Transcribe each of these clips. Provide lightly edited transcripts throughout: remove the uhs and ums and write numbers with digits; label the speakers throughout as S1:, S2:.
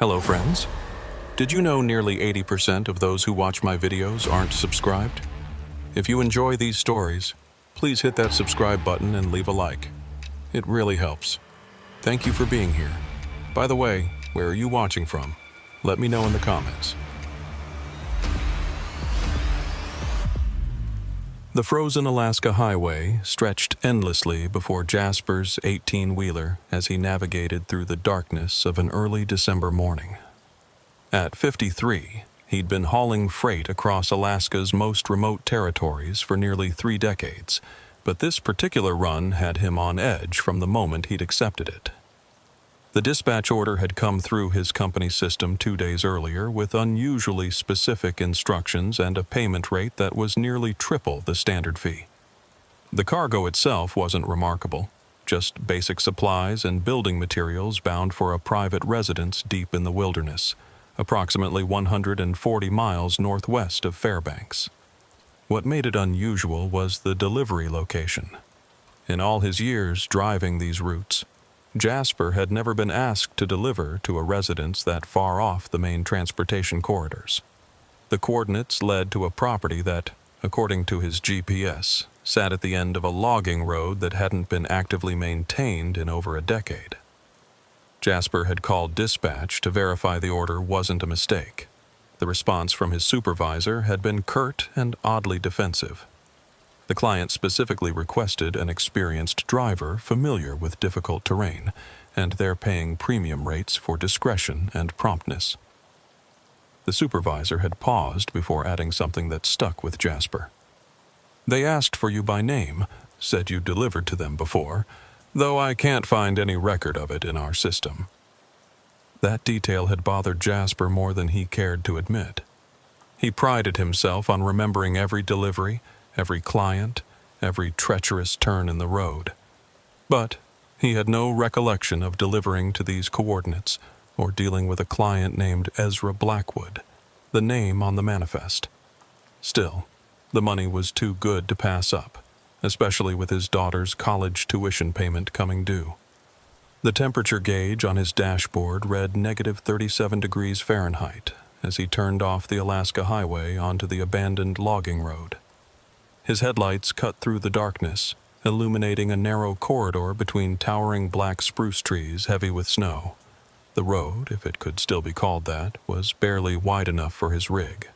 S1: Hello friends. Did you know nearly 80% of those who watch my videos aren't subscribed? If you enjoy these stories, please hit that subscribe button and leave a like. It really helps. Thank you for being here. By the way, where are you watching from? Let me know in the comments. The frozen Alaska highway stretched endlessly before Jasper's 18-wheeler as he navigated through the darkness of an early December morning. At 53, he'd been hauling freight across Alaska's most remote territories for nearly 3 decades, but this particular run had him on edge from the moment he'd accepted it. The dispatch order had come through his company system 2 days earlier with unusually specific instructions and a payment rate that was nearly triple the standard fee. The cargo itself wasn't remarkable, just basic supplies and building materials bound for a private residence deep in the wilderness, approximately 140 miles northwest of Fairbanks. What made it unusual was the delivery location. In all his years driving these routes, Jasper had never been asked to deliver to a residence that far off the main transportation corridors. The coordinates led to a property that, according to his GPS, sat at the end of a logging road that hadn't been actively maintained in over a decade. Jasper had called dispatch to verify the order wasn't a mistake. The response from his supervisor had been curt and oddly defensive. The client specifically requested an experienced driver familiar with difficult terrain, and they're paying premium rates for discretion and promptness. The supervisor had paused before adding something that stuck with Jasper. "They asked for you by name, said you delivered to them before, though I can't find any record of it in our system." That detail had bothered Jasper more than he cared to admit. He prided himself on remembering every delivery, every client, every treacherous turn in the road. But he had no recollection of delivering to these coordinates or dealing with a client named Ezra Blackwood, the name on the manifest. Still, the money was too good to pass up, especially with his daughter's college tuition payment coming due. The temperature gauge on his dashboard read -37 degrees Fahrenheit as he turned off the Alaska highway onto the abandoned logging road. His headlights cut through the darkness, illuminating a narrow corridor between towering black spruce trees heavy with snow. The road, if it could still be called that, was barely wide enough for his rig.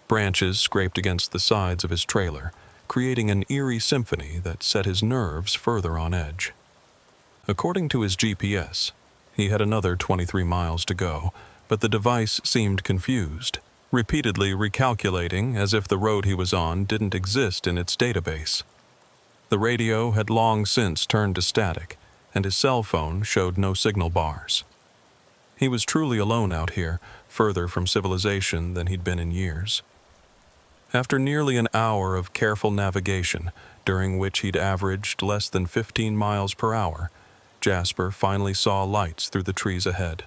S1: Branches scraped against the sides of his trailer, creating an eerie symphony that set his nerves further on edge. According to his GPS, he had another 23 miles to go, but the device seemed confused, repeatedly recalculating as if the road he was on didn't exist in its database. The radio had long since turned to static, and his cell phone showed no signal bars. He was truly alone out here, further from civilization than he'd been in years. After nearly an hour of careful navigation, during which he'd averaged less than 15 miles per hour, Jasper finally saw lights through the trees ahead.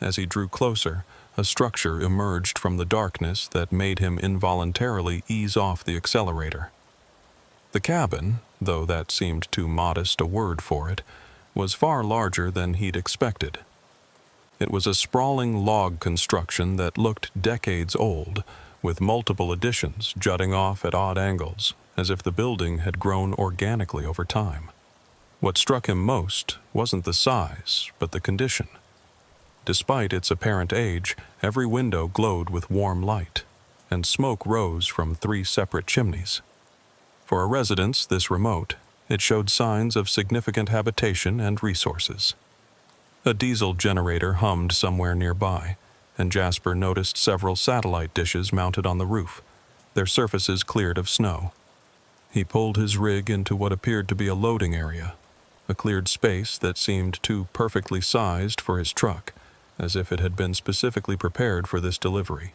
S1: As he drew closer, a structure emerged from the darkness that made him involuntarily ease off the accelerator. The cabin, though that seemed too modest a word for it, was far larger than he'd expected. It was a sprawling log construction that looked decades old, with multiple additions jutting off at odd angles, as if the building had grown organically over time. What struck him most wasn't the size, but the condition. Despite its apparent age, every window glowed with warm light, and smoke rose from 3 separate chimneys. For a residence this remote, it showed signs of significant habitation and resources. A diesel generator hummed somewhere nearby, and Jasper noticed several satellite dishes mounted on the roof, their surfaces cleared of snow. He pulled his rig into what appeared to be a loading area, a cleared space that seemed too perfectly sized for his truck, as if it had been specifically prepared for this delivery.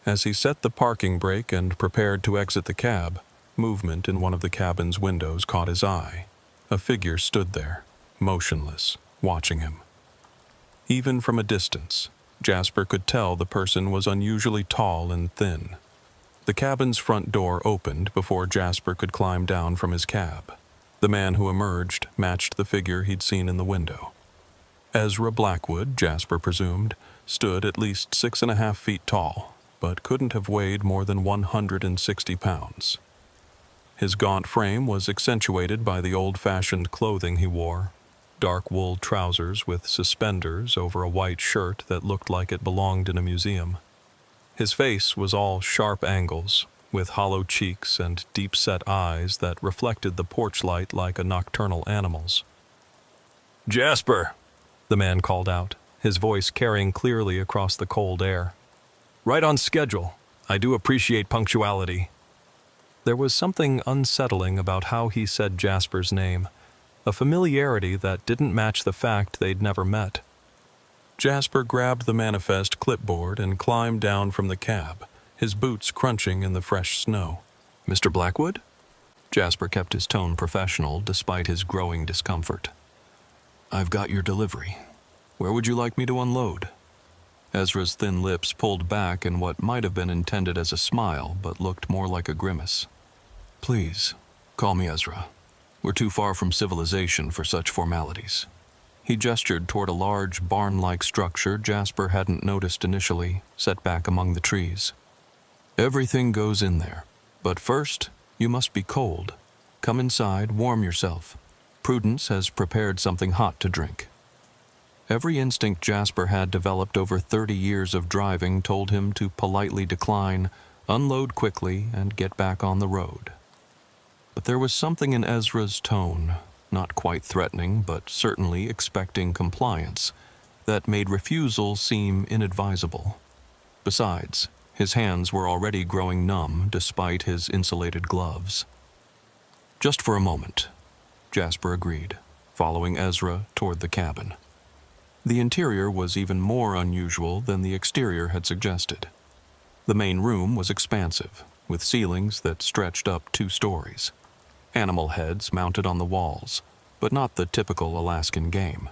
S1: As he set the parking brake and prepared to exit the cab, movement in one of the cabin's windows caught his eye. A figure stood there, motionless, watching him. Even from a distance, Jasper could tell the person was unusually tall and thin. The cabin's front door opened before Jasper could climb down from his cab. The man who emerged matched the figure he'd seen in the window. Ezra Blackwood, Jasper presumed, stood at least 6.5 feet tall, but couldn't have weighed more than 160 pounds. His gaunt frame was accentuated by the old-fashioned clothing he wore, dark wool trousers with suspenders over a white shirt that looked like it belonged in a museum. His face was all sharp angles, with hollow cheeks and deep-set eyes that reflected the porch light like a nocturnal animal's. "Jasper," the man called out, his voice carrying clearly across the cold air. "Right on schedule. I do appreciate punctuality." There was something unsettling about how he said Jasper's name, a familiarity that didn't match the fact they'd never met. Jasper grabbed the manifest clipboard and climbed down from the cab, his boots crunching in the fresh snow. "Mr. Blackwood?" Jasper kept his tone professional despite his growing discomfort. "I've got your delivery. Where would you like me to unload?" Ezra's thin lips pulled back in what might have been intended as a smile, but looked more like a grimace. "Please, call me Ezra. We're too far from civilization for such formalities." He gestured toward a large, barn-like structure Jasper hadn't noticed initially, set back among the trees. "Everything goes in there. But first, you must be cold. Come inside, warm yourself. Prudence has prepared something hot to drink." Every instinct Jasper had developed over 30 years of driving told him to politely decline, unload quickly, and get back on the road. But there was something in Ezra's tone, not quite threatening but certainly expecting compliance, that made refusal seem inadvisable. Besides, his hands were already growing numb despite his insulated gloves. "Just for a moment," Jasper agreed, following Ezra toward the cabin. The interior was even more unusual than the exterior had suggested. The main room was expansive, with ceilings that stretched up 2 stories. Animal heads mounted on the walls, but not the typical Alaskan game.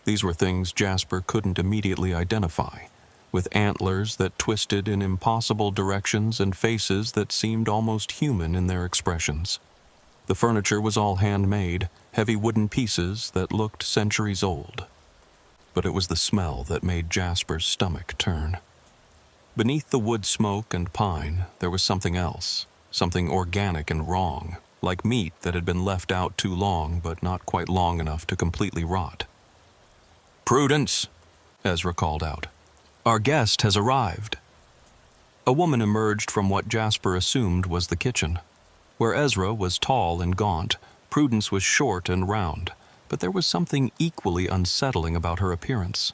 S1: These were things Jasper couldn't immediately identify, with antlers that twisted in impossible directions and faces that seemed almost human in their expressions. The furniture was all handmade, heavy wooden pieces that looked centuries old. But it was the smell that made Jasper's stomach turn. Beneath the wood smoke and pine, there was something else, something organic and wrong, like meat that had been left out too long but not quite long enough to completely rot. "Prudence," Ezra called out. "Our guest has arrived." A woman emerged from what Jasper assumed was the kitchen. Where Ezra was tall and gaunt, Prudence was short and round, but there was something equally unsettling about her appearance.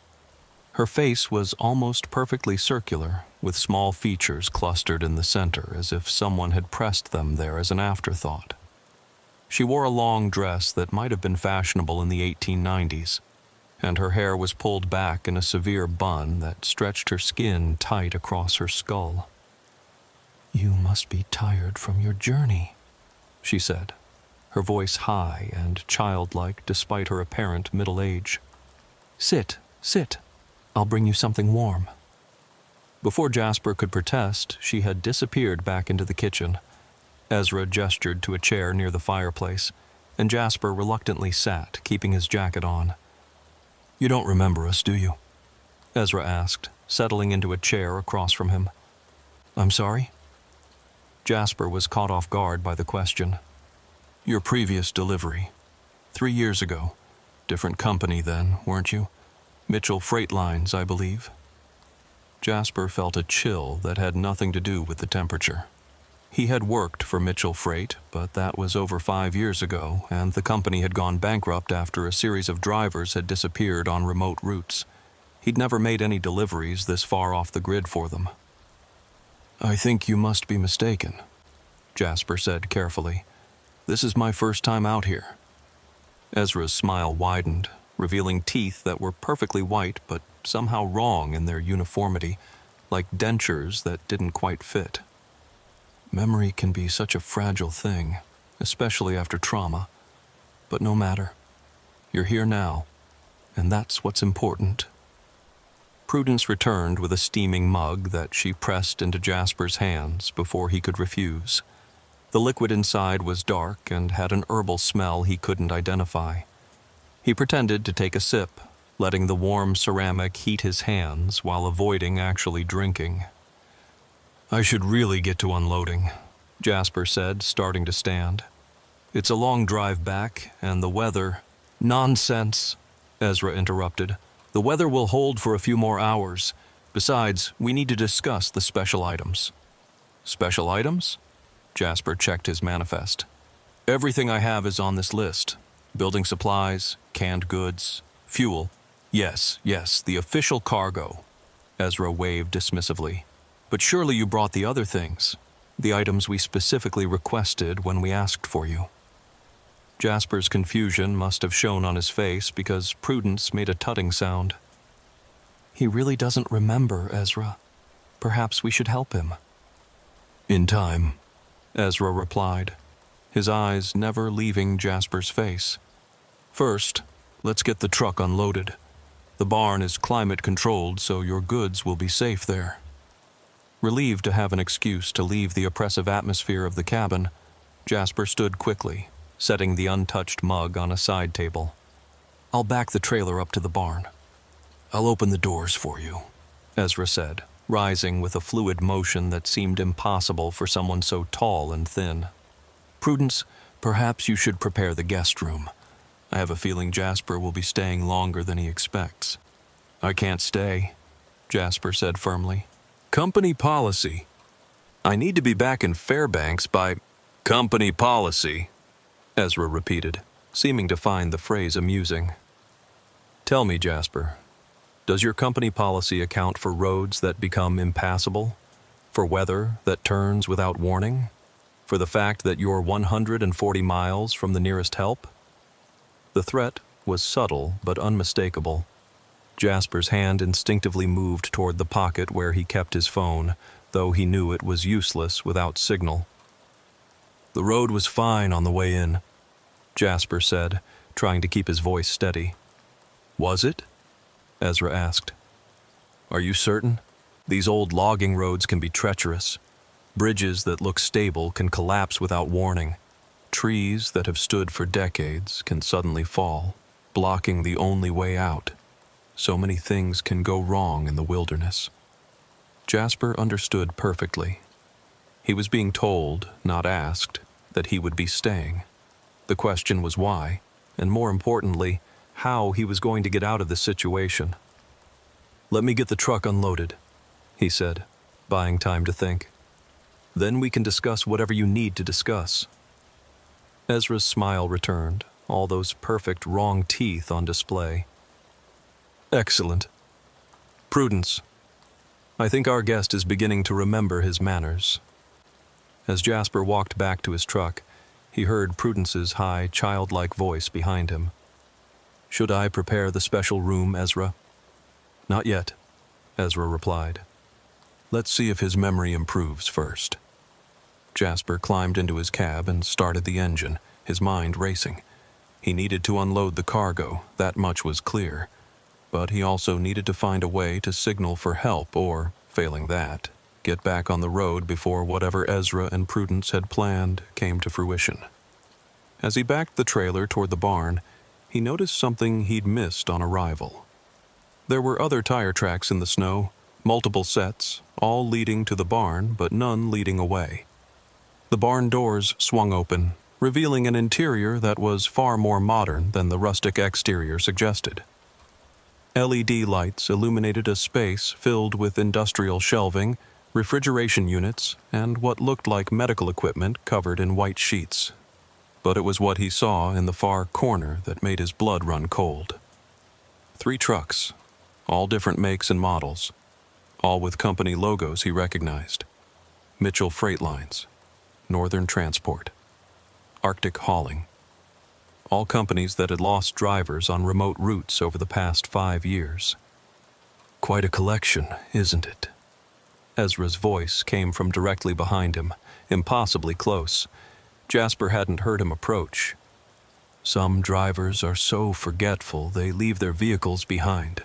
S1: Her face was almost perfectly circular, with small features clustered in the center as if someone had pressed them there as an afterthought. She wore a long dress that might have been fashionable in the 1890s, and her hair was pulled back in a severe bun that stretched her skin tight across her skull. "You must be tired from your journey," she said, her voice high and childlike despite her apparent middle age. Sit. I'll bring you something warm." Before Jasper could protest, she had disappeared back into the kitchen. Ezra gestured to a chair near the fireplace, and Jasper reluctantly sat, keeping his jacket on. "You don't remember us, do you?" Ezra asked, settling into a chair across from him. "I'm sorry?" Jasper was caught off guard by the question. "Your previous delivery. 3 years ago. Different company then, weren't you? Mitchell Freight Lines, I believe." Jasper felt a chill that had nothing to do with the temperature. He had worked for Mitchell Freight, but that was over 5 years ago, and the company had gone bankrupt after a series of drivers had disappeared on remote routes. He'd never made any deliveries this far off the grid for them. "I think you must be mistaken," Jasper said carefully. "This is my first time out here." Ezra's smile widened, revealing teeth that were perfectly white but somehow wrong in their uniformity, like dentures that didn't quite fit. "Memory can be such a fragile thing, especially after trauma. But no matter. You're here now, and that's what's important." Prudence returned with a steaming mug that she pressed into Jasper's hands before he could refuse. The liquid inside was dark and had an herbal smell he couldn't identify. He pretended to take a sip, letting the warm ceramic heat his hands while avoiding actually drinking. "I should really get to unloading," Jasper said, starting to stand. "It's a long drive back, and the weather—" "Nonsense," Ezra interrupted. "The weather will hold for a few more hours. Besides, we need to discuss the special items." "Special items?" Jasper checked his manifest. "Everything I have is on this list. Building supplies, canned goods, fuel. Yes, the official cargo." Ezra waved dismissively. "But surely you brought the other things, the items we specifically requested when we asked for you." Jasper's confusion must have shown on his face because Prudence made a tutting sound. "He really doesn't remember, Ezra. Perhaps we should help him." "In time," Ezra replied, his eyes never leaving Jasper's face. "First, let's get the truck unloaded. The barn is climate-controlled, so your goods will be safe there." Relieved to have an excuse to leave the oppressive atmosphere of the cabin, Jasper stood quickly, setting the untouched mug on a side table. "I'll back the trailer up to the barn." "I'll open the doors for you," Ezra said, rising with a fluid motion that seemed impossible for someone so tall and thin. "Prudence, perhaps you should prepare the guest room. I have a feeling Jasper will be staying longer than he expects." "I can't stay," Jasper said firmly. "Company policy. I need to be back in Fairbanks by—" "Company policy," Ezra repeated, seeming to find the phrase amusing. "Tell me, Jasper, does your company policy account for roads that become impassable? For weather that turns without warning? For the fact that you're 140 miles from the nearest help?" The threat was subtle but unmistakable. Jasper's hand instinctively moved toward the pocket where he kept his phone, though he knew it was useless without signal. "The road was fine on the way in," Jasper said, trying to keep his voice steady. "Was it?" Ezra asked. "Are you certain? These old logging roads can be treacherous. Bridges that look stable can collapse without warning. Trees that have stood for decades can suddenly fall, blocking the only way out. So many things can go wrong in the wilderness." Jasper understood perfectly. He was being told, not asked, that he would be staying. The question was why, and more importantly, how he was going to get out of the situation. "Let me get the truck unloaded," he said, buying time to think. "Then we can discuss whatever you need to discuss." Ezra's smile returned, all those perfect wrong teeth on display. "Excellent. Prudence, I think our guest is beginning to remember his manners." As Jasper walked back to his truck, he heard Prudence's high, childlike voice behind him. "Should I prepare the special room, Ezra?" "Not yet," Ezra replied. "Let's see if his memory improves first." Jasper climbed into his cab and started the engine, his mind racing. He needed to unload the cargo, that much was clear. But he also needed to find a way to signal for help or, failing that, get back on the road before whatever Ezra and Prudence had planned came to fruition. As he backed the trailer toward the barn, he noticed something he'd missed on arrival. There were other tire tracks in the snow, multiple sets, all leading to the barn but none leading away. The barn doors swung open, revealing an interior that was far more modern than the rustic exterior suggested. LED lights illuminated a space filled with industrial shelving, refrigeration units, and what looked like medical equipment covered in white sheets. But it was what he saw in the far corner that made his blood run cold. 3 trucks, all different makes and models, all with company logos he recognized. Mitchell Freight Lines, Northern Transport, Arctic Hauling. All companies that had lost drivers on remote routes over the past 5 years. "Quite a collection, isn't it?" Ezra's voice came from directly behind him, impossibly close. Jasper hadn't heard him approach. "Some drivers are so forgetful they leave their vehicles behind.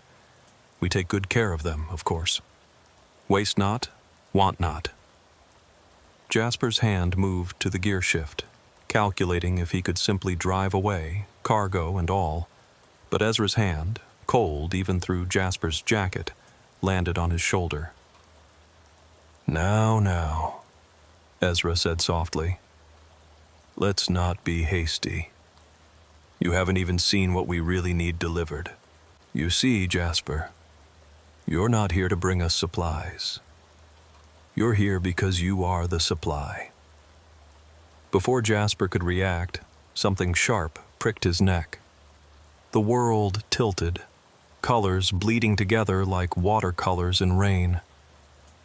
S1: We take good care of them, of course. Waste not, want not." Jasper's hand moved to the gear shift, calculating if he could simply drive away, cargo and all. But Ezra's hand, cold even through Jasper's jacket, landed on his shoulder. Now, Ezra said softly. Let's not be hasty. You haven't even seen what we really need delivered. You see, Jasper, you're not here to bring us supplies. You're here because you are the supply. Before Jasper could react, something sharp pricked his neck. The world tilted, colors bleeding together like watercolors in rain.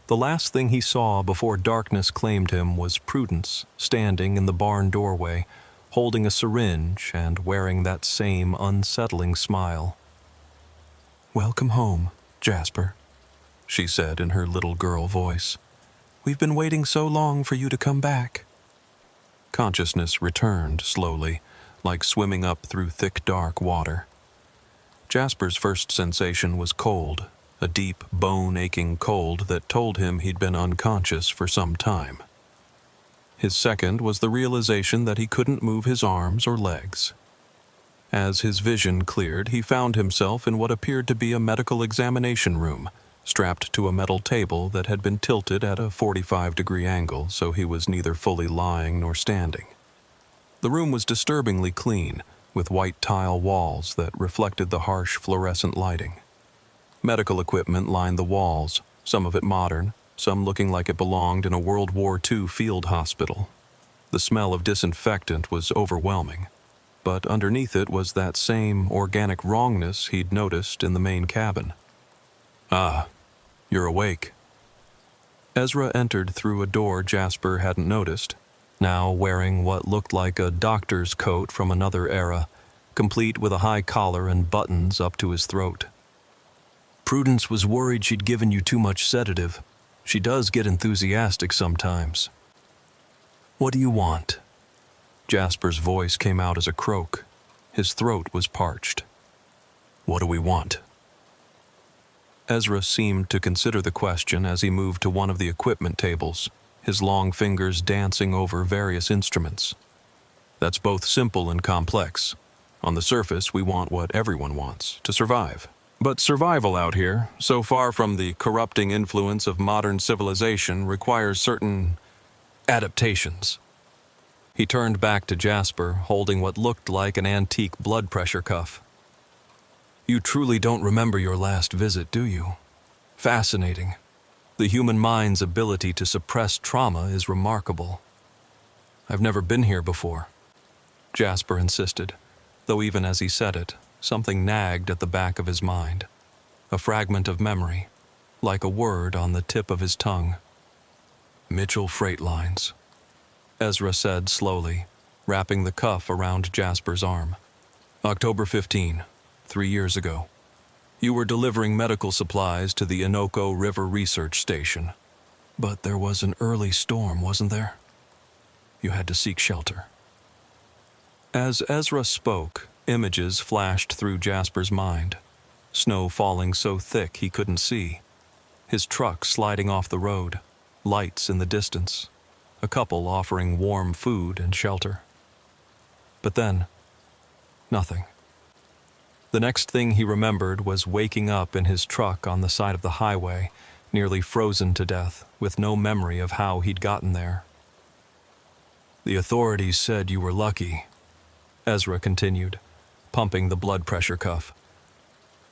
S1: The last thing he saw before darkness claimed him was Prudence standing in the barn doorway, holding a syringe and wearing that same unsettling smile. "Welcome home, Jasper," she said in her little girl voice. "We've been waiting so long for you to come back." Consciousness returned slowly, like swimming up through thick, dark water. Jasper's first sensation was cold, a deep, bone-aching cold that told him he'd been unconscious for some time. His second was the realization that he couldn't move his arms or legs. As his vision cleared, he found himself in what appeared to be a medical examination room, strapped to a metal table that had been tilted at a 45-degree angle so he was neither fully lying nor standing. The room was disturbingly clean, with white tile walls that reflected the harsh fluorescent lighting. Medical equipment lined the walls, some of it modern, some looking like it belonged in a World War II field hospital. The smell of disinfectant was overwhelming, but underneath it was that same organic wrongness he'd noticed in the main cabin. "Ah, you're awake." Ezra entered through a door Jasper hadn't noticed, now wearing what looked like a doctor's coat from another era, complete with a high collar and buttons up to his throat. "Prudence was worried she'd given you too much sedative. She does get enthusiastic sometimes." "What do you want?" Jasper's voice came out as a croak. His throat was parched. "What do we want?" Ezra seemed to consider the question as he moved to one of the equipment tables, his long fingers dancing over various instruments. "That's both simple and complex. On the surface, we want what everyone wants, to survive. But survival out here, so far from the corrupting influence of modern civilization, requires certain adaptations." He turned back to Jasper, holding what looked like an antique blood pressure cuff. "You truly don't remember your last visit, do you? Fascinating. The human mind's ability to suppress trauma is remarkable." "I've never been here before," Jasper insisted, though even as he said it, something nagged at the back of his mind. A fragment of memory, like a word on the tip of his tongue. "Mitchell Freight Lines," Ezra said slowly, wrapping the cuff around Jasper's arm. "October 15, 3 years ago. You were delivering medical supplies to the Innoko River Research Station. But there was an early storm, wasn't there? You had to seek shelter." As Ezra spoke, images flashed through Jasper's mind. Snow falling so thick he couldn't see. His truck sliding off the road, lights in the distance, a couple offering warm food and shelter. But then, nothing. The next thing he remembered was waking up in his truck on the side of the highway, nearly frozen to death, with no memory of how he'd gotten there. "The authorities said you were lucky," Ezra continued, pumping the blood pressure cuff.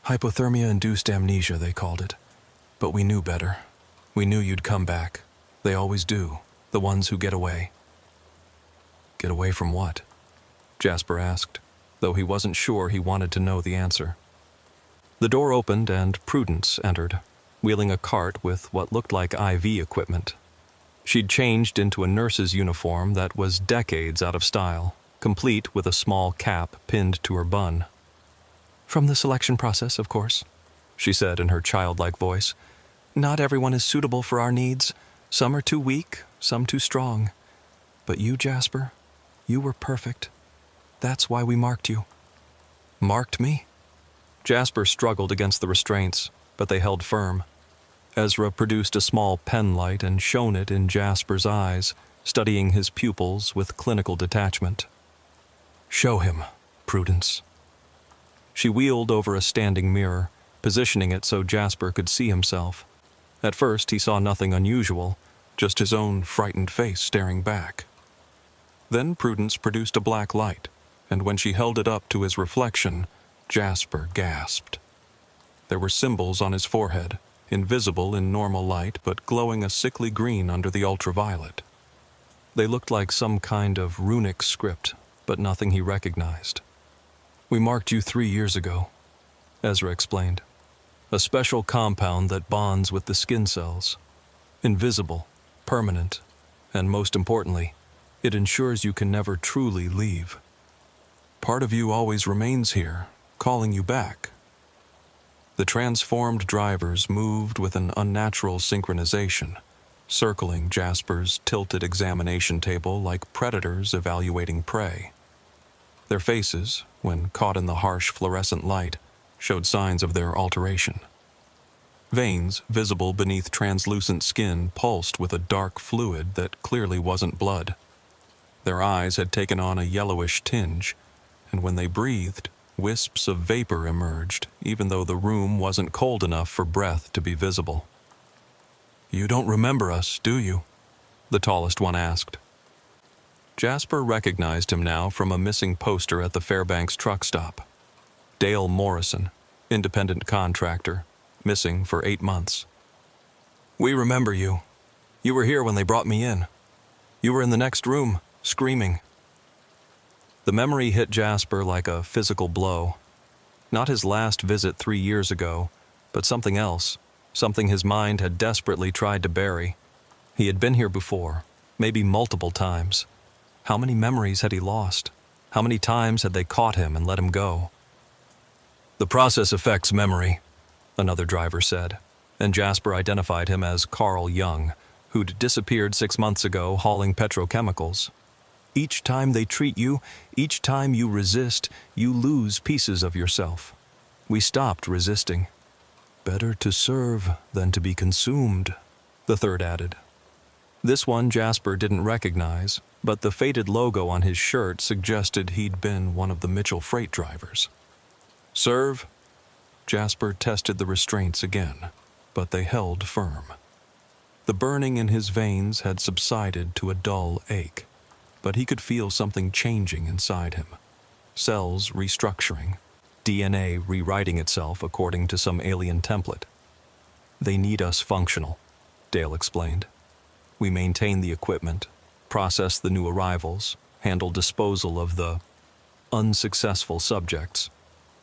S1: "Hypothermia-induced amnesia, they called it. But we knew better. We knew you'd come back. They always do, the ones who get away." "Get away from what?" Jasper asked, though he wasn't sure he wanted to know the answer. The door opened and Prudence entered, wheeling a cart with what looked like IV equipment. She'd changed into a nurse's uniform that was decades out of style, complete with a small cap pinned to her bun. "From the selection process, of course," she said in her childlike voice. "Not everyone is suitable for our needs. Some are too weak, some too strong. But you, Jasper, you were perfect. That's why we marked you." "Marked me?" Jasper struggled against the restraints, but they held firm. Ezra produced a small pen light and shone it in Jasper's eyes, studying his pupils with clinical detachment. "Show him, Prudence." She wheeled over a standing mirror, positioning it so Jasper could see himself. At first, he saw nothing unusual, just his own frightened face staring back. Then Prudence produced a black light, and when she held it up to his reflection, Jasper gasped. There were symbols on his forehead, invisible in normal light but glowing a sickly green under the ultraviolet. They looked like some kind of runic script, but nothing he recognized. "We marked you 3 years ago," Ezra explained. "A special compound that bonds with the skin cells. Invisible, permanent, and most importantly, it ensures you can never truly leave. Part of you always remains here, calling you back." The transformed drivers moved with an unnatural synchronization, circling Jasper's tilted examination table like predators evaluating prey. Their faces, when caught in the harsh fluorescent light, showed signs of their alteration. Veins, visible beneath translucent skin, pulsed with a dark fluid that clearly wasn't blood. Their eyes had taken on a yellowish tinge, and when they breathed, wisps of vapor emerged, even though the room wasn't cold enough for breath to be visible. "You don't remember us, do you?" the tallest one asked. Jasper recognized him now from a missing poster at the Fairbanks truck stop. Dale Morrison, independent contractor, missing for 8 months. "We remember you. You were here when they brought me in. You were in the next room, screaming." The memory hit Jasper like a physical blow. Not his last visit 3 years ago, but something else, something his mind had desperately tried to bury. He had been here before, maybe multiple times. How many memories had he lost? How many times had they caught him and let him go? "The process affects memory," another driver said, and Jasper identified him as Carl Young, who'd disappeared 6 months ago hauling petrochemicals. "Each time they treat you, each time you resist, you lose pieces of yourself. We stopped resisting." "Better to serve than to be consumed," the third added. This one Jasper didn't recognize, but the faded logo on his shirt suggested he'd been one of the Mitchell freight drivers. "Serve?" Jasper tested the restraints again, but they held firm. The burning in his veins had subsided to a dull ache, but he could feel something changing inside him. Cells restructuring, DNA rewriting itself according to some alien template. "They need us functional," Dale explained. "We maintain the equipment, process the new arrivals, handle disposal of the unsuccessful subjects.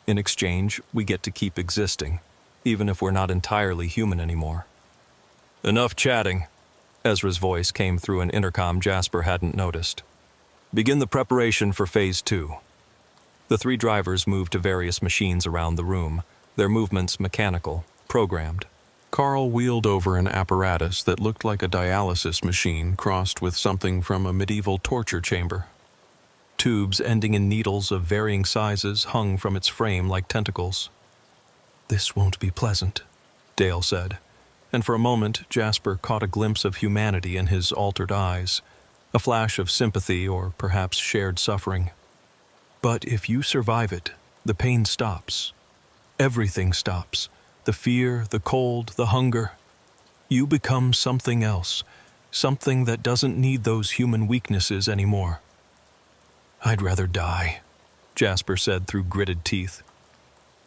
S1: In exchange, we get to keep existing, even if we're not entirely human anymore." "Enough chatting," Ezra's voice came through an intercom Jasper hadn't noticed. "Begin the preparation for Phase 2. The 3 drivers moved to various machines around the room, their movements mechanical, programmed. Carl wheeled over an apparatus that looked like a dialysis machine crossed with something from a medieval torture chamber. Tubes ending in needles of varying sizes hung from its frame like tentacles. "This won't be pleasant," Dale said, and for a moment Jasper caught a glimpse of humanity in his altered eyes, a flash of sympathy or perhaps shared suffering. "But if you survive it, the pain stops. Everything stops. The fear, the cold, the hunger. You become something else, something that doesn't need those human weaknesses anymore." "I'd rather die," Jasper said through gritted teeth.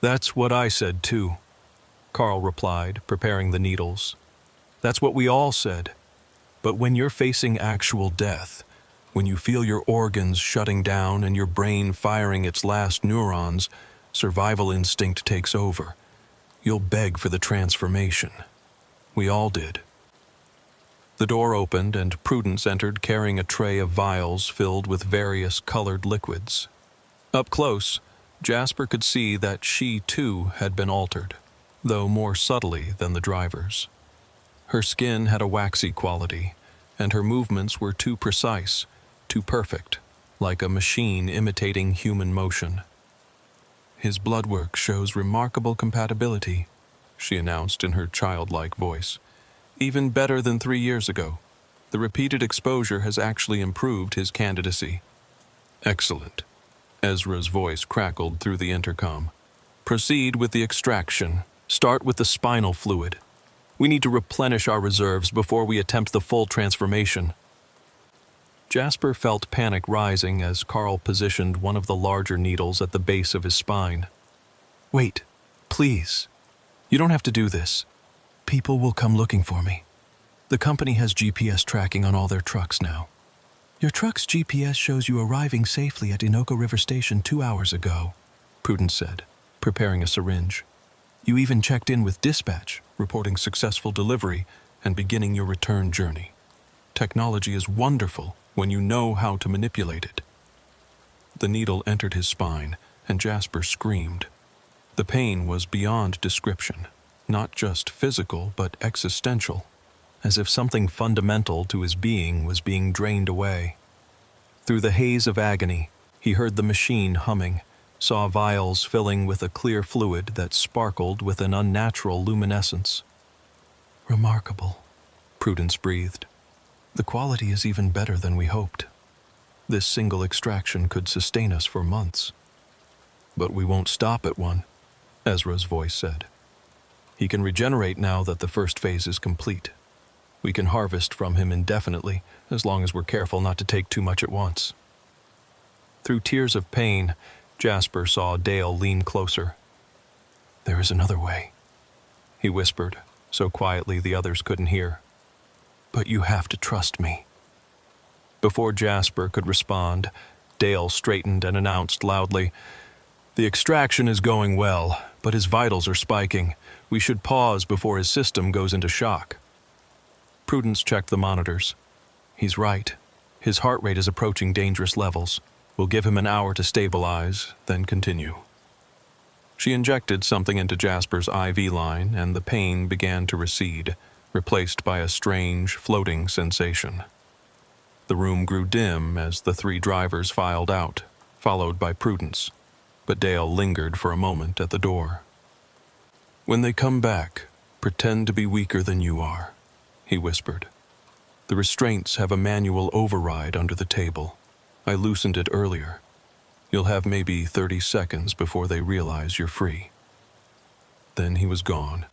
S1: "That's what I said too," Carl replied, preparing the needles. "That's what we all said. But when you're facing actual death, when you feel your organs shutting down and your brain firing its last neurons, survival instinct takes over. You'll beg for the transformation. We all did." The door opened and Prudence entered carrying a tray of vials filled with various colored liquids. Up close, Jasper could see that she too had been altered, though more subtly than the drivers. Her skin had a waxy quality, and her movements were too precise, too perfect, like a machine imitating human motion. "His blood work shows remarkable compatibility," she announced in her childlike voice. "Even better than 3 years ago. The repeated exposure has actually improved his candidacy." "Excellent," Ezra's voice crackled through the intercom. Proceed with the extraction. Start with the spinal fluid. We need to replenish our reserves before we attempt the full transformation. Jasper felt panic rising as Carl positioned one of the larger needles at the base of his spine. Wait, please. You don't have to do this. People will come looking for me. The company has GPS tracking on all their trucks now. Your truck's GPS shows you arriving safely at Innoko River Station 2 hours ago, Prudence said, preparing a syringe. You even checked in with dispatch, reporting successful delivery and beginning your return journey. Technology is wonderful when you know how to manipulate it. The needle entered his spine, and Jasper screamed. The pain was beyond description, not just physical but existential, as if something fundamental to his being was being drained away. Through the haze of agony, he heard the machine humming, saw vials filling with a clear fluid that sparkled with an unnatural luminescence. Remarkable, Prudence breathed. The quality is even better than we hoped. This single extraction could sustain us for months. But we won't stop at one, Ezra's voice said. He can regenerate now that the first phase is complete. We can harvest from him indefinitely, as long as we're careful not to take too much at once. Through tears of pain, Jasper saw Dale lean closer. There is another way, he whispered, so quietly the others couldn't hear. But you have to trust me. Before Jasper could respond, Dale straightened and announced loudly, The extraction is going well, but his vitals are spiking. We should pause before his system goes into shock. Prudence checked the monitors. He's right. His heart rate is approaching dangerous levels. We'll give him an hour to stabilize, then continue. She injected something into Jasper's IV line, and the pain began to recede, replaced by a strange, floating sensation. The room grew dim as the 3 drivers filed out, followed by Prudence, but Dale lingered for a moment at the door. When they come back, pretend to be weaker than you are, he whispered. The restraints have a manual override under the table. I loosened it earlier. You'll have maybe 30 seconds before they realize you're free. Then he was gone,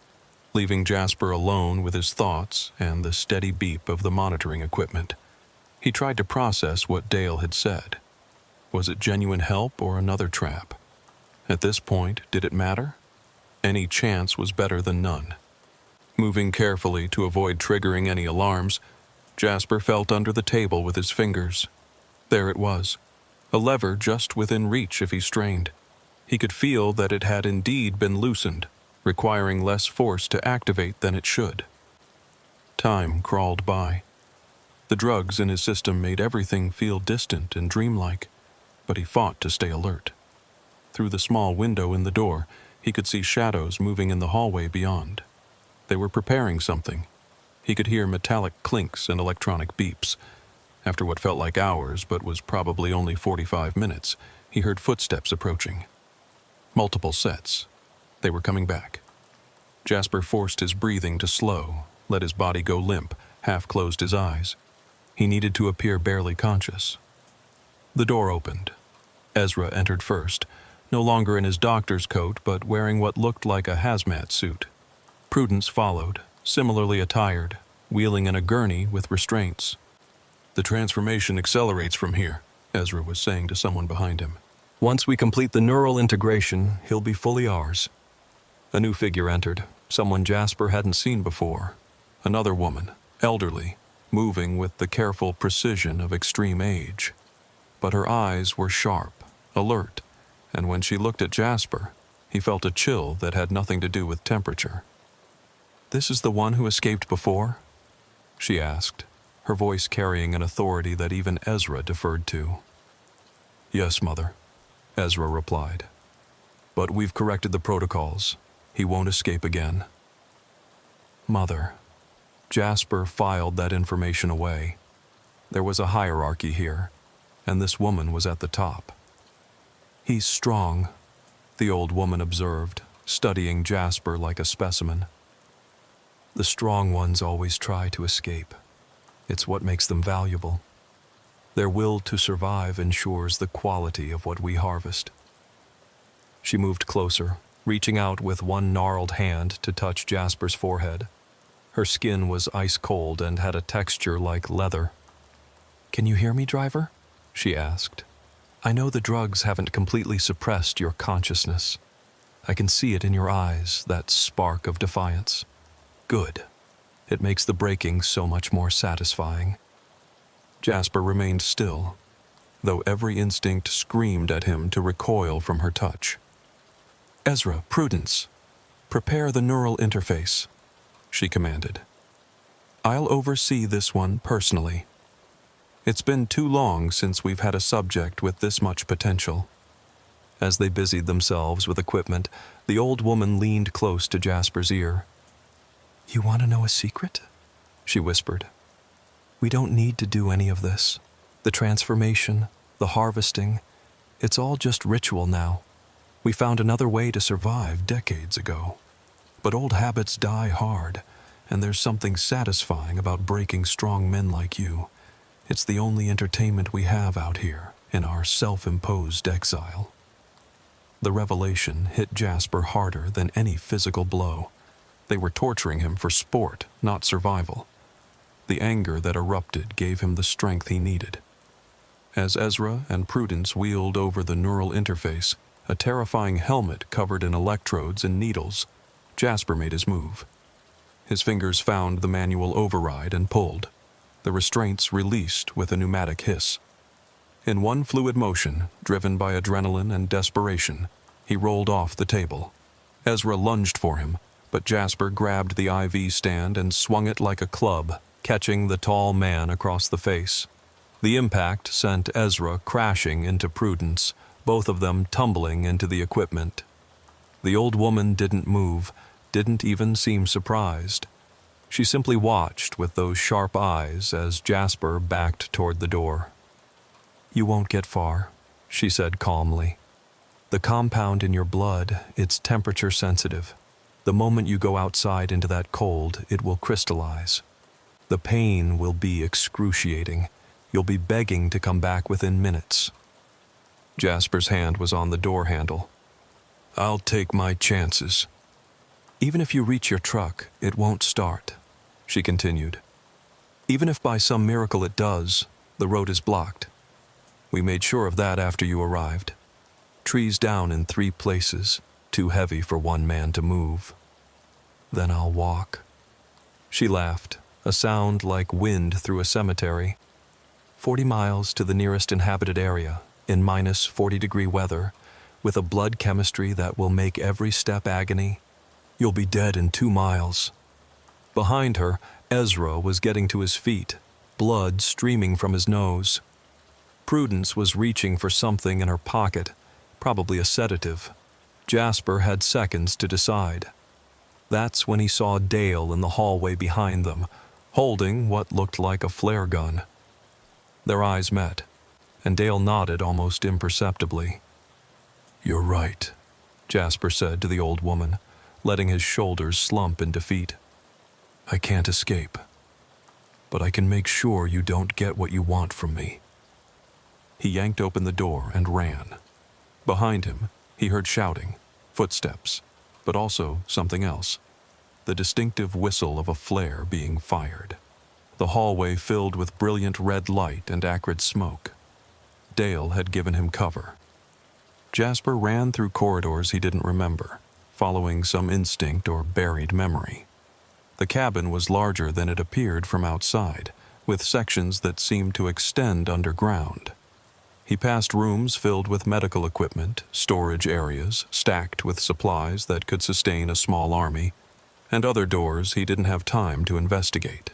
S1: leaving Jasper alone with his thoughts and the steady beep of the monitoring equipment. He tried to process what Dale had said. Was it genuine help or another trap? At this point, did it matter? Any chance was better than none. Moving carefully to avoid triggering any alarms, Jasper felt under the table with his fingers. There it was, a lever just within reach if he strained. He could feel that it had indeed been loosened, requiring less force to activate than it should. Time crawled by. The drugs in his system made everything feel distant and dreamlike, but he fought to stay alert. Through the small window in the door, he could see shadows moving in the hallway beyond. They were preparing something. He could hear metallic clinks and electronic beeps. After what felt like hours, but was probably only 45 minutes, he heard footsteps approaching. Multiple sets. They were coming back. Jasper forced his breathing to slow, let his body go limp, half-closed his eyes. He needed to appear barely conscious. The door opened. Ezra entered first, no longer in his doctor's coat, but wearing what looked like a hazmat suit. Prudence followed, similarly attired, wheeling in a gurney with restraints. The transformation accelerates from here, Ezra was saying to someone behind him. Once we complete the neural integration, he'll be fully ours. A new figure entered, someone Jasper hadn't seen before. Another woman, elderly, moving with the careful precision of extreme age. But her eyes were sharp, alert, and when she looked at Jasper, he felt a chill that had nothing to do with temperature. "This is the one who escaped before?" she asked, her voice carrying an authority that even Ezra deferred to. "Yes, Mother," Ezra replied. "But we've corrected the protocols. He won't escape again." Mother. Jasper filed that information away. There was a hierarchy here, and this woman was at the top. "He's strong," the old woman observed, studying Jasper like a specimen. "The strong ones always try to escape. It's what makes them valuable. Their will to survive ensures the quality of what we harvest." She moved closer, reaching out with one gnarled hand to touch Jasper's forehead. Her skin was ice cold and had a texture like leather. "Can you hear me, driver?" she asked. "I know the drugs haven't completely suppressed your consciousness. I can see it in your eyes, that spark of defiance. Good. It makes the braking so much more satisfying." Jasper remained still, though every instinct screamed at him to recoil from her touch. "Ezra, Prudence, prepare the neural interface," she commanded. "I'll oversee this one personally. It's been too long since we've had a subject with this much potential." As they busied themselves with equipment, the old woman leaned close to Jasper's ear. "You want to know a secret?" she whispered. "We don't need to do any of this. The transformation, the harvesting, it's all just ritual now. We found another way to survive decades ago. But old habits die hard, and there's something satisfying about breaking strong men like you. It's the only entertainment we have out here in our self-imposed exile." The revelation hit Jasper harder than any physical blow. They were torturing him for sport, not survival. The anger that erupted gave him the strength he needed. As Ezra and Prudence wheeled over the neural interface, a terrifying helmet covered in electrodes and needles, Jasper made his move. His fingers found the manual override and pulled. The restraints released with a pneumatic hiss. In one fluid motion, driven by adrenaline and desperation, he rolled off the table. Ezra lunged for him, but Jasper grabbed the IV stand and swung it like a club, catching the tall man across the face. The impact sent Ezra crashing into Prudence, both of them tumbling into the equipment. The old woman didn't move, didn't even seem surprised. She simply watched with those sharp eyes as Jasper backed toward the door. "You won't get far," she said calmly. "The compound in your blood, it's temperature sensitive. The moment you go outside into that cold, it will crystallize. The pain will be excruciating. You'll be begging to come back within minutes." Jasper's hand was on the door handle. "I'll take my chances." "Even if you reach your truck, it won't start," she continued. "Even if by some miracle it does, the road is blocked. We made sure of that after you arrived. Trees down in 3 places, too heavy for one man to move. Then I'll walk." She laughed, a sound like wind through a cemetery. 40 miles to the nearest inhabited area, in minus 40-degree weather, with a blood chemistry that will make every step agony. You'll be dead in 2 miles. Behind her, Ezra was getting to his feet, blood streaming from his nose. Prudence was reaching for something in her pocket, probably a sedative. Jasper had seconds to decide. That's when he saw Dale in the hallway behind them, holding what looked like a flare gun. Their eyes met, and Dale nodded almost imperceptibly. "You're right," Jasper said to the old woman, letting his shoulders slump in defeat. "I can't escape, but I can make sure you don't get what you want from me." He yanked open the door and ran. Behind him, he heard shouting, footsteps, but also something else. The distinctive whistle of a flare being fired. The hallway filled with brilliant red light and acrid smoke. Dale had given him cover. Jasper ran through corridors he didn't remember, following some instinct or buried memory. The cabin was larger than it appeared from outside, with sections that seemed to extend underground. He passed rooms filled with medical equipment, storage areas stacked with supplies that could sustain a small army, and other doors he didn't have time to investigate.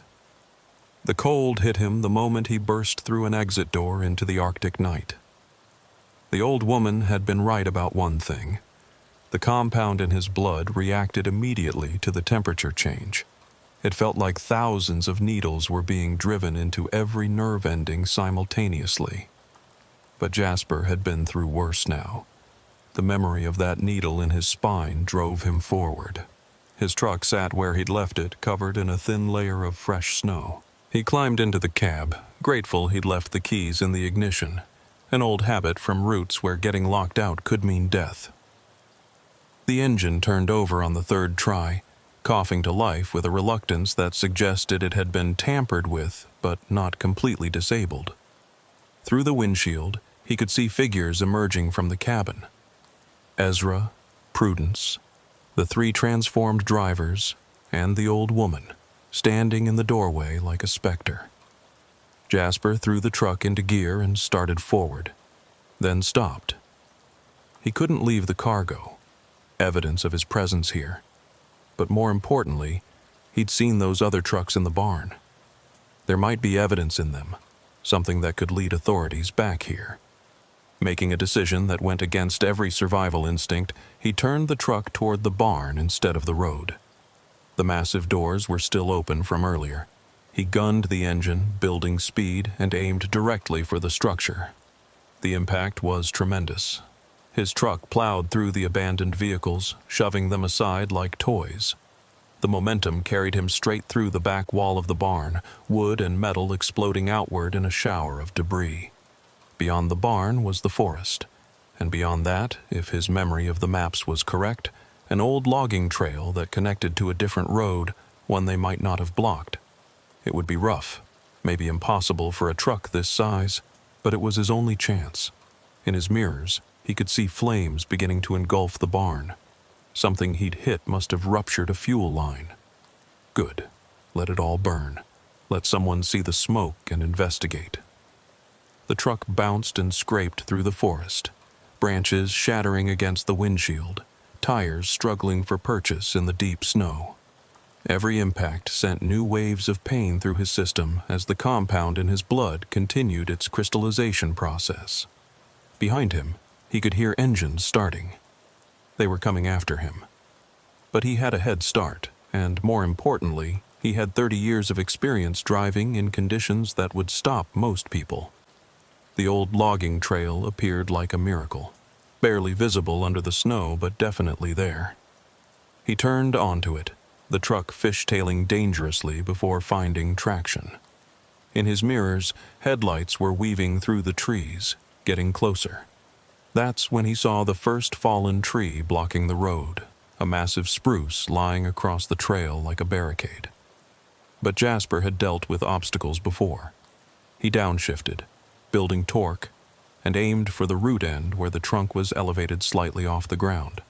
S1: The cold hit him the moment he burst through an exit door into the Arctic night. The old woman had been right about one thing. The compound in his blood reacted immediately to the temperature change. It felt like thousands of needles were being driven into every nerve ending simultaneously. But Jasper had been through worse now. The memory of that needle in his spine drove him forward. His truck sat where he'd left it, covered in a thin layer of fresh snow. He climbed into the cab, grateful he'd left the keys in the ignition, an old habit from routes where getting locked out could mean death. The engine turned over on the third try, coughing to life with a reluctance that suggested it had been tampered with but not completely disabled. Through the windshield, he could see figures emerging from the cabin. Ezra, Prudence, the three transformed drivers, and the old woman, standing in the doorway like a specter. Jasper threw the truck into gear and started forward, then stopped. He couldn't leave the cargo, evidence of his presence here. But more importantly, he'd seen those other trucks in the barn. There might be evidence in them, something that could lead authorities back here. Making a decision that went against every survival instinct, he turned the truck toward the barn instead of the road. The massive doors were still open from earlier. He gunned the engine, building speed, and aimed directly for the structure. The impact was tremendous. His truck plowed through the abandoned vehicles, shoving them aside like toys. The momentum carried him straight through the back wall of the barn, wood and metal exploding outward in a shower of debris. Beyond the barn was the forest, and beyond that, if his memory of the maps was correct, an old logging trail that connected to a different road, one they might not have blocked. It would be rough, maybe impossible for a truck this size, but it was his only chance. In his mirrors, he could see flames beginning to engulf the barn. Something he'd hit must have ruptured a fuel line. Good. Let it all burn. Let someone see the smoke and investigate. The truck bounced and scraped through the forest, branches shattering against the windshield, tires struggling for purchase in the deep snow. Every impact sent new waves of pain through his system as the compound in his blood continued its crystallization process. Behind him, he could hear engines starting. They were coming after him. But he had a head start, and more importantly, he had 30 years of experience driving in conditions that would stop most people. The old logging trail appeared like a miracle, barely visible under the snow, but definitely there. He turned onto it, the truck fishtailing dangerously before finding traction. In his mirrors, headlights were weaving through the trees, getting closer. That's when he saw the first fallen tree blocking the road, a massive spruce lying across the trail like a barricade. But Jasper had dealt with obstacles before. He downshifted, building torque, and aimed for the root end where the trunk was elevated slightly off the ground.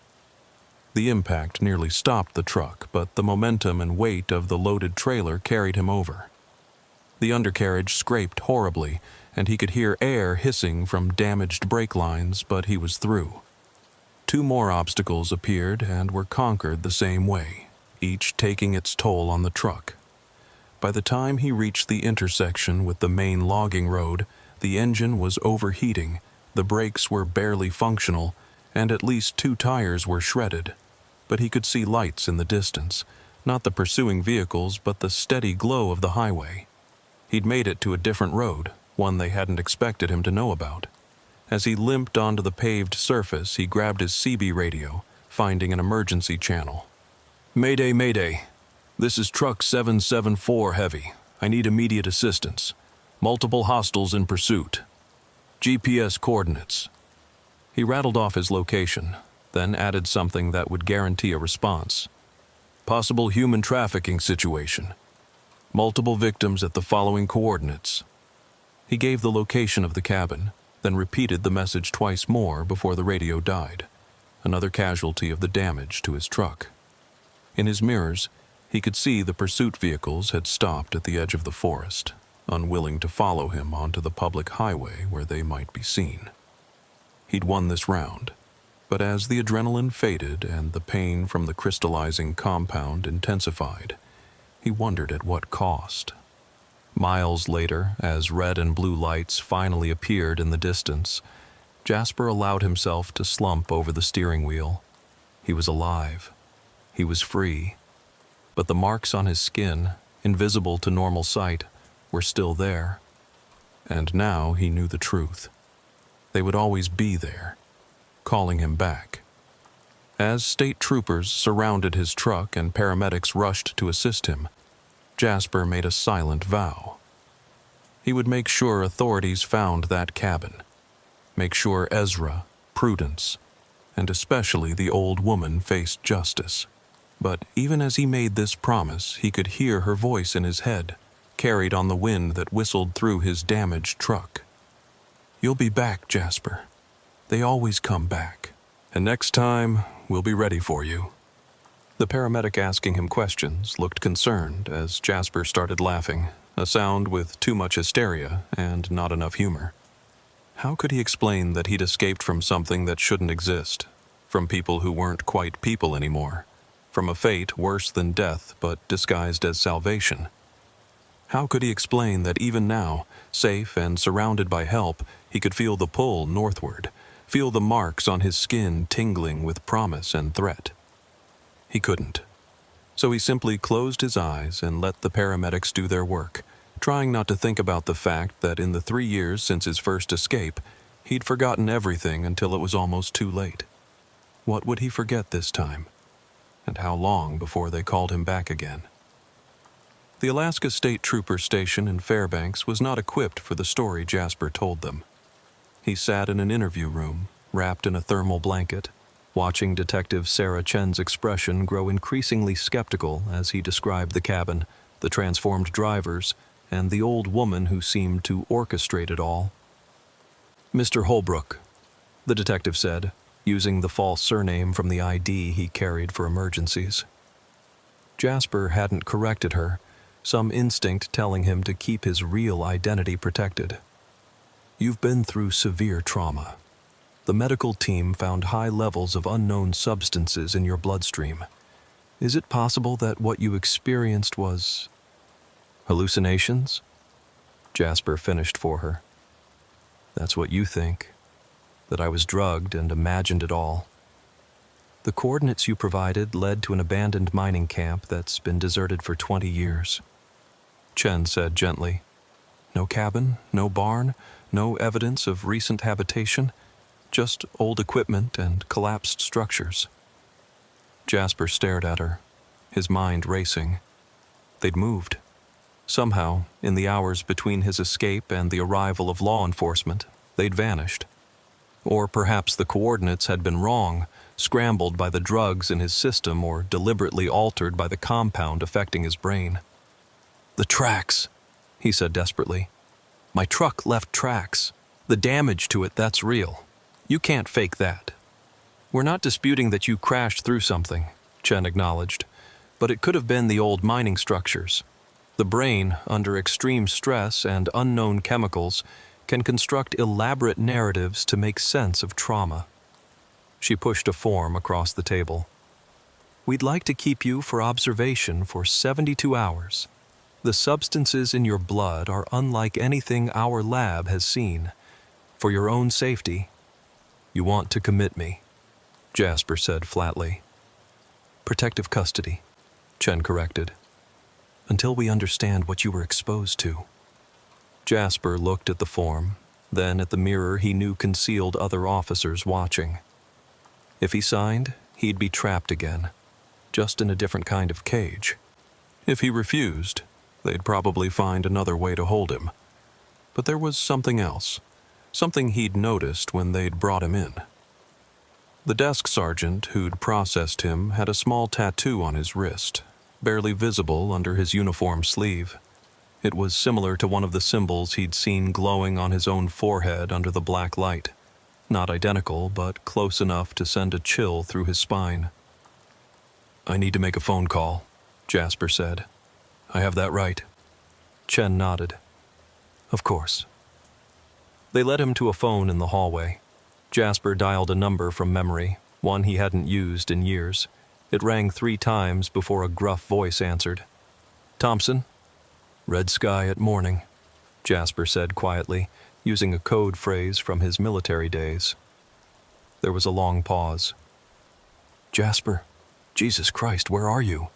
S1: The impact nearly stopped the truck, but the momentum and weight of the loaded trailer carried him over. The undercarriage scraped horribly, and he could hear air hissing from damaged brake lines, but he was through. 2 more obstacles appeared and were conquered the same way, each taking its toll on the truck. By the time he reached the intersection with the main logging road, the engine was overheating, the brakes were barely functional, and at least 2 tires were shredded. But he could see lights in the distance, not the pursuing vehicles, but the steady glow of the highway. He'd made it to a different road, one they hadn't expected him to know about. As he limped onto the paved surface, he grabbed his CB radio, finding an emergency channel. "Mayday, mayday. This is Truck 774 Heavy. I need immediate assistance. Multiple hostiles in pursuit. GPS coordinates." He rattled off his location, then added something that would guarantee a response. "Possible human trafficking situation. Multiple victims at the following coordinates." He gave the location of the cabin, then repeated the message twice more before the radio died, another casualty of the damage to his truck. In his mirrors, he could see the pursuit vehicles had stopped at the edge of the forest, unwilling to follow him onto the public highway where they might be seen. He'd won this round, but as the adrenaline faded and the pain from the crystallizing compound intensified, he wondered at what cost. Miles later, as red and blue lights finally appeared in the distance, Jasper allowed himself to slump over the steering wheel. He was alive. He was free. But the marks on his skin, invisible to normal sight, were still there. And now he knew the truth. They would always be there, calling him back. As state troopers surrounded his truck and paramedics rushed to assist him, Jasper made a silent vow. He would make sure authorities found that cabin, make sure Ezra, Prudence, and especially the old woman, faced justice. But even as he made this promise, he could hear her voice in his head, carried on the wind that whistled through his damaged truck. "You'll be back, Jasper. They always come back. And next time, we'll be ready for you." The paramedic asking him questions looked concerned as Jasper started laughing, a sound with too much hysteria and not enough humor. How could he explain that he'd escaped from something that shouldn't exist, from people who weren't quite people anymore, from a fate worse than death but disguised as salvation? How could he explain that even now, safe and surrounded by help, he could feel the pull northward, feel the marks on his skin tingling with promise and threat? He couldn't. So he simply closed his eyes and let the paramedics do their work, trying not to think about the fact that in the 3 years since his first escape, he'd forgotten everything until it was almost too late. What would he forget this time? And how long before they called him back again? The Alaska State Trooper Station in Fairbanks was not equipped for the story Jasper told them. He sat in an interview room, wrapped in a thermal blanket, watching Detective Sarah Chen's expression grow increasingly skeptical as he described the cabin, the transformed drivers, and the old woman who seemed to orchestrate it all. "Mr. Holbrook," the detective said, using the false surname from the ID he carried for emergencies. Jasper hadn't corrected her, some instinct telling him to keep his real identity protected. "You've been through severe trauma. The medical team found high levels of unknown substances in your bloodstream. Is it possible that what you experienced was hallucinations?" Jasper finished for her. "That's what you think, that I was drugged and imagined it all. The coordinates you provided led to an abandoned mining camp that's been deserted for 20 years. Chen said gently. "No cabin, no barn, no evidence of recent habitation, just old equipment and collapsed structures." Jasper stared at her, his mind racing. They'd moved. Somehow, in the hours between his escape and the arrival of law enforcement, they'd vanished. Or perhaps the coordinates had been wrong, scrambled by the drugs in his system or deliberately altered by the compound affecting his brain. "The tracks," he said desperately. "My truck left tracks. The damage to it, that's real. You can't fake that." "We're not disputing that you crashed through something," Chen acknowledged, "but it could have been the old mining structures. The brain, under extreme stress and unknown chemicals, can construct elaborate narratives to make sense of trauma." She pushed a form across the table. "We'd like to keep you for observation for 72 hours. The substances in your blood are unlike anything our lab has seen. For your own safety, you want to commit me," Jasper said flatly. "Protective custody," Chen corrected. "Until we understand what you were exposed to." Jasper looked at the form, then at the mirror he knew concealed other officers watching. If he signed, he'd be trapped again, just in a different kind of cage. If he refused, they'd probably find another way to hold him. But there was something else, something he'd noticed when they'd brought him in. The desk sergeant who'd processed him had a small tattoo on his wrist, barely visible under his uniform sleeve. It was similar to one of the symbols he'd seen glowing on his own forehead under the black light. Not identical, but close enough to send a chill through his spine. "I need to make a phone call," Jasper said. "I have that right?" Chen nodded. "Of course." They led him to a phone in the hallway. Jasper dialed a number from memory, one he hadn't used in years. It rang 3 times before a gruff voice answered. "Thompson?" "Red sky at morning," Jasper said quietly, using a code phrase from his military days. There was a long pause. "Jasper, Jesus Christ, where are you?"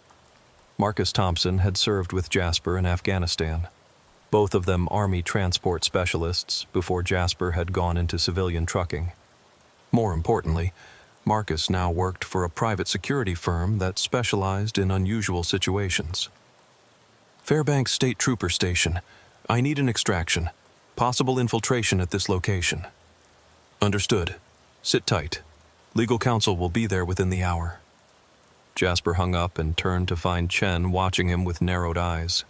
S1: Marcus Thompson had served with Jasper in Afghanistan, both of them Army transport specialists before Jasper had gone into civilian trucking. More importantly, Marcus now worked for a private security firm that specialized in unusual situations. "Fairbanks State Trooper Station. I need an extraction. Possible infiltration at this location." "Understood. Sit tight." Legal counsel will be there within the hour. Jasper hung up and turned to find Chen watching him with narrowed eyes.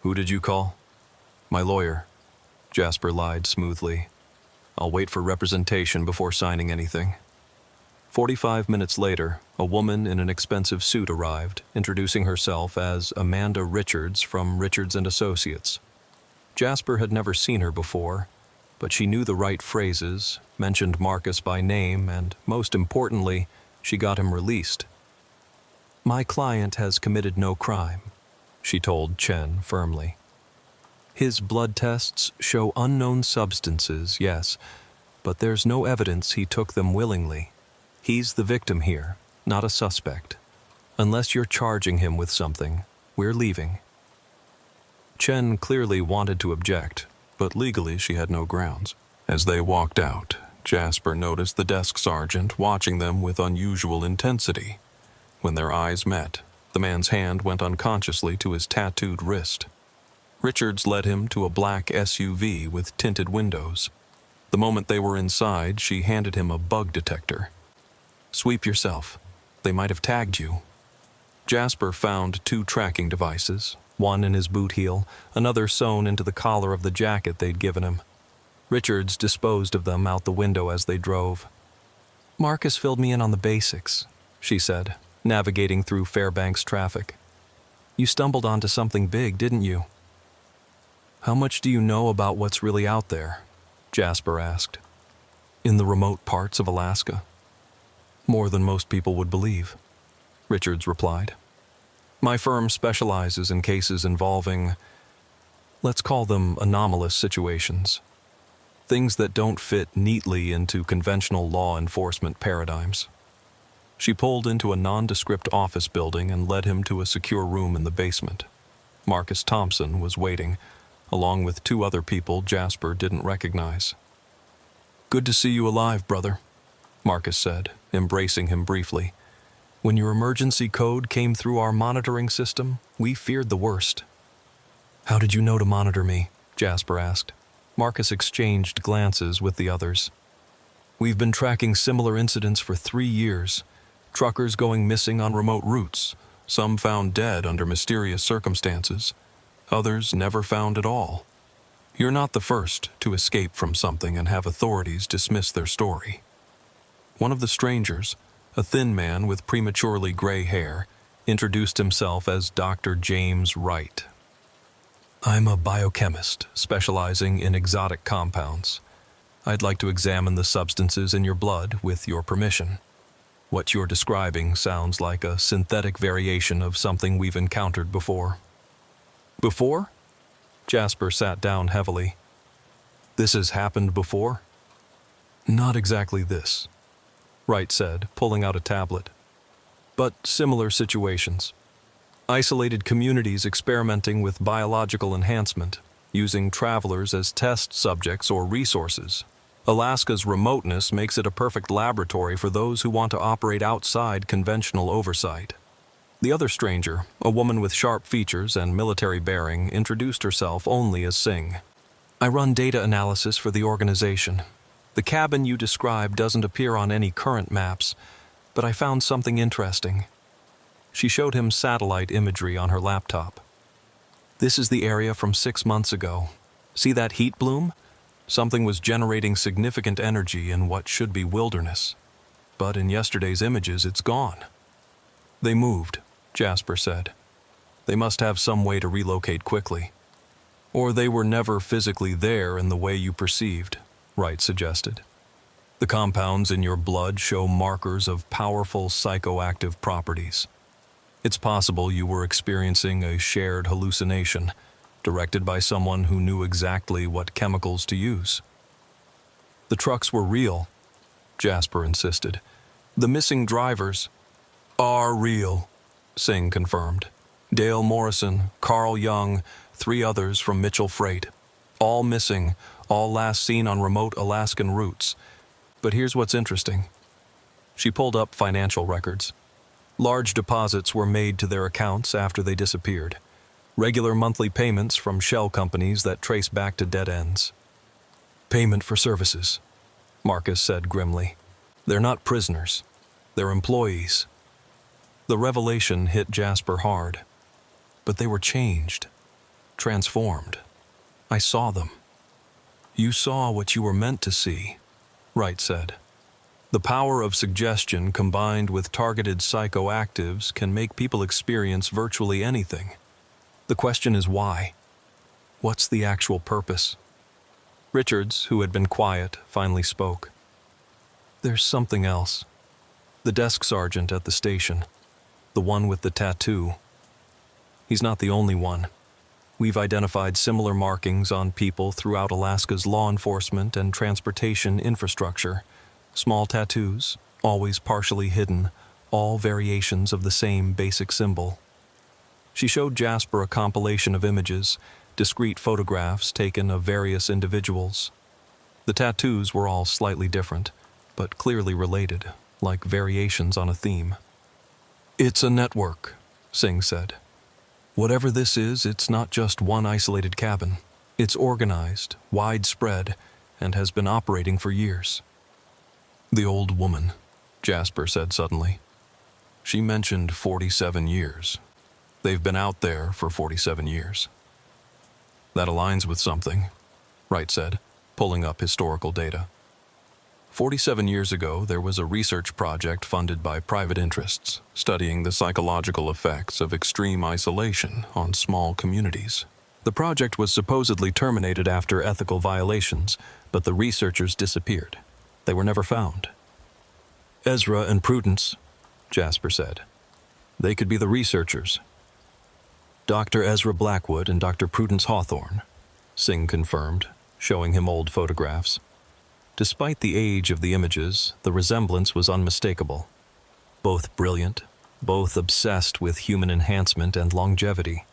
S1: Who did you call? My lawyer. Jasper lied smoothly. I'll wait for representation before signing anything. 45 minutes later, a woman in an expensive suit arrived, introducing herself as Amanda Richards from Richards & Associates. Jasper had never seen her before, but she knew the right phrases, mentioned Marcus by name, and, most importantly, she got him released. My client has committed no crime, she told Chen firmly. His blood tests show unknown substances, yes, but there's no evidence he took them willingly. He's the victim here, not a suspect. Unless you're charging him with something, we're leaving. Chen clearly wanted to object, but legally she had no grounds. As they walked out, Jasper noticed the desk sergeant watching them with unusual intensity. When their eyes met, the man's hand went unconsciously to his tattooed wrist. Richards led him to a black SUV with tinted windows. The moment they were inside, she handed him a bug detector. Sweep yourself. They might have tagged you. Jasper found 2 tracking devices, one in his boot heel, another sewn into the collar of the jacket they'd given him. Richards disposed of them out the window as they drove. Marcus filled me in on the basics, she said, navigating through Fairbanks traffic. You stumbled onto something big, didn't you? How much do you know about what's really out there? Jasper asked. In the remote parts of Alaska. More than most people would believe, Richards replied. My firm specializes in cases involving, let's call them anomalous situations. Things that don't fit neatly into conventional law enforcement paradigms. She pulled into a nondescript office building and led him to a secure room in the basement. Marcus Thompson was waiting, along with 2 other people Jasper didn't recognize. Good to see you alive, brother, Marcus said, embracing him briefly. When your emergency code came through our monitoring system, we feared the worst. How did you know to monitor me? Jasper asked. Marcus exchanged glances with the others. We've been tracking similar incidents for 3 years. Truckers going missing on remote routes, some found dead under mysterious circumstances, others never found at all. You're not the first to escape from something and have authorities dismiss their story. One of the strangers, a thin man with prematurely gray hair, introduced himself as Dr. James Wright. I'm a biochemist specializing in exotic compounds. I'd like to examine the substances in your blood with your permission. What you're describing sounds like a synthetic variation of something we've encountered before. Before? Jasper sat down heavily. This has happened before? Not exactly this, Wright said, pulling out a tablet. But similar situations. Isolated communities experimenting with biological enhancement, using travelers as test subjects or resources. Alaska's remoteness makes it a perfect laboratory for those who want to operate outside conventional oversight. The other stranger, a woman with sharp features and military bearing, introduced herself only as Singh. I run data analysis for the organization. The cabin you described doesn't appear on any current maps, but I found something interesting. She showed him satellite imagery on her laptop. This is the area from 6 months ago. See that heat bloom? Something was generating significant energy in what should be wilderness. But in yesterday's images, it's gone. They moved, Jasper said. They must have some way to relocate quickly. Or they were never physically there in the way you perceived, Wright suggested. The compounds in your blood show markers of powerful psychoactive properties. It's possible you were experiencing a shared hallucination, directed by someone who knew exactly what chemicals to use. The trucks were real, Jasper insisted. The missing drivers are real, Singh confirmed. Dale Morrison, Carl Young, 3 others from Mitchell Freight. All missing, all last seen on remote Alaskan routes. But here's what's interesting. She pulled up financial records. Large deposits were made to their accounts after they disappeared. Regular monthly payments from shell companies that trace back to dead ends. Payment for services, Marcus said grimly. They're not prisoners. They're employees. The revelation hit Jasper hard. But they were changed, transformed. I saw them. You saw what you were meant to see, Wright said. The power of suggestion combined with targeted psychoactives can make people experience virtually anything. The question is why? What's the actual purpose? Richards, who had been quiet, finally spoke. There's something else. The desk sergeant at the station, the one with the tattoo. He's not the only one. We've identified similar markings on people throughout Alaska's law enforcement and transportation infrastructure. Small tattoos, always partially hidden, all variations of the same basic symbol. She showed Jasper a compilation of images, discrete photographs taken of various individuals. The tattoos were all slightly different, but clearly related, like variations on a theme. It's a network, Singh said. Whatever this is, it's not just one isolated cabin. It's organized, widespread, and has been operating for years. The old woman, Jasper said suddenly. She mentioned 47 years. They've been out there for 47 years. That aligns with something, Wright said, pulling up historical data. 47 years ago, there was a research project funded by private interests, studying the psychological effects of extreme isolation on small communities. The project was supposedly terminated after ethical violations, but the researchers disappeared. They were never found. Ezra and Prudence, Jasper said. They could be the researchers. Dr. Ezra Blackwood and Dr. Prudence Hawthorne, Singh confirmed, showing him old photographs. Despite the age of the images, the resemblance was unmistakable. Both brilliant, both obsessed with human enhancement and longevity.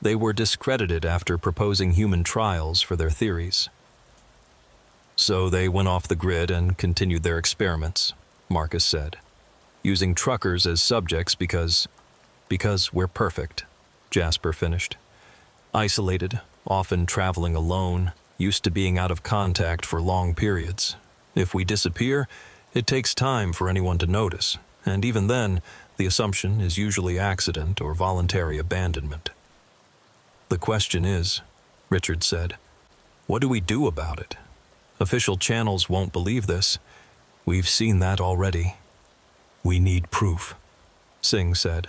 S1: They were discredited after proposing human trials for their theories. So they went off the grid and continued their experiments, Marcus said, using truckers as subjects because we're perfect, Jasper finished. Isolated, often traveling alone, used to being out of contact for long periods. If we disappear, it takes time for anyone to notice, and even then, the assumption is usually accident or voluntary abandonment. The question is, Richard said, what do we do about it? Official channels won't believe this. We've seen that already. We need proof, Singh said.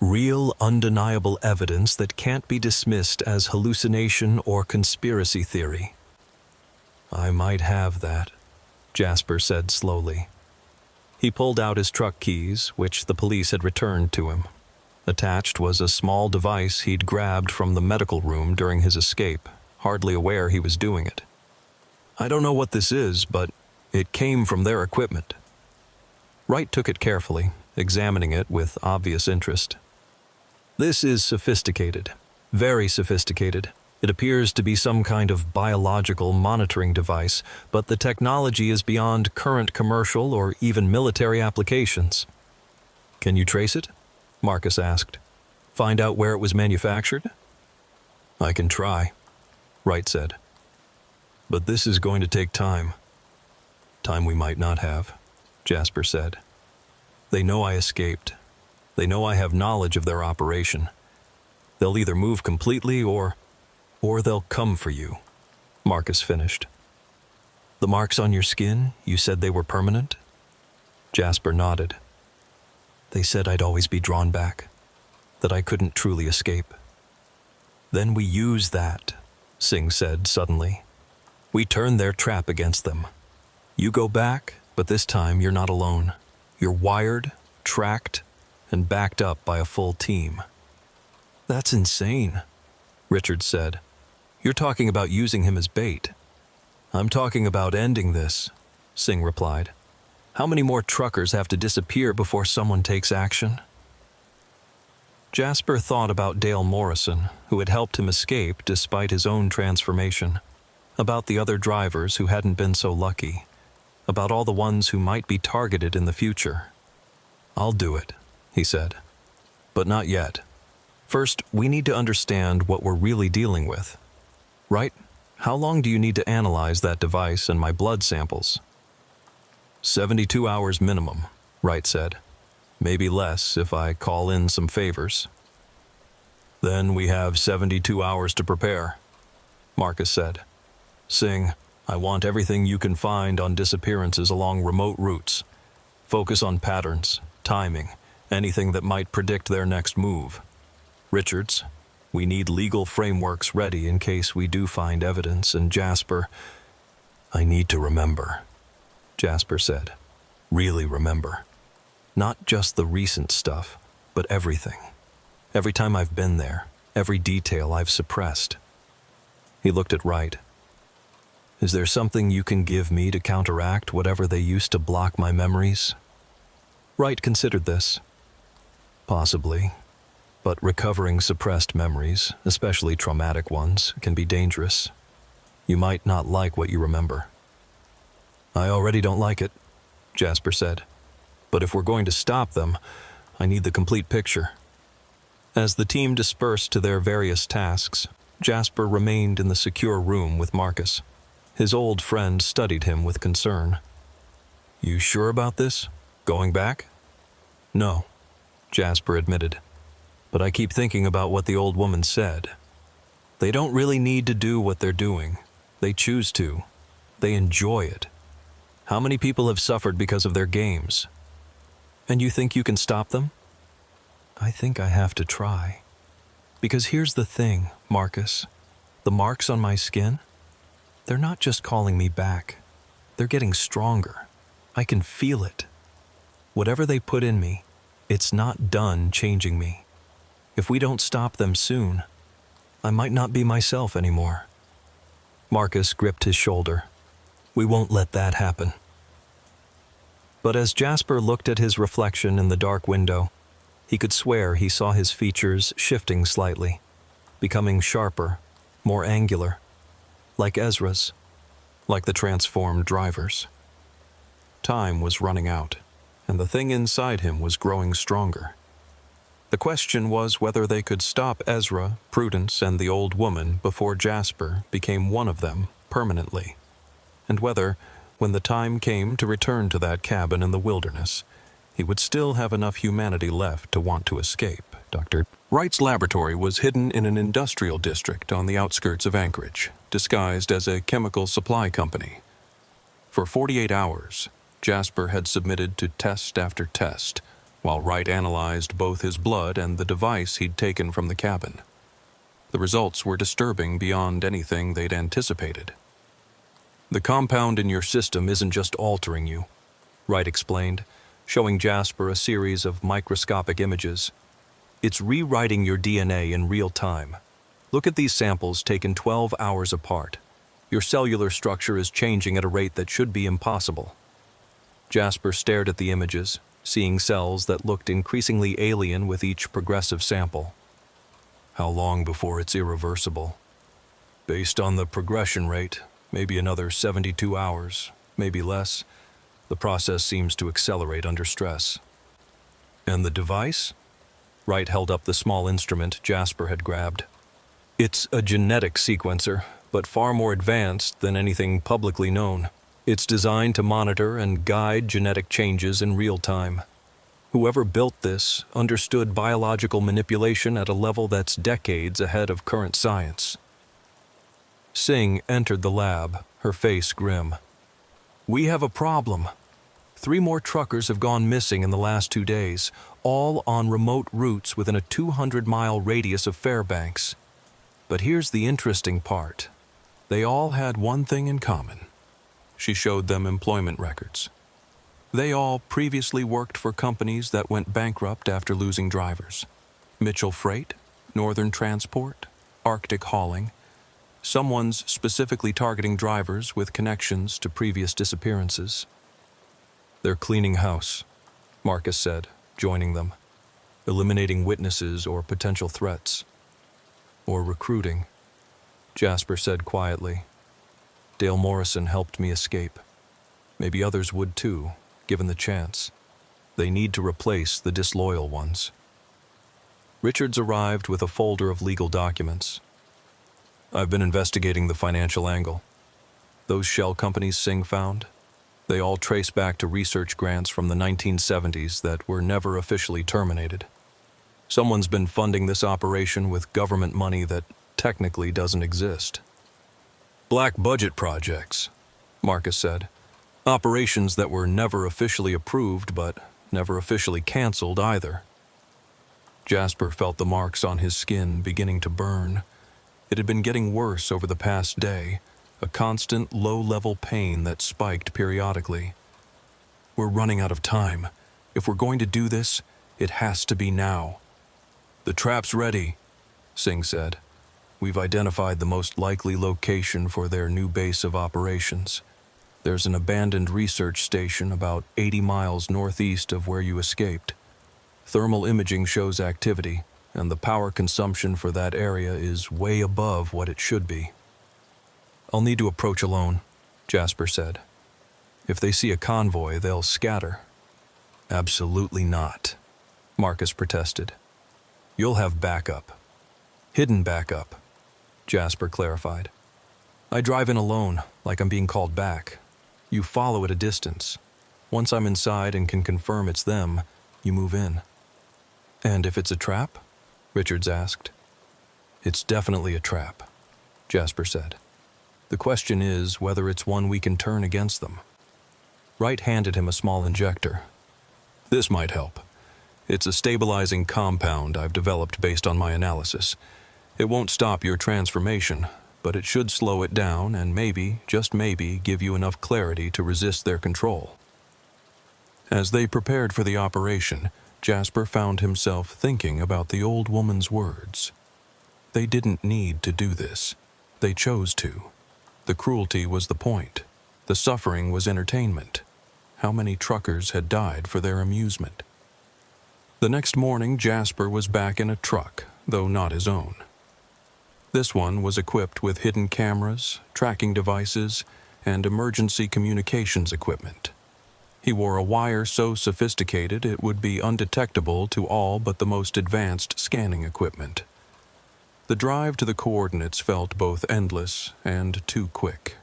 S1: Real, undeniable evidence that can't be dismissed as hallucination or conspiracy theory. I might have that, Jasper said slowly. He pulled out his truck keys, which the police had returned to him. Attached was a small device he'd grabbed from the medical room during his escape, hardly aware he was doing it. I don't know what this is, but it came from their equipment. Wright took it carefully, examining it with obvious interest. This is sophisticated, very sophisticated. It appears to be some kind of biological monitoring device, but the technology is beyond current commercial or even military applications. Can you trace it? Marcus asked. Find out where it was manufactured? I can try, Wright said. But this is going to take time. Time we might not have, Jasper said. They know I escaped. They know I have knowledge of their operation. They'll either move completely or they'll come for you, Marcus finished. The marks on your skin, you said they were permanent? Jasper nodded. They said I'd always be drawn back, that I couldn't truly escape. Then we use that, Singh said suddenly. We turn their trap against them. You go back, but this time you're not alone. You're wired, tracked, and backed up by a full team. That's insane, Richard said. You're talking about using him as bait. I'm talking about ending this, Singh replied. How many more truckers have to disappear before someone takes action? Jasper thought about Dale Morrison, who had helped him escape despite his own transformation, about the other drivers who hadn't been so lucky, about all the ones who might be targeted in the future. I'll do it, he said. But not yet. First, we need to understand what we're really dealing with. Right? How long do you need to analyze that device and my blood samples? "72 hours minimum," Wright said. "Maybe less if I call in some favors." "Then we have 72 hours to prepare," Marcus said. "Singh, I want everything you can find on disappearances along remote routes. Focus on patterns, timing, anything that might predict their next move. Richards, we need legal frameworks ready in case we do find evidence, and Jasper—" "I need to remember," Jasper said. "Really remember. Not just the recent stuff, but everything. Every time I've been there, every detail I've suppressed." He looked at Wright. "Is there something you can give me to counteract whatever they used to block my memories?" Wright considered this. "Possibly. But recovering suppressed memories, especially traumatic ones, can be dangerous. You might not like what you remember." "I already don't like it," Jasper said. "But if we're going to stop them, I need the complete picture." As the team dispersed to their various tasks, Jasper remained in the secure room with Marcus. His old friend studied him with concern. "You sure about this? Going back?" "No," Jasper admitted. "But I keep thinking about what the old woman said. They don't really need to do what they're doing. They choose to. They enjoy it. How many people have suffered because of their games? And you think you can stop them?" "I think I have to try. Because here's the thing, Marcus. The marks on my skin, they're not just calling me back. They're getting stronger. I can feel it. Whatever they put in me, it's not done changing me. If we don't stop them soon, I might not be myself anymore." Marcus gripped his shoulder. "We won't let that happen." But as Jasper looked at his reflection in the dark window, he could swear he saw his features shifting slightly, becoming sharper, more angular, like Ezra's, like the transformed driver's. Time was running out, and the thing inside him was growing stronger. The question was whether they could stop Ezra, Prudence, and the old woman before Jasper became one of them permanently, and whether, when the time came to return to that cabin in the wilderness, he would still have enough humanity left to want to escape. Dr. Wright's laboratory was hidden in an industrial district on the outskirts of Anchorage, disguised as a chemical supply company. For 48 hours, Jasper had submitted to test after test, while Wright analyzed both his blood and the device he'd taken from the cabin. The results were disturbing beyond anything they'd anticipated. "The compound in your system isn't just altering you," Wright explained, showing Jasper a series of microscopic images. "It's rewriting your DNA in real time. Look at these samples taken 12 hours apart. Your cellular structure is changing at a rate that should be impossible." Jasper stared at the images, seeing cells that looked increasingly alien with each progressive sample. "How long before it's irreversible?" "Based on the progression rate, maybe another 72 hours, maybe less. The process seems to accelerate under stress." "And the device?" Wright held up the small instrument Jasper had grabbed. "It's a genetic sequencer, but far more advanced than anything publicly known. It's designed to monitor and guide genetic changes in real time. Whoever built this understood biological manipulation at a level that's decades ahead of current science." Singh entered the lab, her face grim. "We have a problem. 3 more truckers have gone missing in the last 2 days, all on remote routes within a 200-mile radius of Fairbanks. But here's the interesting part. They all had one thing in common." She showed them employment records. They all previously worked for companies that went bankrupt after losing drivers. Mitchell Freight, Northern Transport, Arctic Hauling. Someone's specifically targeting drivers with connections to previous disappearances. "They're cleaning house," Marcus said, joining them. "Eliminating witnesses or potential threats. Or recruiting," Jasper said quietly. "Dale Morrison helped me escape. Maybe others would too, given the chance. They need to replace the disloyal ones." Richards arrived with a folder of legal documents. "I've been investigating the financial angle. Those shell companies Singh found, They all trace back to research grants from the 1970s that were never officially terminated. Someone's been funding this operation with government money that technically doesn't exist. Black budget projects, Marcus said. Operations that were never officially approved but never officially canceled either. Jasper felt the marks on his skin beginning to burn. It had been getting worse over the past day, a constant low-level pain that spiked periodically. We're running out of time. If we're going to do this, it has to be now. The trap's ready, Singh said. We've identified the most likely location for their new base of operations. There's an abandoned research station about 80 miles northeast of where you escaped. Thermal imaging shows activity, and the power consumption for that area is way above what it should be. I'll need to approach alone, Jasper said. If they see a convoy, they'll scatter. Absolutely not, Marcus protested. You'll have backup. Hidden backup, Jasper clarified. I drive in alone, like I'm being called back. You follow at a distance. Once I'm inside and can confirm it's them, you move in. And if it's a trap? Richards asked. It's definitely a trap, Jasper said. The question is whether it's one we can turn against them. Wright handed him a small injector. This might help. It's a stabilizing compound I've developed based on my analysis. It won't stop your transformation, but it should slow it down and maybe, just maybe, give you enough clarity to resist their control. As they prepared for the operation, Jasper found himself thinking about the old woman's words. They didn't need to do this. They chose to. The cruelty was the point. The suffering was entertainment. How many truckers had died for their amusement? The next morning, Jasper was back in a truck, though not his own. This one was equipped with hidden cameras, tracking devices, and emergency communications equipment. He wore a wire so sophisticated it would be undetectable to all but the most advanced scanning equipment. The drive to the coordinates felt both endless and too quick.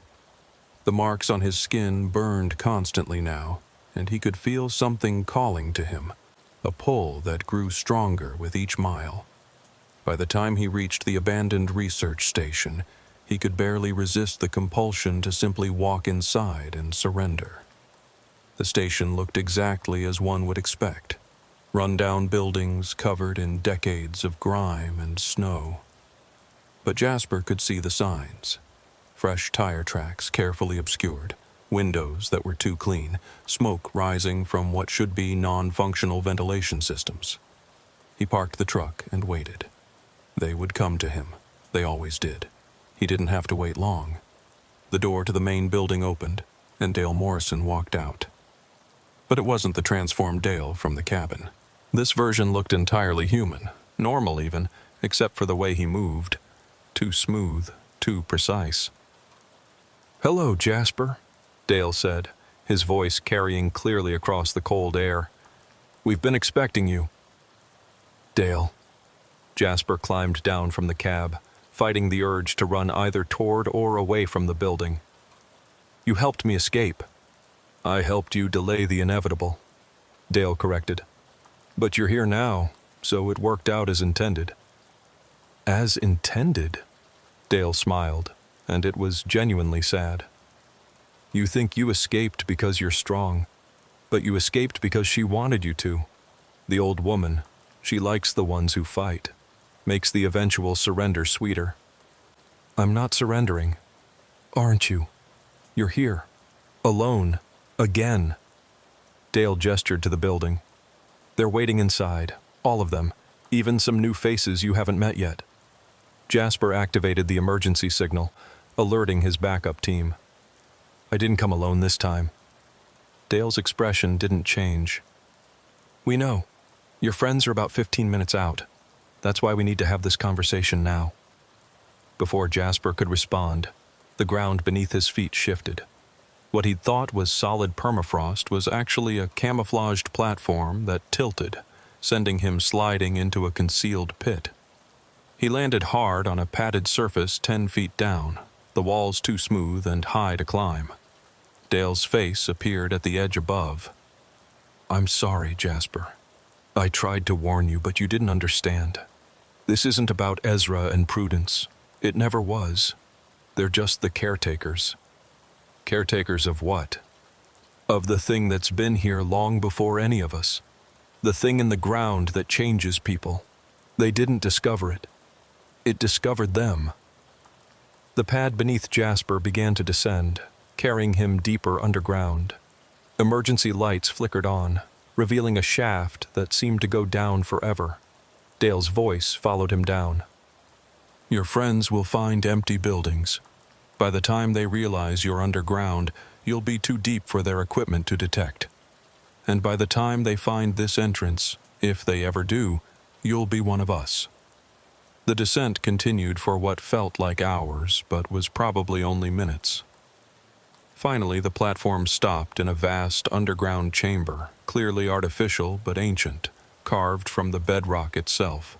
S1: The marks on his skin burned constantly now, and he could feel something calling to him, a pull that grew stronger with each mile. By the time he reached the abandoned research station, he could barely resist the compulsion to simply walk inside and surrender. The station looked exactly as one would expect. Run-down buildings covered in decades of grime and snow. But Jasper could see the signs. Fresh tire tracks carefully obscured, windows that were too clean, smoke rising from what should be non-functional ventilation systems. He parked the truck and waited. They would come to him. They always did. He didn't have to wait long. The door to the main building opened, and Dale Morrison walked out. But it wasn't the transformed Dale from the cabin. This version looked entirely human, normal even, except for the way he moved. Too smooth, too precise. "Hello, Jasper," Dale said, his voice carrying clearly across the cold air. "We've been expecting you." Dale. Jasper climbed down from the cab, fighting the urge to run either toward or away from the building. "You helped me escape." "I helped you delay the inevitable," Dale corrected. "But you're here now, so it worked out as intended." "As intended?" Dale smiled, and it was genuinely sad. "You think you escaped because you're strong, but you escaped because she wanted you to. The old woman, she likes the ones who fight, makes the eventual surrender sweeter." "I'm not surrendering." "Aren't you? You're here, alone, again." Dale gestured to the building. "They're waiting inside, all of them, even some new faces you haven't met yet." Jasper activated the emergency signal, alerting his backup team. "I didn't come alone this time." Dale's expression didn't change. "We know. Your friends are about 15 minutes out. That's why we need to have this conversation now." Before Jasper could respond, the ground beneath his feet shifted. What he'd thought was solid permafrost was actually a camouflaged platform that tilted, sending him sliding into a concealed pit. He landed hard on a padded surface 10 feet down, the walls too smooth and high to climb. Dale's face appeared at the edge above. "I'm sorry, Jasper. I tried to warn you, but you didn't understand. This isn't about Ezra and Prudence. It never was. They're just the caretakers." "Caretakers of what?" "Of the thing that's been here long before any of us. The thing in the ground that changes people. They didn't discover it. It discovered them." The pad beneath Jasper began to descend, carrying him deeper underground. Emergency lights flickered on, revealing a shaft that seemed to go down forever. Dale's voice followed him down. "Your friends will find empty buildings. By the time they realize you're underground, you'll be too deep for their equipment to detect. And by the time they find this entrance, if they ever do, you'll be one of us." The descent continued for what felt like hours, but was probably only minutes. Finally, the platform stopped in a vast underground chamber, clearly artificial but ancient, carved from the bedrock itself.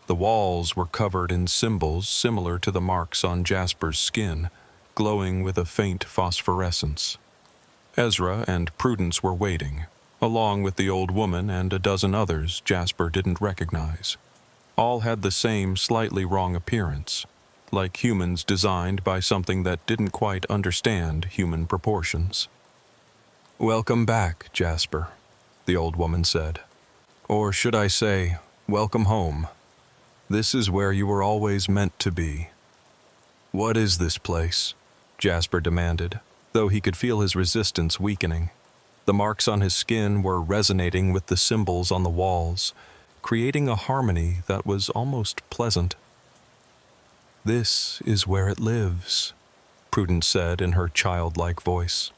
S1: The walls were covered in symbols similar to the marks on Jasper's skin, glowing with a faint phosphorescence. Ezra and Prudence were waiting, along with the old woman and a dozen others Jasper didn't recognize. All had the same slightly wrong appearance, like humans designed by something that didn't quite understand human proportions. "Welcome back, Jasper," the old woman said. "Or should I say, welcome home. This is where you were always meant to be." "What is this place?" Jasper demanded, though he could feel his resistance weakening. The marks on his skin were resonating with the symbols on the walls, creating a harmony that was almost pleasant. "This is where it lives," Prudence said in her childlike voice.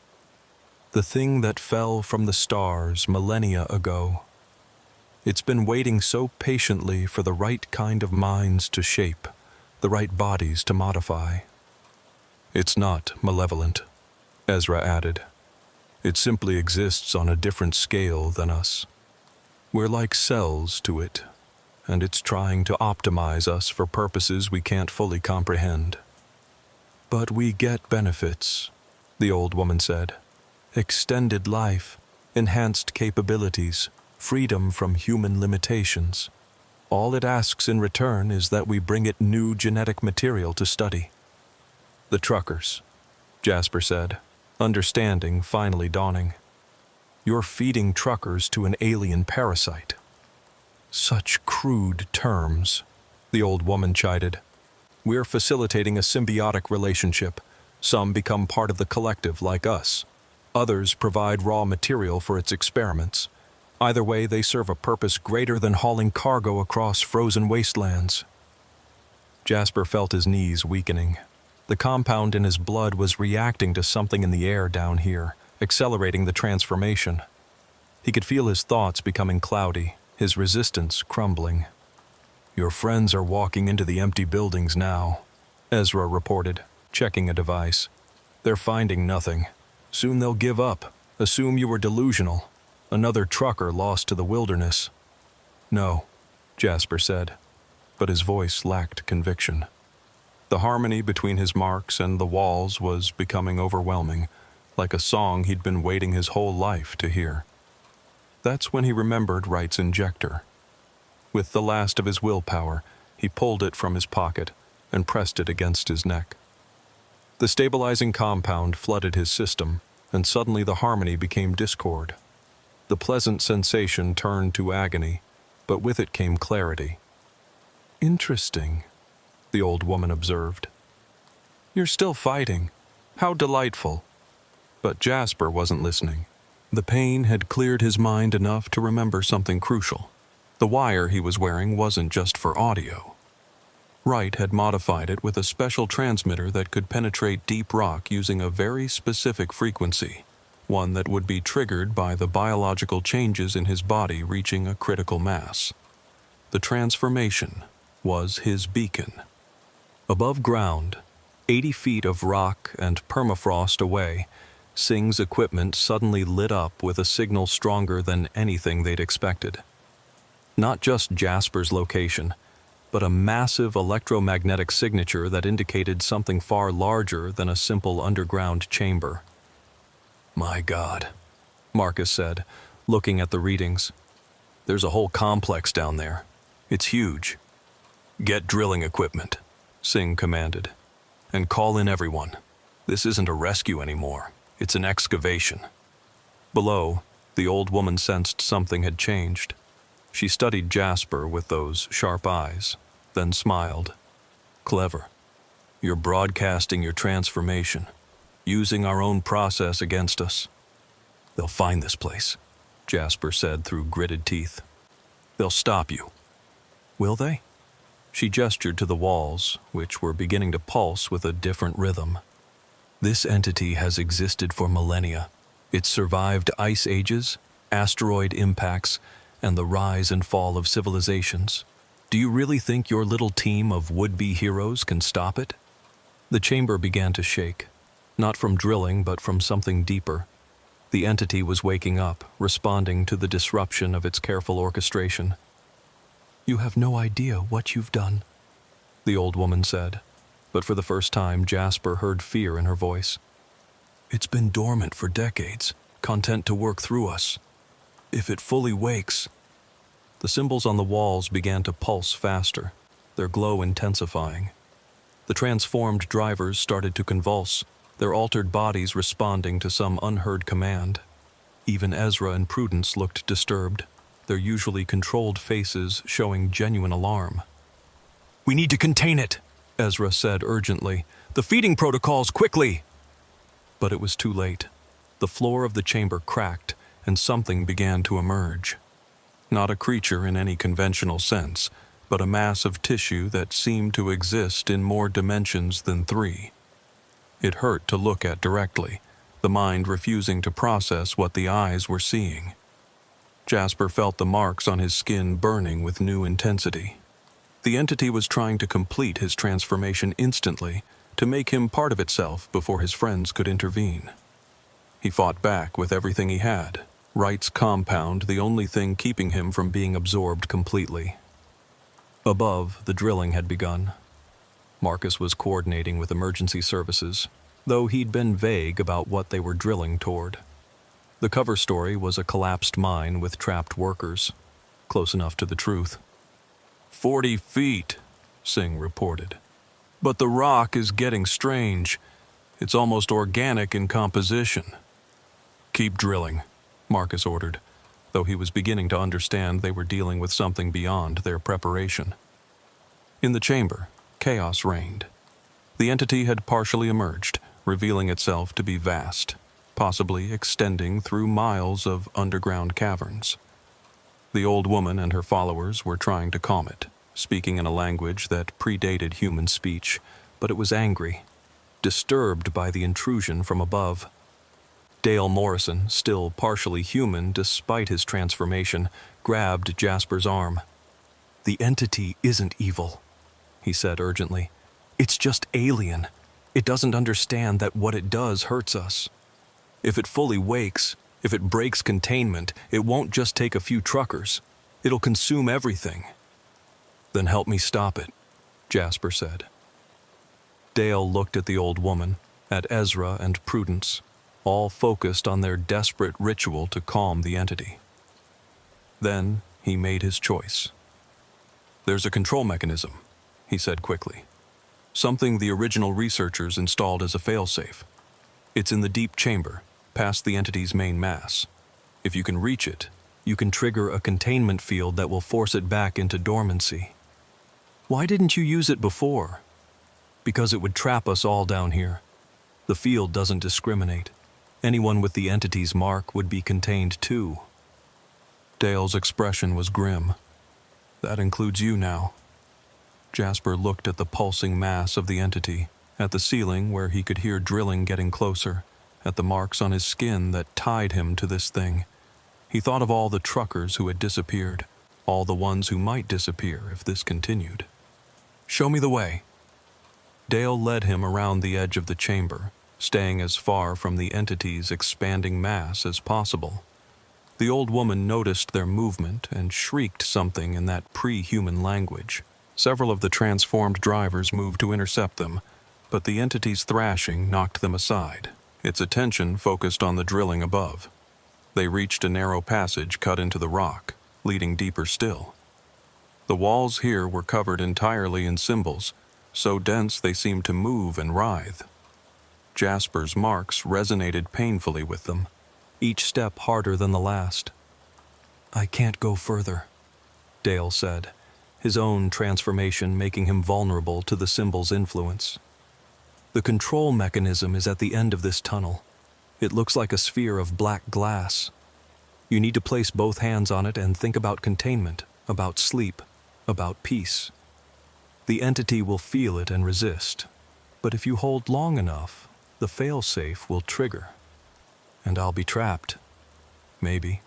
S1: "The thing that fell from the stars millennia ago. It's been waiting so patiently for the right kind of minds to shape, the right bodies to modify." "It's not malevolent," Ezra added. "It simply exists on a different scale than us. We're like cells to it, and it's trying to optimize us for purposes we can't fully comprehend. But we get benefits," the old woman said. "Extended life, enhanced capabilities, freedom from human limitations. All it asks in return is that we bring it new genetic material to study." "The truckers," Jasper said, understanding finally dawning. "You're feeding truckers to an alien parasite." "Such crude terms," the old woman chided. "We're facilitating a symbiotic relationship. Some become part of the collective like us. Others provide raw material for its experiments. Either way, they serve a purpose greater than hauling cargo across frozen wastelands." Jasper felt his knees weakening. The compound in his blood was reacting to something in the air down here, accelerating the transformation. He could feel his thoughts becoming cloudy, his resistance crumbling. "Your friends are walking into the empty buildings now," Ezra reported, checking a device. "They're finding nothing. Soon they'll give up, assume you were delusional. Another trucker lost to the wilderness." "No," Jasper said, but his voice lacked conviction. The harmony between his marks and the walls was becoming overwhelming, like a song he'd been waiting his whole life to hear. That's when he remembered Wright's injector. With the last of his willpower, he pulled it from his pocket and pressed it against his neck. The stabilizing compound flooded his system, and suddenly the harmony became discord. The pleasant sensation turned to agony, but with it came clarity. "Interesting," the old woman observed. "You're still fighting. How delightful." But Jasper wasn't listening. The pain had cleared his mind enough to remember something crucial. The wire he was wearing wasn't just for audio. Wright had modified it with a special transmitter that could penetrate deep rock using a very specific frequency, one that would be triggered by the biological changes in his body reaching a critical mass. The transformation was his beacon. Above ground, 80 feet of rock and permafrost away, Singh's equipment suddenly lit up with a signal stronger than anything they'd expected. Not just Jasper's location, but a massive electromagnetic signature that indicated something far larger than a simple underground chamber. My God, Marcus said, looking at the readings. There's a whole complex down there. It's huge. Get drilling equipment, Singh commanded, and call in everyone. This isn't a rescue anymore. It's an excavation. Below, the old woman sensed something had changed. She studied Jasper with those sharp eyes, then smiled. Clever. You're broadcasting your transformation, using our own process against us. They'll find this place, Jasper said through gritted teeth. They'll stop you. Will they? She gestured to the walls, which were beginning to pulse with a different rhythm. This entity has existed for millennia. It's survived ice ages, asteroid impacts, and the rise and fall of civilizations. Do you really think your little team of would-be heroes can stop it? The chamber began to shake, not from drilling but from something deeper. The entity was waking up, responding to the disruption of its careful orchestration. You have no idea what you've done, the old woman said, but for the first time Jasper heard fear in her voice. It's been dormant for decades, content to work through us. If it fully wakes... The symbols on the walls began to pulse faster, their glow intensifying. The transformed drivers started to convulse, their altered bodies responding to some unheard command. Even Ezra and Prudence looked disturbed, their usually controlled faces showing genuine alarm. We need to contain it, Ezra said urgently. The feeding protocols, quickly! But it was too late. The floor of the chamber cracked, and something began to emerge. Not a creature in any conventional sense, but a mass of tissue that seemed to exist in more dimensions than 3. It hurt to look at directly, the mind refusing to process what the eyes were seeing. Jasper felt the marks on his skin burning with new intensity. The entity was trying to complete his transformation instantly, to make him part of itself before his friends could intervene. He fought back with everything he had, Wright's compound the only thing keeping him from being absorbed completely. Above, the drilling had begun. Marcus was coordinating with emergency services, though he'd been vague about what they were drilling toward. The cover story was a collapsed mine with trapped workers, close enough to the truth. 40 feet, Singh reported. But the rock is getting strange. It's almost organic in composition. Keep drilling, Marcus ordered, though he was beginning to understand they were dealing with something beyond their preparation. In the chamber, chaos reigned. The entity had partially emerged, revealing itself to be vast, possibly extending through miles of underground caverns. The old woman and her followers were trying to calm it, speaking in a language that predated human speech, but it was angry, disturbed by the intrusion from above. Dale Morrison, still partially human despite his transformation, grabbed Jasper's arm. The entity isn't evil, he said urgently. It's just alien. It doesn't understand that what it does hurts us. If it fully wakes, if it breaks containment, it won't just take a few truckers. It'll consume everything. Then help me stop it, Jasper said. Dale looked at the old woman, at Ezra and Prudence, all focused on their desperate ritual to calm the entity. Then he made his choice. There's a control mechanism, he said quickly. Something the original researchers installed as a failsafe. It's in the deep chamber, past the entity's main mass. If you can reach it, you can trigger a containment field that will force it back into dormancy. Why didn't you use it before? Because it would trap us all down here. The field doesn't discriminate. Anyone with the entity's mark would be contained too. Dale's expression was grim. That includes you now. Jasper looked at the pulsing mass of the entity, at the ceiling where he could hear drilling getting closer, at the marks on his skin that tied him to this thing. He thought of all the truckers who had disappeared, all the ones who might disappear if this continued. Show me the way. Dale led him around the edge of the chamber, staying as far from the entity's expanding mass as possible. The old woman noticed their movement and shrieked something in that pre-human language. Several of the transformed drivers moved to intercept them, but the entity's thrashing knocked them aside. its attention focused on the drilling above. They reached a narrow passage cut into the rock, leading deeper still. The walls here were covered entirely in symbols, so dense they seemed to move and writhe. Jasper's marks resonated painfully with them, each step harder than the last. "I can't go further," Dale said, his own transformation making him vulnerable to the symbol's influence. "The control mechanism is at the end of this tunnel. It looks like a sphere of black glass. You need to place both hands on it and think about containment, about sleep, about peace. The entity will feel it and resist, but if you hold long enough, the failsafe will trigger. And I'll be trapped. Maybe.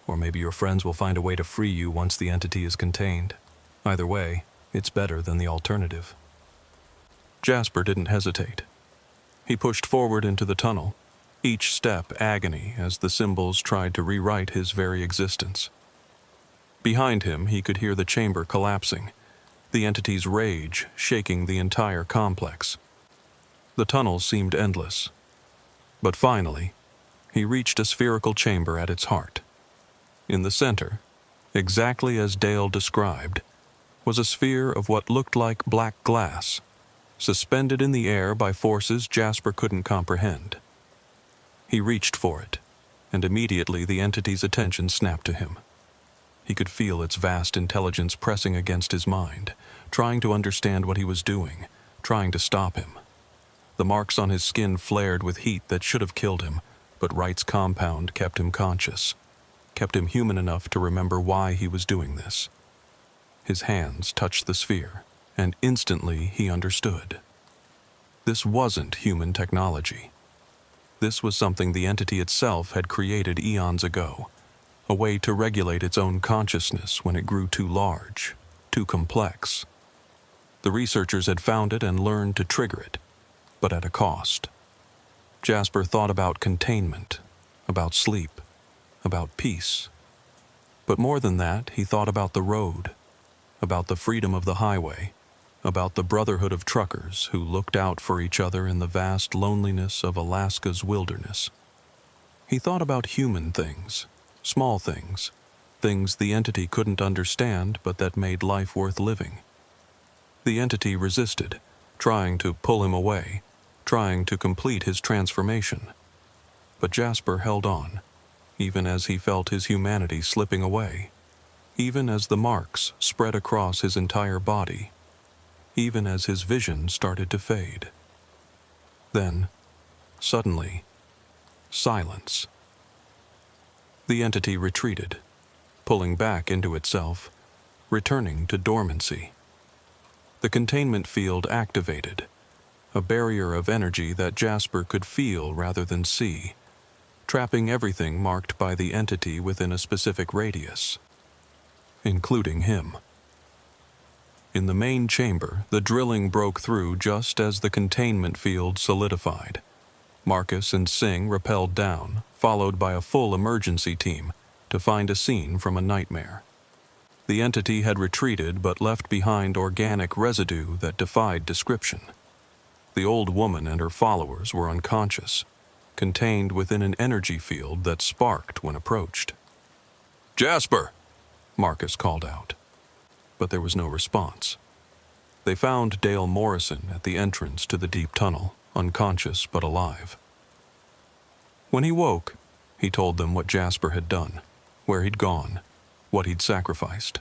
S1: Or maybe your friends will find a way to free you once the entity is contained. Either way, it's better than the alternative." Jasper didn't hesitate. He pushed forward into the tunnel, each step agony as the symbols tried to rewrite his very existence. Behind him, he could hear the chamber collapsing, the entity's rage shaking the entire complex. The tunnel seemed endless. But finally, he reached a spherical chamber at its heart. In the center, exactly as Dale described, was a sphere of what looked like black glass, suspended in the air by forces Jasper couldn't comprehend. He reached for it, and immediately the entity's attention snapped to him. He could feel its vast intelligence pressing against his mind, trying to understand what he was doing, trying to stop him. The marks on his skin flared with heat that should have killed him, but Wright's compound kept him conscious, kept him human enough to remember why he was doing this. His hands touched the sphere, and instantly he understood. This wasn't human technology. This was something the entity itself had created eons ago, a way to regulate its own consciousness when it grew too large, too complex. The researchers had found it and learned to trigger it, but at a cost. Jasper thought about containment, about sleep, about peace. But more than that, he thought about the road, about the freedom of the highway, about the brotherhood of truckers who looked out for each other in the vast loneliness of Alaska's wilderness. He thought about human things, small things, things the entity couldn't understand but that made life worth living. The entity resisted, trying to pull him away, trying to complete his transformation. But Jasper held on, even as he felt his humanity slipping away, even as the marks spread across his entire body, even as his vision started to fade. Then, suddenly, silence. The entity retreated, pulling back into itself, returning to dormancy. The containment field activated, a barrier of energy that Jasper could feel rather than see, trapping everything marked by the entity within a specific radius, including him. In the main chamber, the drilling broke through just as the containment field solidified. Marcus and Singh rappelled down, followed by a full emergency team, to find a scene from a nightmare. The entity had retreated but left behind organic residue that defied description. The old woman and her followers were unconscious, contained within an energy field that sparked when approached. "Jasper!" Marcus called out. But there was no response. They found Dale Morrison at the entrance to the deep tunnel, unconscious but alive. When he woke, he told them what Jasper had done, where he'd gone, what he'd sacrificed.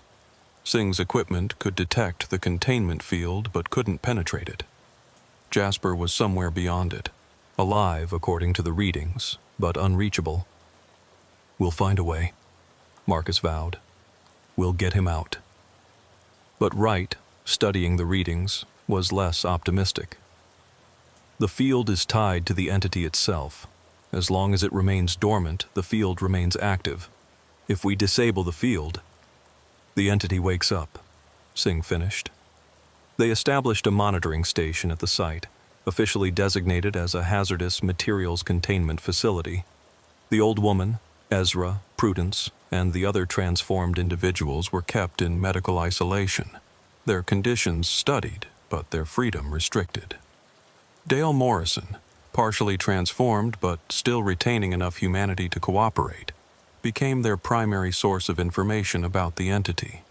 S1: Singh's equipment could detect the containment field but couldn't penetrate it. Jasper was somewhere beyond it, alive according to the readings, but unreachable. "We'll find a way," Marcus vowed. "We'll get him out." But Wright, studying the readings, was less optimistic. "The field is tied to the entity itself. As long as it remains dormant, the field remains active. If we disable the field, the entity wakes up," Singh finished. They established a monitoring station at the site, officially designated as a hazardous materials containment facility. The old woman, Ezra, Prudence, and the other transformed individuals were kept in medical isolation, their conditions studied, but their freedom restricted. Dale Morrison, partially transformed but still retaining enough humanity to cooperate, became their primary source of information about the entity.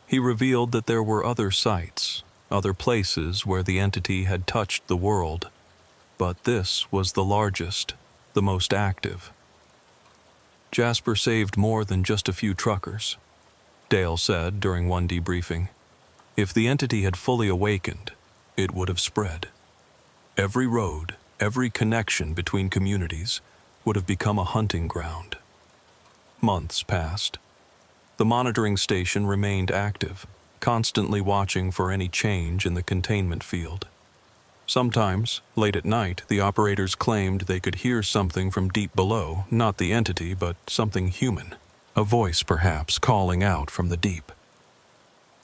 S1: He revealed that there were other sites, other places where the entity had touched the world, but this was the largest, the most active. Jasper saved more than just a few truckers. Dale said during one debriefing, if the entity had fully awakened, it would have spread. Every road, every connection between communities would have become a hunting ground. Months passed. The monitoring station remained active, constantly watching for any change in the containment field. Sometimes, late at night, the operators claimed they could hear something from deep below, not the entity, but something human, a voice perhaps calling out from the deep.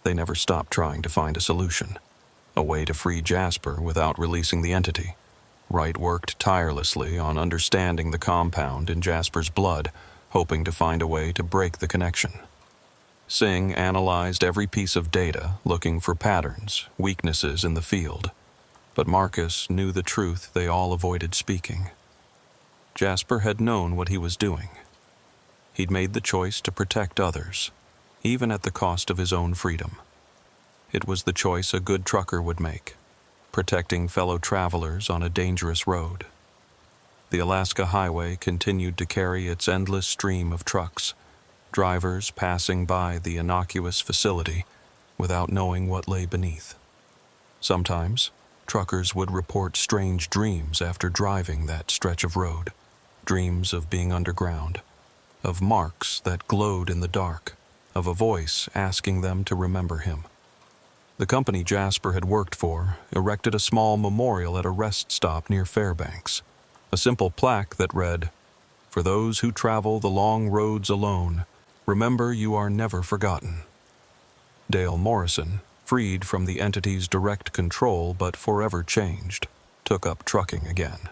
S1: They never stopped trying to find a solution, a way to free Jasper without releasing the entity. Wright worked tirelessly on understanding the compound in Jasper's blood, hoping to find a way to break the connection. Singh analyzed every piece of data, looking for patterns, weaknesses in the field. But Marcus knew the truth they all avoided speaking. Jasper had known what he was doing. He'd made the choice to protect others, even at the cost of his own freedom. It was the choice a good trucker would make, protecting fellow travelers on a dangerous road. The Alaska Highway continued to carry its endless stream of trucks, drivers passing by the innocuous facility without knowing what lay beneath. Sometimes, truckers would report strange dreams after driving that stretch of road, dreams of being underground, of marks that glowed in the dark, of a voice asking them to remember him. The company Jasper had worked for erected a small memorial at a rest stop near Fairbanks, a simple plaque that read, "For those who travel the long roads alone, remember you are never forgotten." Dale Morrison, freed from the entity's direct control but forever changed, took up trucking again.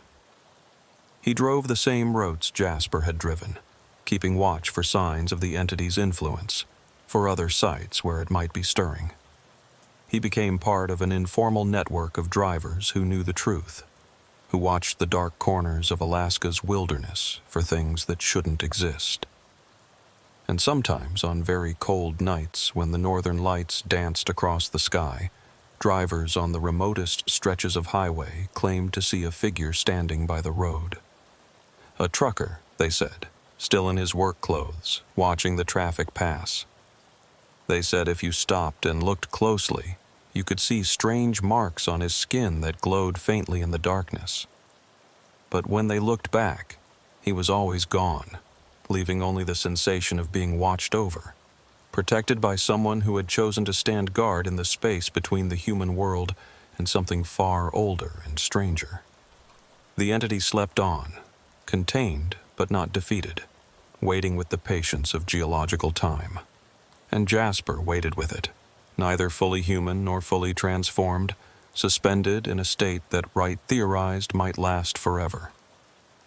S1: He drove the same routes Jasper had driven, keeping watch for signs of the entity's influence, for other sites where it might be stirring. He became part of an informal network of drivers who knew the truth, who watched the dark corners of Alaska's wilderness for things that shouldn't exist. And sometimes on very cold nights when the northern lights danced across the sky, drivers on the remotest stretches of highway claimed to see a figure standing by the road. A trucker, they said, still in his work clothes, watching the traffic pass. They said if you stopped and looked closely, you could see strange marks on his skin that glowed faintly in the darkness. But when they looked back, he was always gone, leaving only the sensation of being watched over, protected by someone who had chosen to stand guard in the space between the human world and something far older and stranger. The entity slept on, contained but not defeated, waiting with the patience of geological time. And Jasper waited with it, neither fully human nor fully transformed, suspended in a state that Wright theorized might last forever.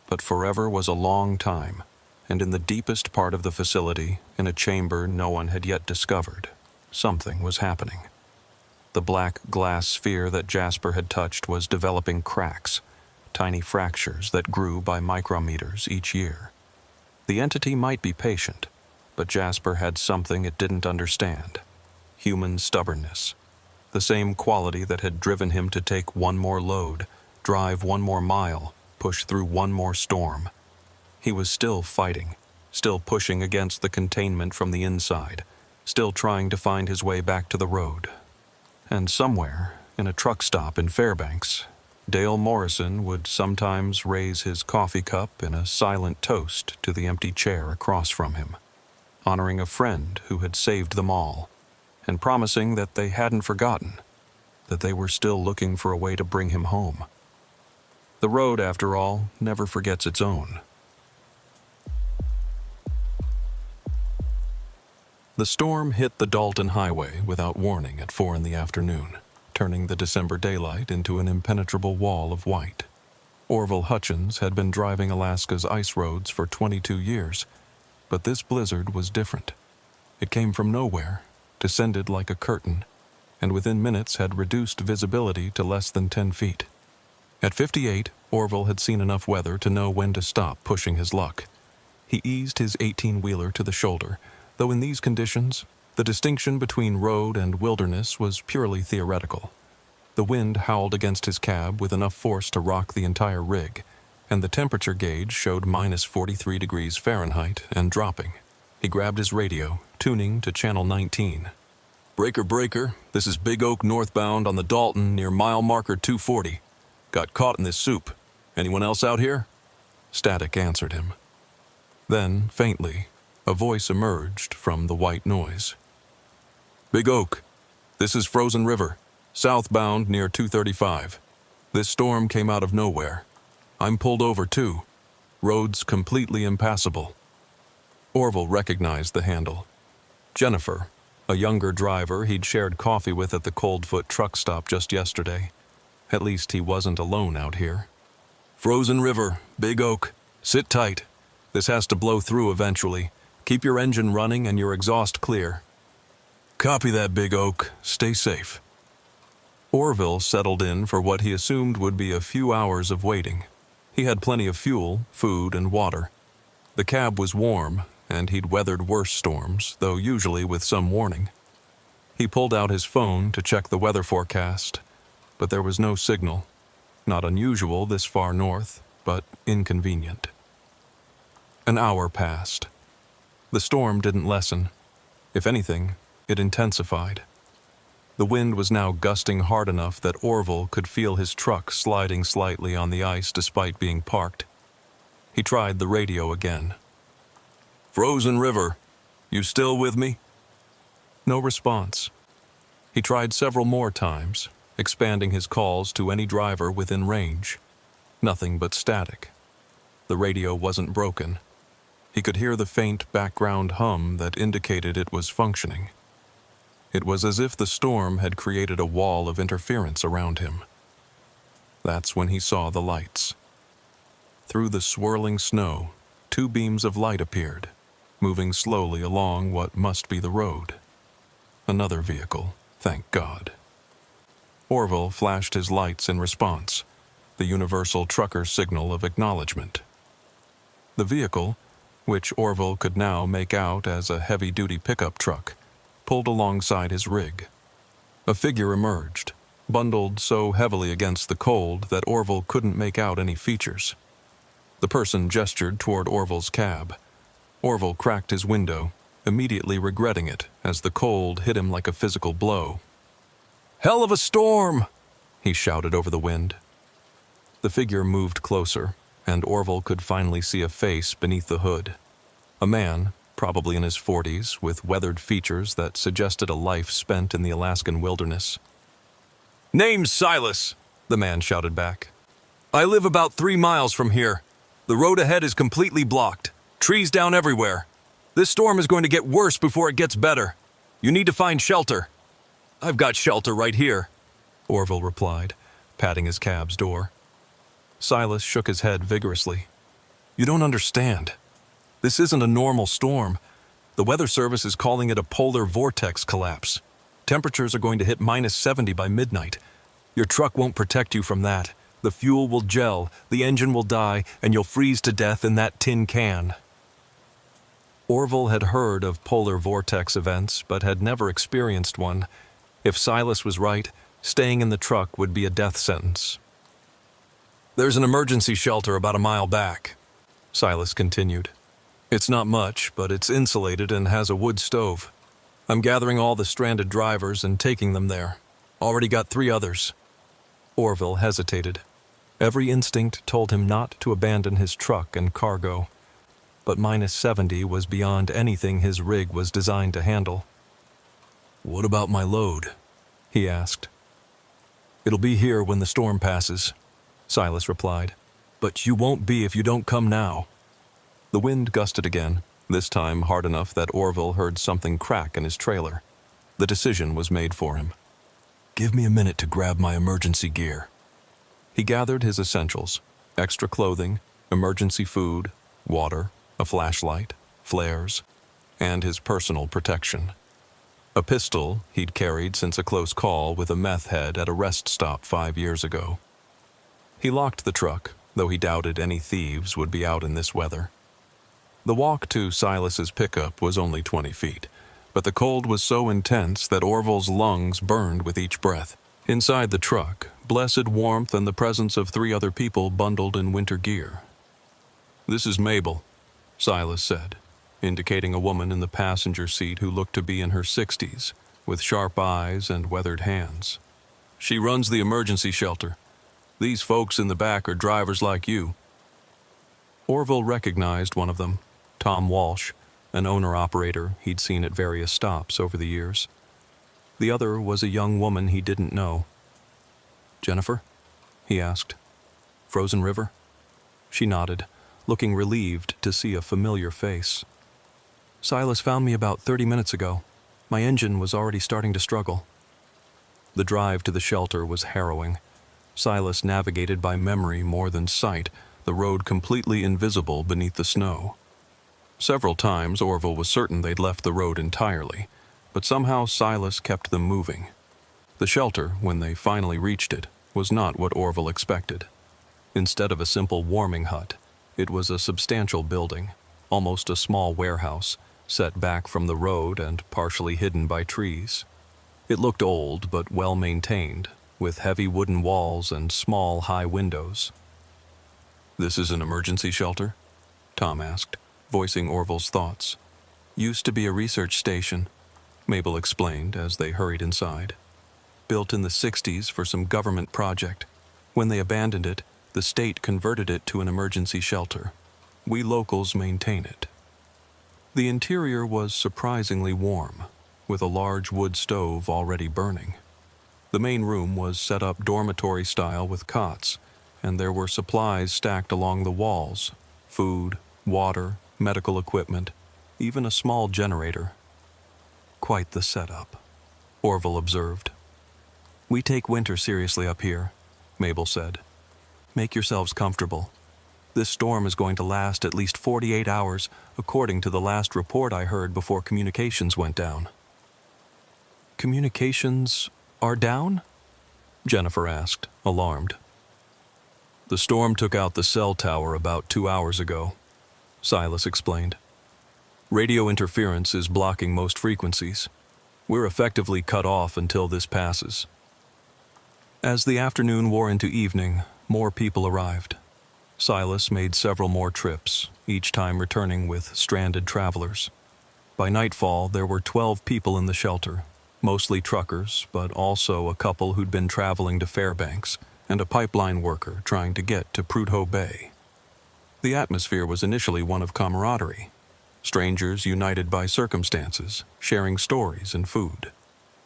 S1: But forever was a long time, and in the deepest part of the facility, in a chamber no one had yet discovered, something was happening. The black glass sphere that Jasper had touched was developing cracks, tiny fractures that grew by micrometers each year. The entity might be patient, but Jasper had something it didn't understand: human stubbornness, the same quality that had driven him to take one more load, drive one more mile, push through one more storm. He was still fighting, still pushing against the containment from the inside, still trying to find his way back to the road. And somewhere, in a truck stop in Fairbanks, Dale Morrison would sometimes raise his coffee cup in a silent toast to the empty chair across from him, honoring a friend who had saved them all, and promising that they hadn't forgotten, that they were still looking for a way to bring him home. The road, after all, never forgets its own. The storm hit the Dalton Highway without warning at 4 p.m, turning the December daylight into an impenetrable wall of white. Orville Hutchins had been driving Alaska's ice roads for 22 years, but this blizzard was different. It came from nowhere, descended like a curtain, and within minutes had reduced visibility to less than 10 feet. At 58, Orville had seen enough weather to know when to stop pushing his luck. He eased his 18-wheeler to the shoulder, though in these conditions, the distinction between road and wilderness was purely theoretical. The wind howled against his cab with enough force to rock the entire rig, and the temperature gauge showed minus 43 degrees Fahrenheit and dropping. He grabbed his radio, tuning to channel 19. "Breaker, breaker, this is Big Oak northbound on the Dalton near mile marker 240. Got caught in this soup. Anyone else out here?" Static answered him. Then, faintly, a voice emerged from the white noise. "Big Oak, this is Frozen River, southbound near 235. This storm came out of nowhere. I'm pulled over too. Road's completely impassable." Orville recognized the handle. Jennifer, a younger driver he'd shared coffee with at the Coldfoot truck stop just yesterday. At least he wasn't alone out here. "Frozen River, Big Oak. Sit tight. This has to blow through eventually. Keep your engine running and your exhaust clear." "Copy that, Big Oak. Stay safe." Orville settled in for what he assumed would be a few hours of waiting. He had plenty of fuel, food, and water. The cab was warm, and he'd weathered worse storms, though usually with some warning. He pulled out his phone to check the weather forecast, but there was no signal. Not unusual this far north, but inconvenient. An hour passed. The storm didn't lessen. If anything, it intensified. The wind was now gusting hard enough that Orville could feel his truck sliding slightly on the ice despite being parked. He tried the radio again. "Frozen River, you still with me?" No response. He tried several more times, expanding his calls to any driver within range. Nothing but static. The radio wasn't broken. He could hear the faint background hum that indicated it was functioning. It was as if the storm had created a wall of interference around him. That's when he saw the lights. Through the swirling snow, two beams of light appeared, moving slowly along what must be the road. Another vehicle, thank God. Orville flashed his lights in response, the universal trucker signal of acknowledgement. The vehicle, which Orville could now make out as a heavy-duty pickup truck, pulled alongside his rig. A figure emerged, bundled so heavily against the cold that Orville couldn't make out any features. The person gestured toward Orville's cab. Orville cracked his window, immediately regretting it as the cold hit him like a physical blow. "Hell of a storm!" he shouted over the wind. The figure moved closer, and Orville could finally see a face beneath the hood. A man, probably in his 40s, with weathered features that suggested a life spent in the Alaskan wilderness. "Name's Silas," the man shouted back. "I live about 3 miles from here. The road ahead is completely blocked. Trees down everywhere. This storm is going to get worse before it gets better. You need to find shelter." "I've got shelter right here," Orville replied, patting his cab's door. Silas shook his head vigorously. "You don't understand. This isn't a normal storm. The weather service is calling it a polar vortex collapse. Temperatures are going to hit minus 70 by midnight. Your truck won't protect you from that. The fuel will gel, the engine will die, and you'll freeze to death in that tin can." Orville had heard of polar vortex events, but had never experienced one. If Silas was right, staying in the truck would be a death sentence. "There's an emergency shelter about a mile back," Silas continued. "It's not much, but it's insulated and has a wood stove. I'm gathering all the stranded drivers and taking them there. Already got 3 others. Orville hesitated. Every instinct told him not to abandon his truck and cargo. But minus 70 was beyond anything his rig was designed to handle. "What about my load?" he asked. "It'll be here when the storm passes," Silas replied. "But you won't be if you don't come now." The wind gusted again, this time hard enough that Orville heard something crack in his trailer. The decision was made for him. "Give me a minute to grab my emergency gear." He gathered his essentials, extra clothing, emergency food, water, a flashlight, flares, and his personal protection. A pistol he'd carried since a close call with a meth head at a rest stop 5 years ago. He locked the truck, though he doubted any thieves would be out in this weather. The walk to Silas's pickup was only 20 feet, but the cold was so intense that Orville's lungs burned with each breath. Inside the truck, blessed warmth and the presence of 3 other people bundled in winter gear. "This is Mabel," Silas said, indicating a woman in the passenger seat who looked to be in her 60s, with sharp eyes and weathered hands. "She runs the emergency shelter. These folks in the back are drivers like you." Orville recognized one of them, Tom Walsh, an owner-operator he'd seen at various stops over the years. The other was a young woman he didn't know. "Jennifer?" he asked. "Frozen River?" She nodded, looking relieved to see a familiar face. "Silas found me about 30 minutes ago. My engine was already starting to struggle." The drive to the shelter was harrowing. Silas navigated by memory more than sight, the road completely invisible beneath the snow. Several times Orville was certain they'd left the road entirely, but somehow Silas kept them moving. The shelter, when they finally reached it, was not what Orville expected. Instead of a simple warming hut, it was a substantial building, almost a small warehouse, set back from the road and partially hidden by trees. It looked old but well-maintained, with heavy wooden walls and small, high windows. "This is an emergency shelter?" Tom asked, voicing Orville's thoughts. "Used to be a research station," Mabel explained as they hurried inside. "Built in the 60s for some government project. When they abandoned it, the state converted it to an emergency shelter. We locals maintain it." The interior was surprisingly warm, with a large wood stove already burning. The main room was set up dormitory style with cots, and there were supplies stacked along the walls: food, water, medical equipment, even a small generator. "Quite the setup," Orville observed. "We take winter seriously up here," Mabel said. "Make yourselves comfortable. This storm is going to last at least 48 hours, according to the last report I heard before communications went down." "Communications are down?" Jennifer asked, alarmed. "The storm took out the cell tower about 2 hours ago," Silas explained. "Radio interference is blocking most frequencies. We're effectively cut off until this passes." As the afternoon wore into evening, more people arrived. Silas made several more trips, each time returning with stranded travelers. By nightfall, there were 12 people in the shelter, mostly truckers, but also a couple who'd been traveling to Fairbanks, and a pipeline worker trying to get to Prudhoe Bay. The atmosphere was initially one of camaraderie. Strangers united by circumstances, sharing stories and food.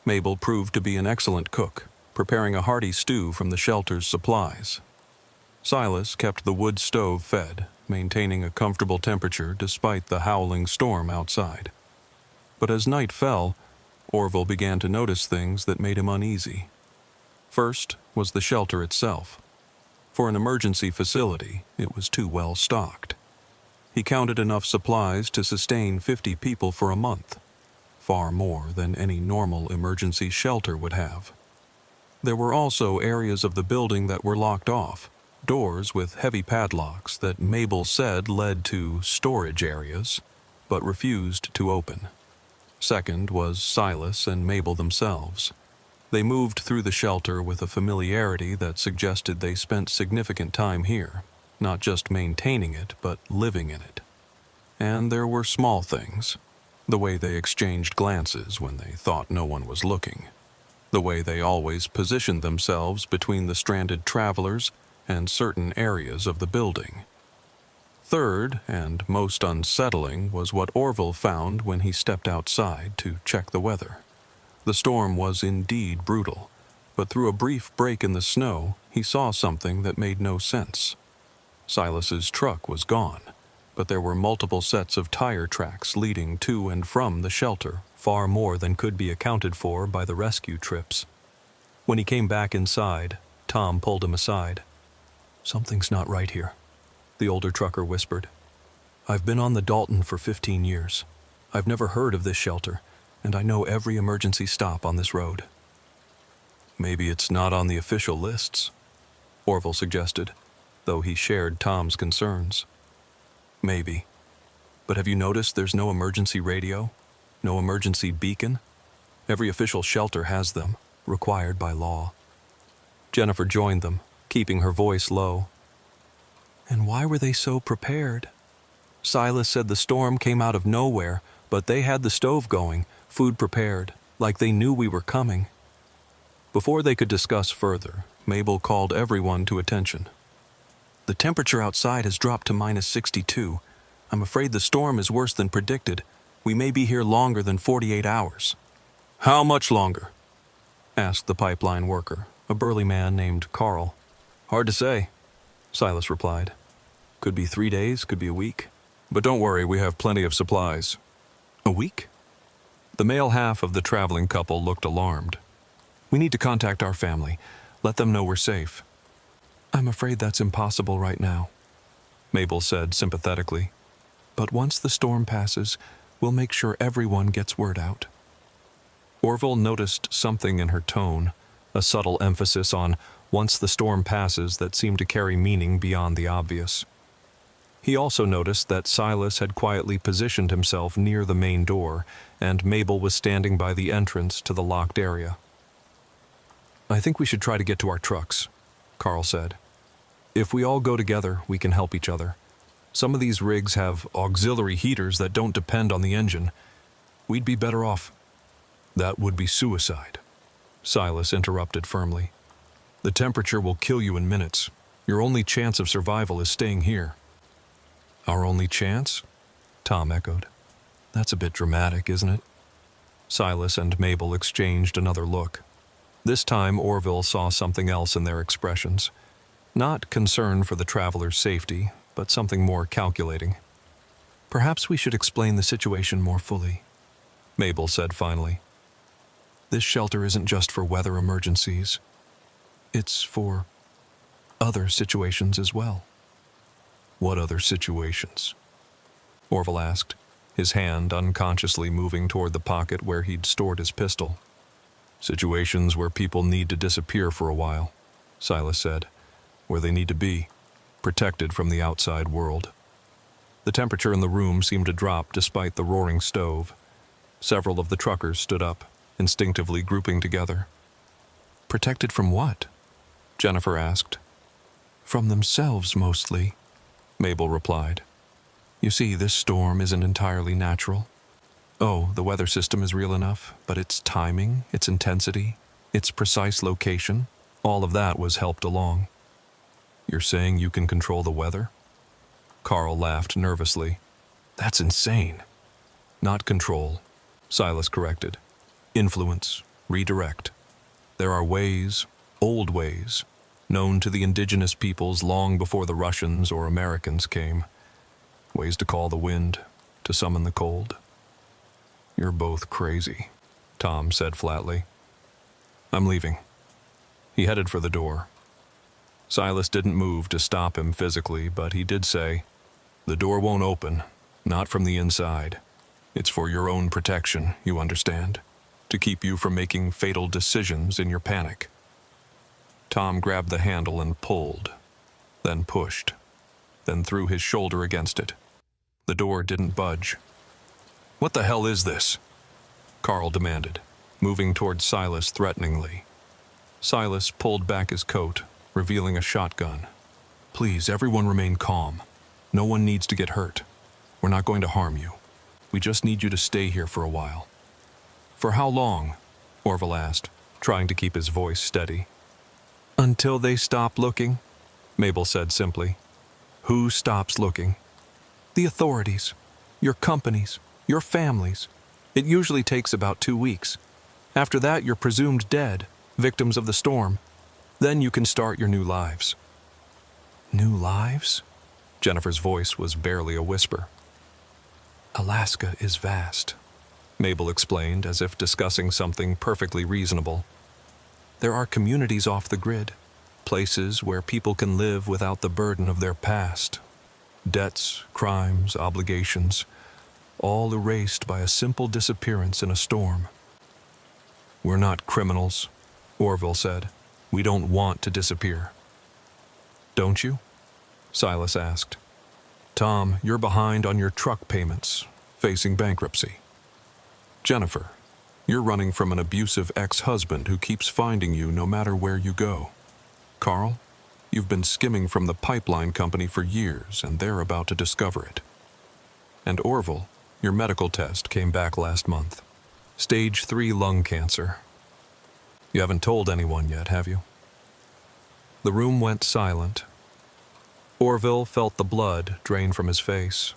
S1: Mabel proved to be an excellent cook, preparing a hearty stew from the shelter's supplies. Silas kept the wood stove fed, maintaining a comfortable temperature despite the howling storm outside. But as night fell, Orville began to notice things that made him uneasy. First was the shelter itself. For an emergency facility, it was too well stocked. He counted enough supplies to sustain 50 people for a month, far more than any normal emergency shelter would have. There were also areas of the building that were locked off, doors with heavy padlocks that Mabel said led to storage areas, but refused to open. Second was Silas and Mabel themselves. They moved through the shelter with a familiarity that suggested they spent significant time here, not just maintaining it, but living in it. And there were small things, the way they exchanged glances when they thought no one was looking, the way they always positioned themselves between the stranded travelers and certain areas of the building. Third, and most unsettling, was what Orville found when he stepped outside to check the weather. The storm was indeed brutal, but through a brief break in the snow, he saw something that made no sense. Silas's truck was gone, but there were multiple sets of tire tracks leading to and from the shelter, far more than could be accounted for by the rescue trips. When he came back inside, Tom pulled him aside. "Something's not right here," the older trucker whispered. "I've been on the Dalton for 15 years. I've never heard of this shelter, and I know every emergency stop on this road." "Maybe it's not on the official lists." Orville suggested, though he shared Tom's concerns. Maybe. But have you noticed there's no emergency radio? No emergency beacon? Every official shelter has them, required by law. Jennifer joined them, keeping her voice low. And why were they so prepared? Silas said the storm came out of nowhere, but they had the stove going, food prepared, like they knew we were coming. Before they could discuss further, Mabel called everyone to attention. The temperature outside has dropped to -62. I'm afraid the storm is worse than predicted. We may be here longer than 48 hours. How much longer? Asked the pipeline worker, a burly man named Carl. Hard to say, Silas replied. Could be 3 days, could be a week. But don't worry, we have plenty of supplies. A week? The male half of the traveling couple looked alarmed. We need to contact our family. Let them know we're safe. I'm afraid that's impossible right now, Mabel said sympathetically. But once the storm passes, we'll make sure everyone gets word out. Orville noticed something in her tone, a subtle emphasis on once the storm passes that seemed to carry meaning beyond the obvious. He also noticed that Silas had quietly positioned himself near the main door, and Mabel was standing by the entrance to the locked area. I think we should try to get to our trucks, Carl said. If we all go together, we can help each other. Some of these rigs have auxiliary heaters that don't depend on the engine. We'd be better off. That would be suicide, Silas interrupted firmly. The temperature will kill you in minutes. Your only chance of survival is staying here. Our only chance? Tom echoed. That's a bit dramatic, isn't it? Silas and Mabel exchanged another look. This time Orville saw something else in their expressions. Not concern for the traveler's safety, but something more calculating. Perhaps we should explain the situation more fully, Mabel said finally. This shelter isn't just for weather emergencies. It's for other situations as well. What other situations? Orville asked, his hand unconsciously moving toward the pocket where he'd stored his pistol. Situations where people need to disappear for a while, Silas said, where they need to be, protected from the outside world. The temperature in the room seemed to drop despite the roaring stove. Several of the truckers stood up, instinctively grouping together. Protected from what? Jennifer asked. From themselves, mostly, Mabel replied. You see, this storm isn't entirely natural. Oh, the weather system is real enough, but its timing, its intensity, its precise location, all of that was helped along. You're saying you can control the weather? Carl laughed nervously. That's insane. Not control, Silas corrected. Influence, redirect. There are ways, old ways, known to the indigenous peoples long before the Russians or Americans came. Ways to call the wind, to summon the cold. You're both crazy, Tom said flatly. I'm leaving. He headed for the door. Silas didn't move to stop him physically, but he did say, The door won't open, not from the inside. It's for your own protection, you understand, to keep you from making fatal decisions in your panic. Tom grabbed the handle and pulled, then pushed, then threw his shoulder against it. The door didn't budge. What the hell is this? Carl demanded, moving toward Silas threateningly. Silas pulled back his coat, revealing a shotgun. Please, everyone remain calm. No one needs to get hurt. We're not going to harm you. We just need you to stay here for a while. For how long? Orville asked, trying to keep his voice steady. Until they stop looking, Mabel said simply. Who stops looking? The authorities, your companies, your families. It usually takes about 2 weeks. After that, you're presumed dead, victims of the storm. Then you can start your new lives. New lives? Jennifer's voice was barely a whisper. Alaska is vast, Mabel explained as if discussing something perfectly reasonable. There are communities off the grid, places where people can live without the burden of their past. Debts, crimes, obligations, all erased by a simple disappearance in a storm. We're not criminals, Orville said. We don't want to disappear. Don't you? Silas asked. Tom, you're behind on your truck payments, facing bankruptcy. Jennifer, you're running from an abusive ex-husband who keeps finding you no matter where you go. Carl, you've been skimming from the pipeline company for years, and they're about to discover it. And Orville, your medical test came back last month. Stage 3 lung cancer. You haven't told anyone yet, have you? The room went silent. Orville felt the blood drain from his face.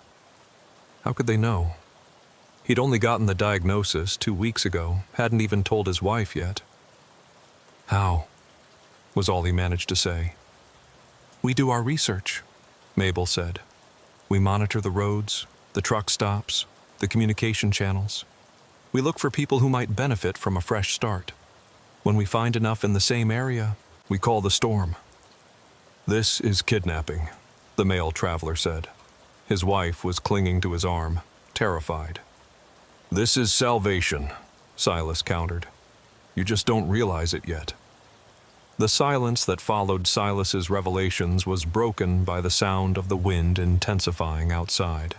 S1: How could they know? He'd only gotten the diagnosis 2 weeks ago, hadn't even told his wife yet. How? Was all he managed to say. We do our research, Mabel said. We monitor the roads, the truck stops, the communication channels. We look for people who might benefit from a fresh start. When we find enough in the same area, we call the storm. This is kidnapping, the male traveler said. His wife was clinging to his arm, terrified. This is salvation, Silas countered. You just don't realize it yet. The silence that followed Silas's revelations was broken by the sound of the wind intensifying outside.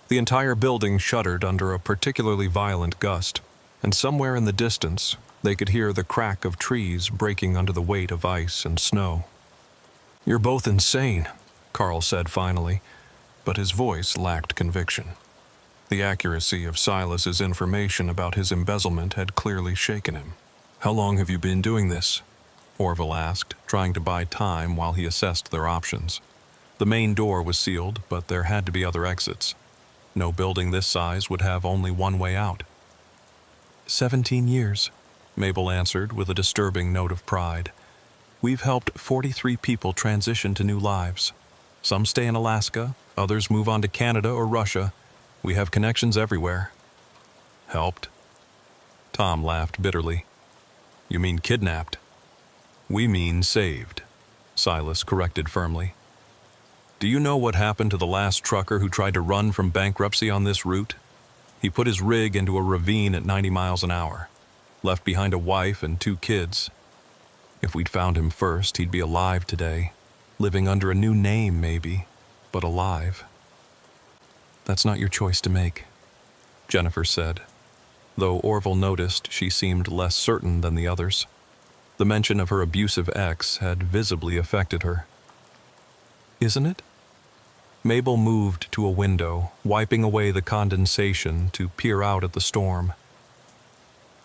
S1: The entire building shuddered under a particularly violent gust, and somewhere in the distance, they could hear the crack of trees breaking under the weight of ice and snow. You're both insane, Carl said finally, but his voice lacked conviction. The accuracy of Silas's information about his embezzlement had clearly shaken him. How long have you been doing this? Orville asked, trying to buy time while he assessed their options. The main door was sealed, but there had to be other exits. No building this size would have only one way out. 17 years, Mabel answered with a disturbing note of pride. We've helped 43 people transition to new lives. Some stay in Alaska, others move on to Canada or Russia. We have connections everywhere. Helped? Tom laughed bitterly. You mean kidnapped? We mean saved, Silas corrected firmly. Do you know what happened to the last trucker who tried to run from bankruptcy on this route? He put his rig into a ravine at 90 miles an hour, left behind a wife and 2 kids. If we'd found him first, he'd be alive today, living under a new name maybe, but alive. That's not your choice to make, Jennifer said, though Orville noticed she seemed less certain than the others. The mention of her abusive ex had visibly affected her. Isn't it? Mabel moved to a window, wiping away the condensation to peer out at the storm.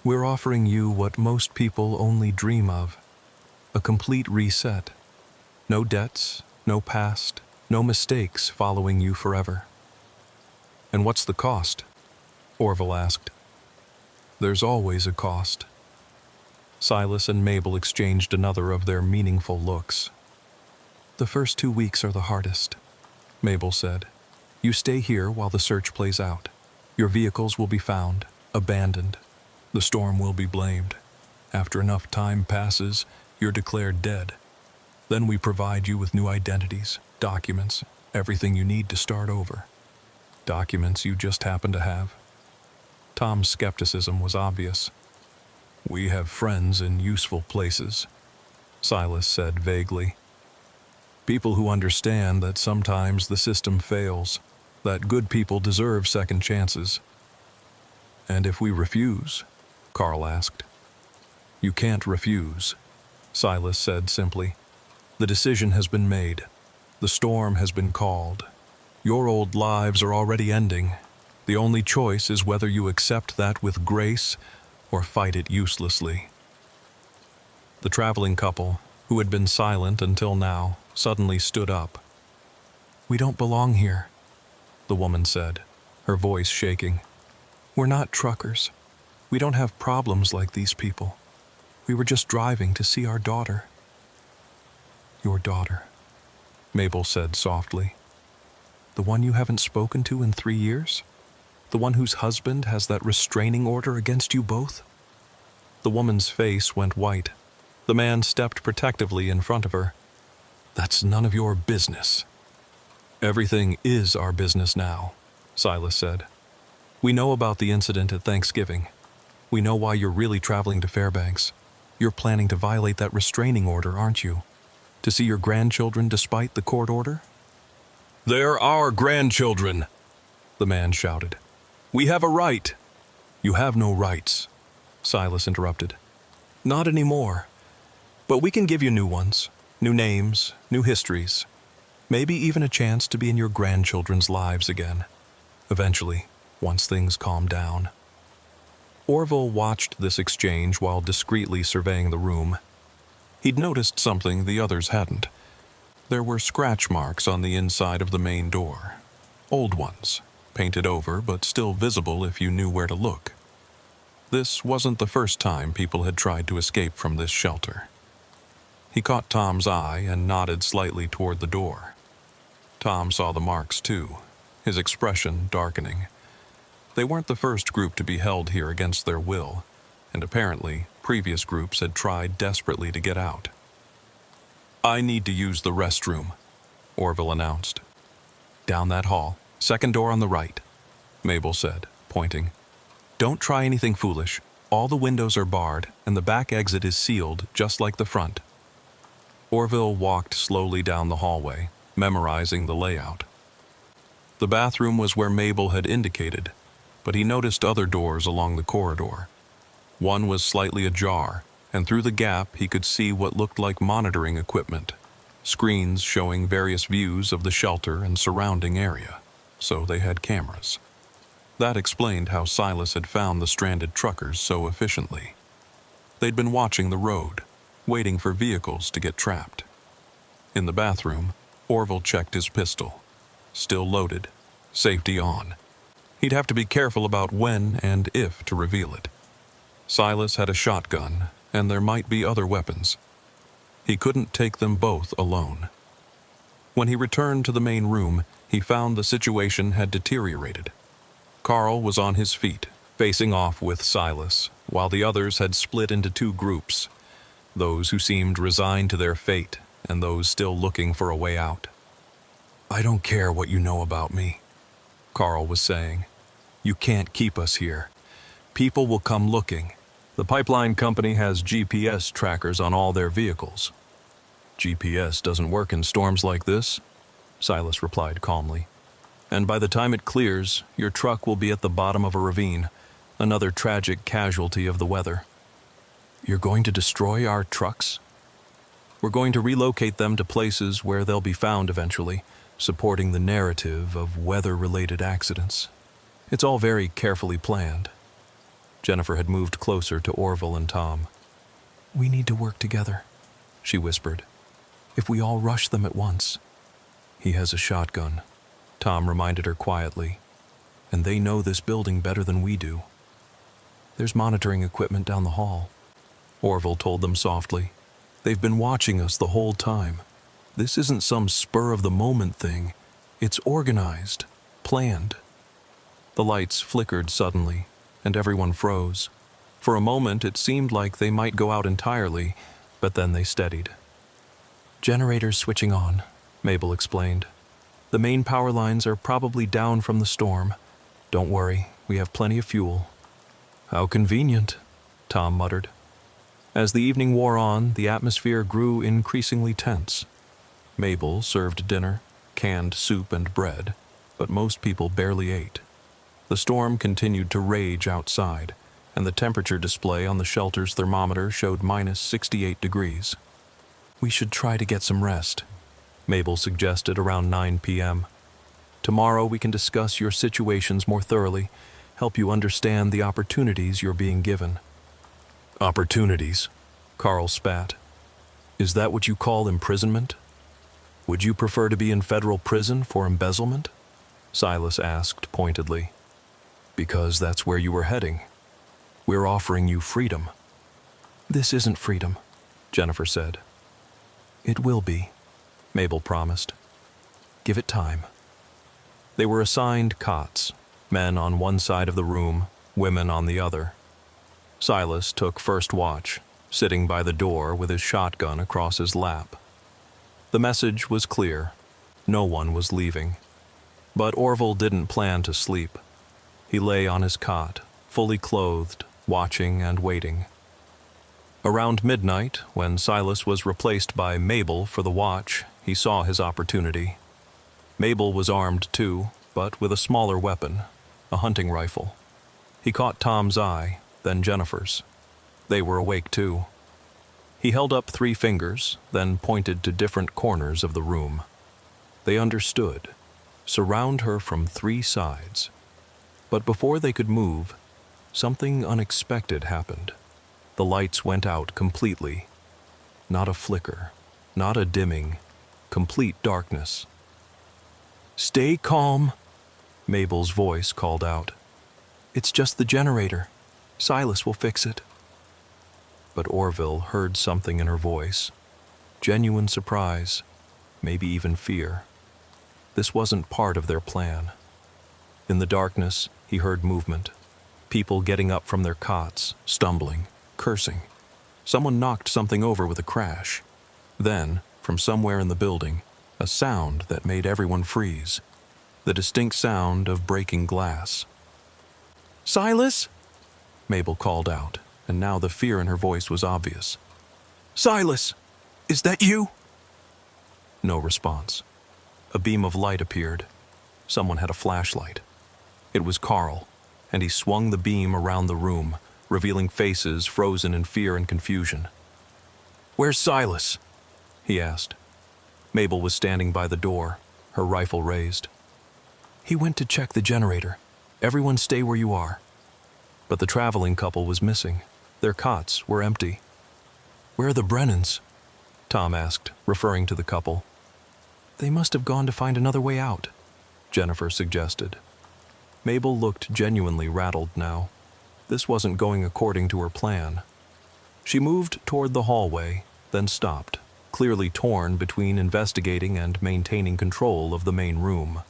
S1: We're offering you what most people only dream of, a complete reset. No debts, no past, no mistakes following you forever. And what's the cost? Orville asked. There's always a cost. Silas and Mabel exchanged another of their meaningful looks. The first 2 weeks are the hardest, Mabel said. You stay here while the search plays out. Your vehicles will be found, abandoned. The storm will be blamed. After enough time passes, you're declared dead. Then we provide you with new identities, documents, everything you need to start over. Documents you just happen to have. Tom's skepticism was obvious. We have friends in useful places, Silas said vaguely. People who understand that sometimes the system fails, that good people deserve second chances. And if we refuse? Carl asked. You can't refuse, Silas said simply. The decision has been made. The storm has been called. Your old lives are already ending. The only choice is whether you accept that with grace or fight it uselessly. The traveling couple, who had been silent until now, suddenly stood up. We don't belong here, the woman said, her voice shaking. We're not truckers. We don't have problems like these people. We were just driving to see our daughter. Your daughter, Mabel said softly. The one you haven't spoken to in 3 years? The one whose husband has that restraining order against you both? The woman's face went white. The man stepped protectively in front of her. That's none of your business. Everything is our business now, Silas said. We know about the incident at Thanksgiving. We know why you're really traveling to Fairbanks. You're planning to violate that restraining order, aren't you? To see your grandchildren despite the court order?
S2: They're our grandchildren, the man shouted. We have a right.
S1: You have no rights, Silas interrupted. Not anymore. But we can give you new ones, new names, new histories. Maybe even a chance to be in your grandchildren's lives again. Eventually, once things calm down. Orville watched this exchange while discreetly surveying the room. He'd noticed something the others hadn't. There were scratch marks on the inside of the main door. Old ones, painted over but still visible if you knew where to look. This wasn't the first time people had tried to escape from this shelter. He caught Tom's eye and nodded slightly toward the door. Tom saw the marks too, his expression darkening. They weren't the first group to be held here against their will, and apparently previous groups had tried desperately to get out. I need to use the restroom, Orville announced. Down that hall, second door on the right, Mabel said, pointing. Don't try anything foolish. All the windows are barred, and the back exit is sealed, just like the front. Orville walked slowly down the hallway, memorizing the layout. The bathroom was where Mabel had indicated, but he noticed other doors along the corridor. One was slightly ajar, and through the gap he could see what looked like monitoring equipment, screens showing various views of the shelter and surrounding area, so they had cameras. That explained how Silas had found the stranded truckers so efficiently. They'd been watching the road, waiting for vehicles to get trapped. In the bathroom, Orville checked his pistol. Still loaded, safety on. He'd have to be careful about when and if to reveal it. Silas had a shotgun, and there might be other weapons. He couldn't take them both alone. When he returned to the main room, he found the situation had deteriorated. Carl was on his feet, facing off with Silas, while the others had split into two groups, those who seemed resigned to their fate and those still looking for a way out. I don't care what you know about me, Carl was saying. You can't keep us here. People will come looking. The pipeline company has GPS trackers on all their vehicles. GPS doesn't work in storms like this, Silas replied calmly. And by the time it clears, your truck will be at the bottom of a ravine, another tragic casualty of the weather. You're going to destroy our trucks? We're going to relocate them to places where they'll be found eventually, supporting the narrative of weather-related accidents. It's all very carefully planned. Jennifer had moved closer to Orville and Tom. We need to work together, she whispered. If we all rush them at once. He has a shotgun, Tom reminded her quietly. And they know this building better than we do. There's monitoring equipment down the hall, Orville told them softly. They've been watching us the whole time. This isn't some spur-of-the-moment thing. It's organized, planned. The lights flickered suddenly, and everyone froze. For a moment, it seemed like they might go out entirely, but then they steadied. Generators switching on, Mabel explained. The main power lines are probably down from the storm. Don't worry, we have plenty of fuel. How convenient, Tom muttered. As the evening wore on, the atmosphere grew increasingly tense. Mabel served dinner, canned soup and bread, but most people barely ate. The storm continued to rage outside, and the temperature display on the shelter's thermometer showed minus 68 degrees. We should try to get some rest, Mabel suggested around 9 p.m. Tomorrow we can discuss your situations more thoroughly, help you understand the opportunities you're being given. Opportunities, Carl spat. Is that what you call imprisonment? Would you prefer to be in federal prison for embezzlement? Silas asked pointedly. Because that's where you were heading. We're offering you freedom. This isn't freedom, Jennifer said. It will be, Mabel promised. Give it time. They were assigned cots, men on one side of the room, women on the other. Silas took first watch, sitting by the door with his shotgun across his lap. The message was clear. No one was leaving. But Orville didn't plan to sleep. He lay on his cot, fully clothed, watching and waiting. Around midnight, when Silas was replaced by Mabel for the watch, he saw his opportunity. Mabel was armed too, but with a smaller weapon, a hunting rifle. He caught Tom's eye, then Jennifer's. They were awake too. He held up 3 fingers, then pointed to different corners of the room. They understood. Surround her from 3 sides. But before they could move, something unexpected happened. The lights went out completely. Not a flicker, not a dimming, complete darkness. "Stay calm," Mabel's voice called out. "It's just the generator. Silas will fix it." But Orville heard something in her voice. Genuine surprise, maybe even fear. This wasn't part of their plan. In the darkness, he heard movement. People getting up from their cots, stumbling, cursing. Someone knocked something over with a crash. Then, from somewhere in the building, a sound that made everyone freeze. The distinct sound of breaking glass. "Silas?" Mabel called out, and now the fear in her voice was obvious. "Silas! Is that you?" No response. A beam of light appeared. Someone had a flashlight. It was Carl, and he swung the beam around the room, revealing faces frozen in fear and confusion. "Where's Silas?" he asked. Mabel was standing by the door, her rifle raised. "He went to check the generator. Everyone stay where you are." But the traveling couple was missing. Their cots were empty. "Where are the Brennans?" Tom asked, referring to the couple. "They must have gone to find another way out," Jennifer suggested. Mabel looked genuinely rattled now. This wasn't going according to her plan. She moved toward the hallway, then stopped, clearly torn between investigating and maintaining control of the main room.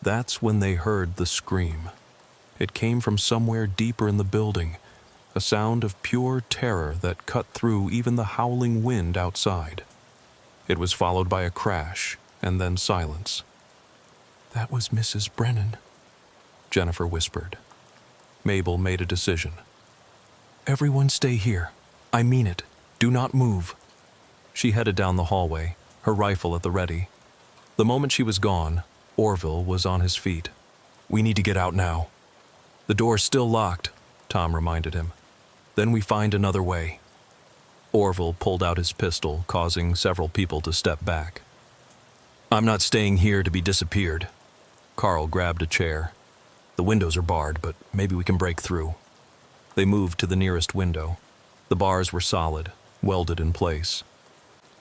S1: That's when they heard the scream. It came from somewhere deeper in the building, a sound of pure terror that cut through even the howling wind outside. It was followed by a crash, and then silence. "That was Mrs. Brennan," Jennifer whispered. Mabel made a decision. "Everyone stay here. I mean it. Do not move." She headed down the hallway, her rifle at the ready. The moment she was gone, Orville was on his feet. "We need to get out now." "The door's still locked," Tom reminded him. "Then we find another way." Orville pulled out his pistol, causing several people to step back. "I'm not staying here to be disappeared." Carl grabbed a chair. "The windows are barred, but maybe we can break through." They moved to the nearest window. The bars were solid, welded in place.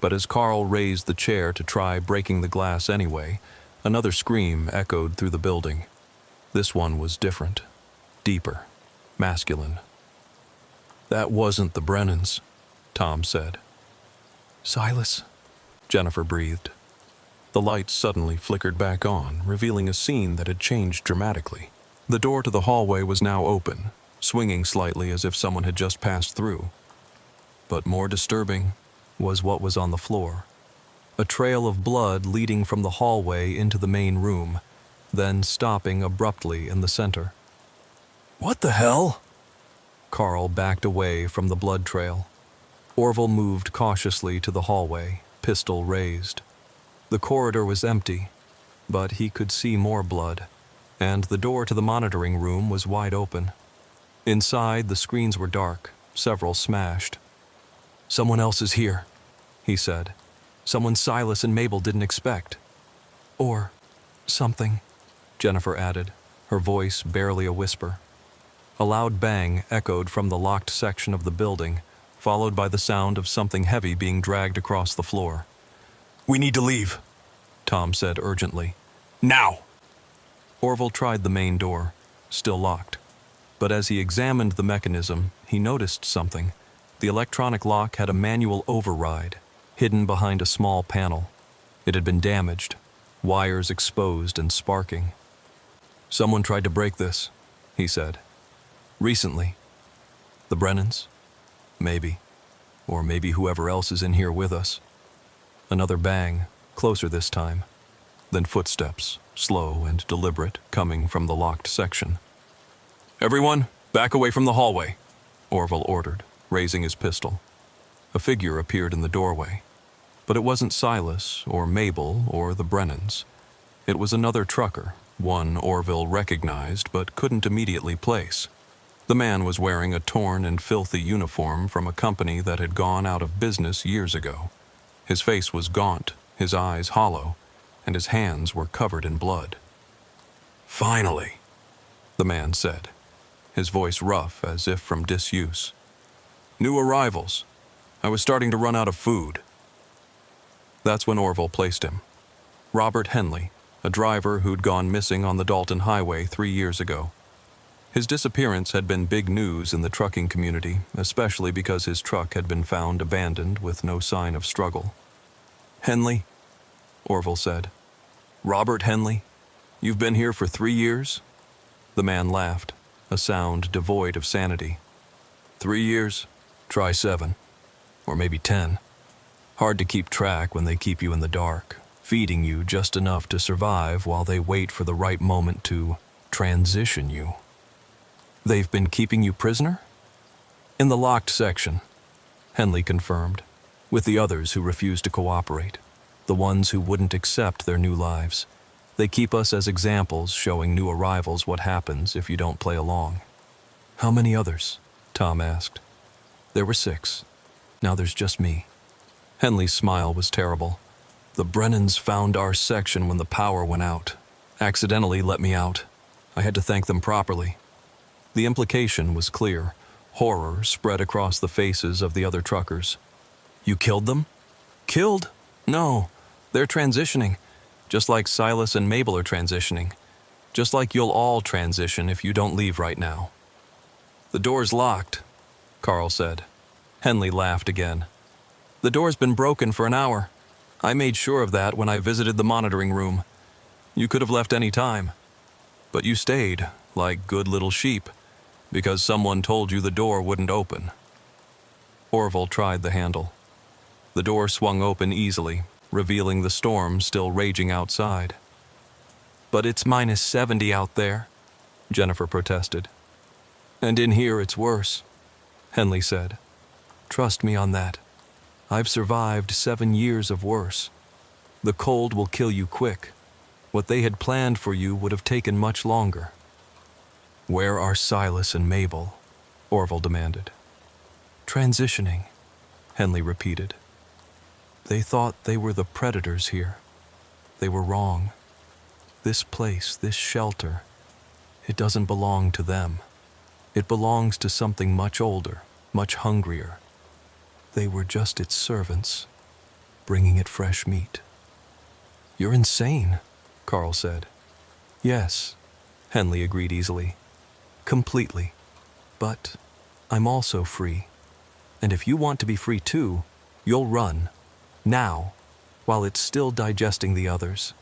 S1: But as Carl raised the chair to try breaking the glass anyway, another scream echoed through the building. This one was different, deeper, masculine. "That wasn't the Brennans," Tom said. "Silas," Jennifer breathed. The lights suddenly flickered back on, revealing a scene that had changed dramatically. The door to the hallway was now open, swinging slightly as if someone had just passed through. But more disturbing was what was on the floor. A trail of blood leading from the hallway into the main room, then stopping abruptly in the center. "What the hell?" Carl backed away from the blood trail. Orville moved cautiously to the hallway, pistol raised. The corridor was empty, but he could see more blood, and the door to the monitoring room was wide open. Inside, the screens were dark, several smashed. "Someone else is here," he said. "Someone Silas and Mabel didn't expect." "Or something," Jennifer added, her voice barely a whisper. A loud bang echoed from the locked section of the building, followed by the sound of something heavy being dragged across the floor. "We need to leave," Tom said urgently. "Now!" Orville tried the main door, still locked. But as he examined the mechanism, he noticed something. The electronic lock had a manual override, hidden behind a small panel. It had been damaged, wires exposed and sparking. "Someone tried to break this," he said. "Recently. The Brennans? Maybe. Or maybe whoever else is in here with us." Another bang, closer this time. Then footsteps, slow and deliberate, coming from the locked section. "Everyone, back away from the hallway," Orville ordered, raising his pistol. A figure appeared in the doorway, but it wasn't Silas or Mabel or the Brennans. It was another trucker, one Orville recognized but couldn't immediately place. The man was wearing a torn and filthy uniform from a company that had gone out of business years ago. His face was gaunt, his eyes hollow, and his hands were covered in blood.
S2: "Finally,"
S1: the man said, his voice rough as if from disuse.
S2: "New arrivals. I was starting to run out of food."
S1: That's when Orville placed him. Robert Henley, a driver who'd gone missing on the Dalton Highway 3 years ago. His disappearance had been big news in the trucking community, especially because his truck had been found abandoned with no sign of struggle.
S2: "Henley,"
S1: Orville said.
S2: "Robert Henley, you've been here for 3 years?"
S1: The man laughed, a sound devoid of sanity.
S2: 3 years? Try 7. Or maybe 10. Hard to keep track when they keep you in the dark, feeding you just enough to survive while they wait for the right moment to transition you.
S1: They've been keeping you prisoner?
S2: In the locked section, Henley confirmed, with the others who refused to cooperate, the ones who wouldn't accept their new lives. They keep us as examples showing new arrivals what happens if you don't play along.
S1: How many others?
S2: Tom asked. There were 6. Now there's just me.
S1: Henley's smile was terrible.
S2: The Brennans found our section when the power went out. Accidentally let me out. I had to thank them properly.
S1: The implication was clear. Horror spread across the faces of the other truckers.
S2: You killed them?
S1: Killed? No. They're transitioning. Just like Silas and Mabel are transitioning. Just like you'll all transition if you don't leave right now.
S2: The door's locked, Carl said.
S1: Henley laughed again. The door's been broken for an hour. I made sure of that when I visited the monitoring room. You could have left any time. But you stayed, like good little sheep, because someone told you the door wouldn't open. Orville tried the handle. The door swung open easily, revealing the storm still raging outside. But it's -70 out there, Jennifer protested.
S2: And in here it's worse,
S1: Henley said.
S2: Trust me on that. I've survived 7 years of worse. The cold will kill you quick. What they had planned for you would have taken much longer.
S1: Where are Silas and Mabel? Orville demanded.
S2: Transitioning,
S1: Henley repeated.
S2: They thought they were the predators here. They were wrong. This place, this shelter, it doesn't belong to them. It belongs to something much older, much hungrier. They were just its servants, bringing it fresh meat.
S1: You're insane, Carl said.
S2: Yes, Henley agreed easily. Completely. But I'm also free. And if you want to be free too, you'll run. Now, while it's still digesting the others.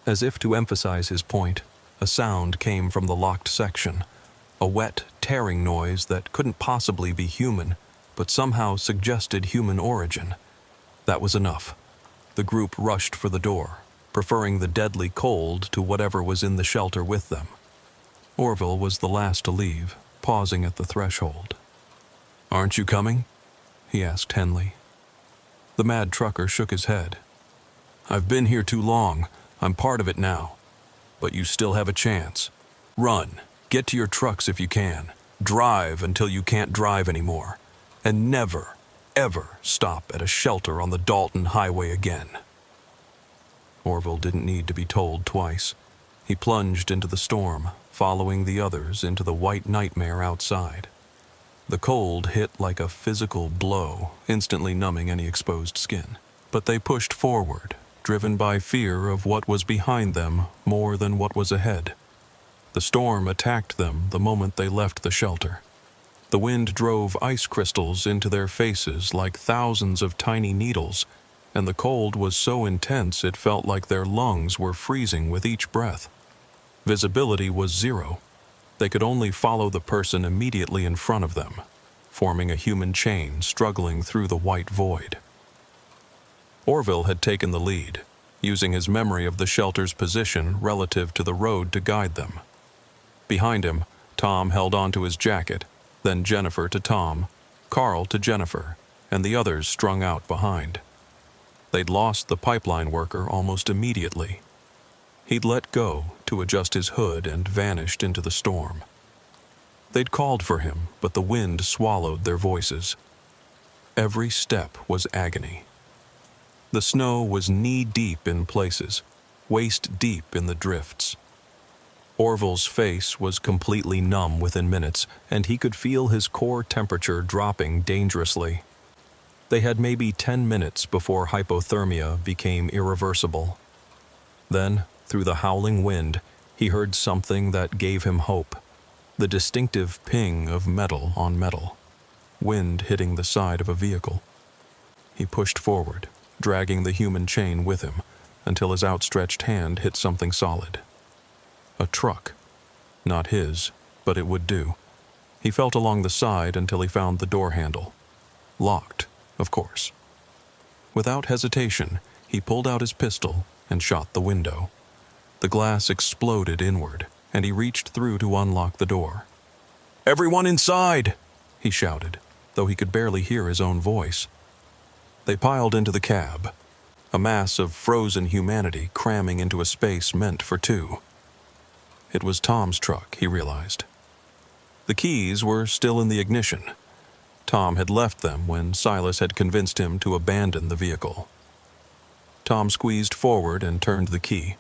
S1: As if to emphasize his point, a sound came from the locked section, a wet, tearing noise that couldn't possibly be human, but somehow suggested human origin. That was enough. The group rushed for the door, preferring the deadly cold to whatever was in the shelter with them. Orville was the last to leave, pausing at the threshold.
S2: Aren't you coming?
S1: He asked Henley. The mad trucker shook his head.
S2: I've been here too long. I'm part of it now. But you still have a chance. Run. Get to your trucks if you can. Drive until you can't drive anymore. And never, ever stop at a shelter on the Dalton Highway again.
S1: Orville didn't need to be told twice. He plunged into the storm, following the others into the white nightmare outside. The cold hit like a physical blow, instantly numbing any exposed skin. But they pushed forward, driven by fear of what was behind them more than what was ahead. The storm attacked them the moment they left the shelter. The wind drove ice crystals into their faces like thousands of tiny needles, and the cold was so intense it felt like their lungs were freezing with each breath. Visibility was 0. They could only follow the person immediately in front of them, forming a human chain struggling through the white void. Orville had taken the lead, using his memory of the shelter's position relative to the road to guide them. Behind him, Tom held onto his jacket, then Jennifer to Tom, Carl to Jennifer, and the others strung out behind. They'd lost the pipeline worker almost immediately. He'd let go to adjust his hood and vanished into the storm. They'd called for him, but the wind swallowed their voices. Every step was agony. The snow was knee-deep in places, waist-deep in the drifts. Orville's face was completely numb within minutes, and he could feel his core temperature dropping dangerously. They had maybe 10 minutes before hypothermia became irreversible. Then, through the howling wind, he heard something that gave him hope. The distinctive ping of metal on metal, wind hitting the side of a vehicle. He pushed forward, dragging the human chain with him, until his outstretched hand hit something solid. A truck. Not his, but it would do. He felt along the side until he found the door handle. Locked, of course. Without hesitation, he pulled out his pistol and shot the window. The glass exploded inward, and he reached through to unlock the door. "Everyone inside!" he shouted, though he could barely hear his own voice. They piled into the cab, a mass of frozen humanity cramming into a space meant for two. It was Tom's truck, he realized. The keys were still in the ignition. Tom had left them when Silas had convinced him to abandon the vehicle. Tom squeezed forward and turned the key.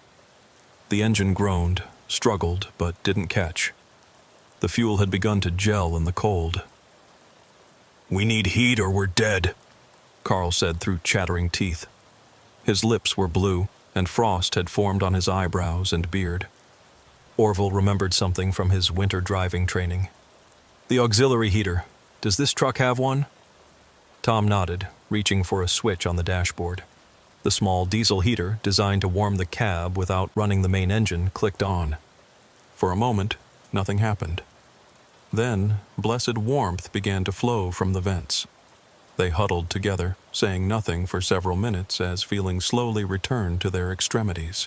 S1: The engine groaned, struggled, but didn't catch. The fuel had begun to gel in the cold. "We need heat or we're dead," Carl said through chattering teeth. His lips were blue, and frost had formed on his eyebrows and beard. Orville remembered something from his winter driving training. "The auxiliary heater. Does this truck have one?" Tom nodded, reaching for a switch on the dashboard. The small diesel heater, designed to warm the cab without running the main engine, clicked on. For a moment, nothing happened. Then, blessed warmth began to flow from the vents. They huddled together, saying nothing for several minutes as feeling slowly returned to their extremities.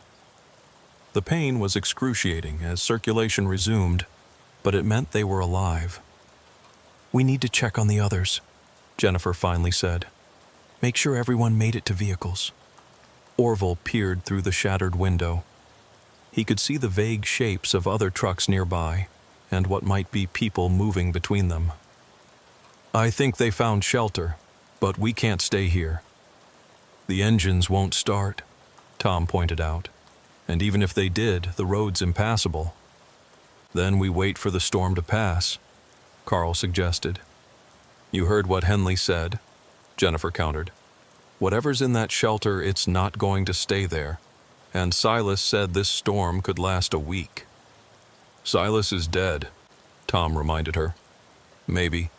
S1: The pain was excruciating as circulation resumed, but it meant they were alive. "We need to check on the others," Jennifer finally said. "Make sure everyone made it to vehicles." Orville peered through the shattered window. He could see the vague shapes of other trucks nearby, and what might be people moving between them. "I think they found shelter, but we can't stay here." "The engines won't start," Tom pointed out. "And even if they did, the road's impassable." "Then we wait for the storm to pass," Carl suggested. "You heard what Henley said," Jennifer countered. "Whatever's in that shelter, it's not going to stay there. And Silas said this storm could last a week." "Silas is dead," Tom reminded her. "Maybe.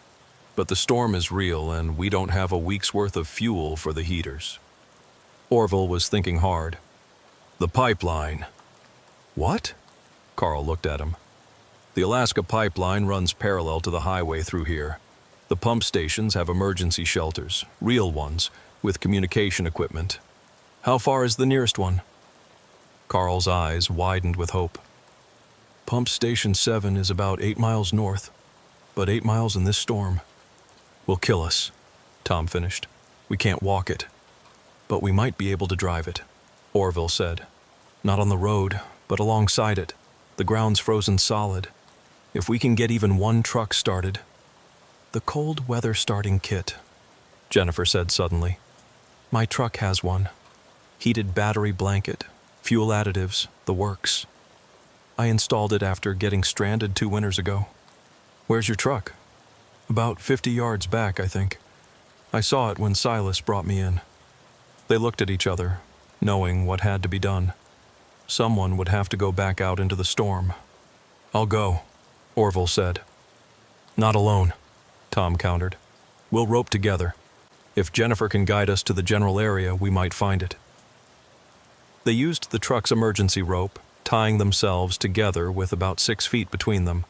S1: But the storm is real, and we don't have a week's worth of fuel for the heaters." Orville was thinking hard. "The pipeline." "What?" Carl looked at him. "The Alaska pipeline runs parallel to the highway through here. The pump stations have emergency shelters, real ones, with communication equipment. How far is the nearest one?" Carl's eyes widened with hope. "Pump Station 7 is about 8 miles north, but 8 miles in this storm will kill us," Tom finished. "We can't walk it, but we might be able to drive it," Orville said. "Not on the road, but alongside it. The ground's frozen solid. If we can get even one truck started." "The cold weather starting kit," Jennifer said suddenly. "My truck has one. Heated battery blanket, fuel additives, the works. I installed it after getting stranded 2 winters ago." "Where's your truck?" "About 50 yards back, I think. I saw it when Silas brought me in." They looked at each other, knowing what had to be done. Someone would have to go back out into the storm. "I'll go," Orville said. "Not alone," Tom countered. "We'll rope together. If Jennifer can guide us to the general area, we might find it." They used the truck's emergency rope, tying themselves together with about 6 feet between them.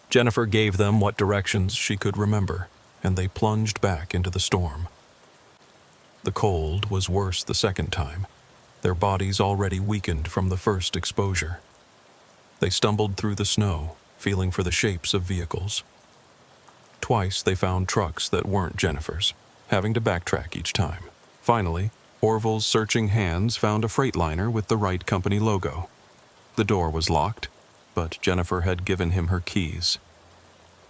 S1: Jennifer gave them what directions she could remember, and they plunged back into the storm. The cold was worse the second time, their bodies already weakened from the first exposure. They stumbled through the snow, feeling for the shapes of vehicles. Twice they found trucks that weren't Jennifer's, having to backtrack each time. Finally, Orville's searching hands found a Freightliner with the right company logo. The door was locked, but Jennifer had given him her keys.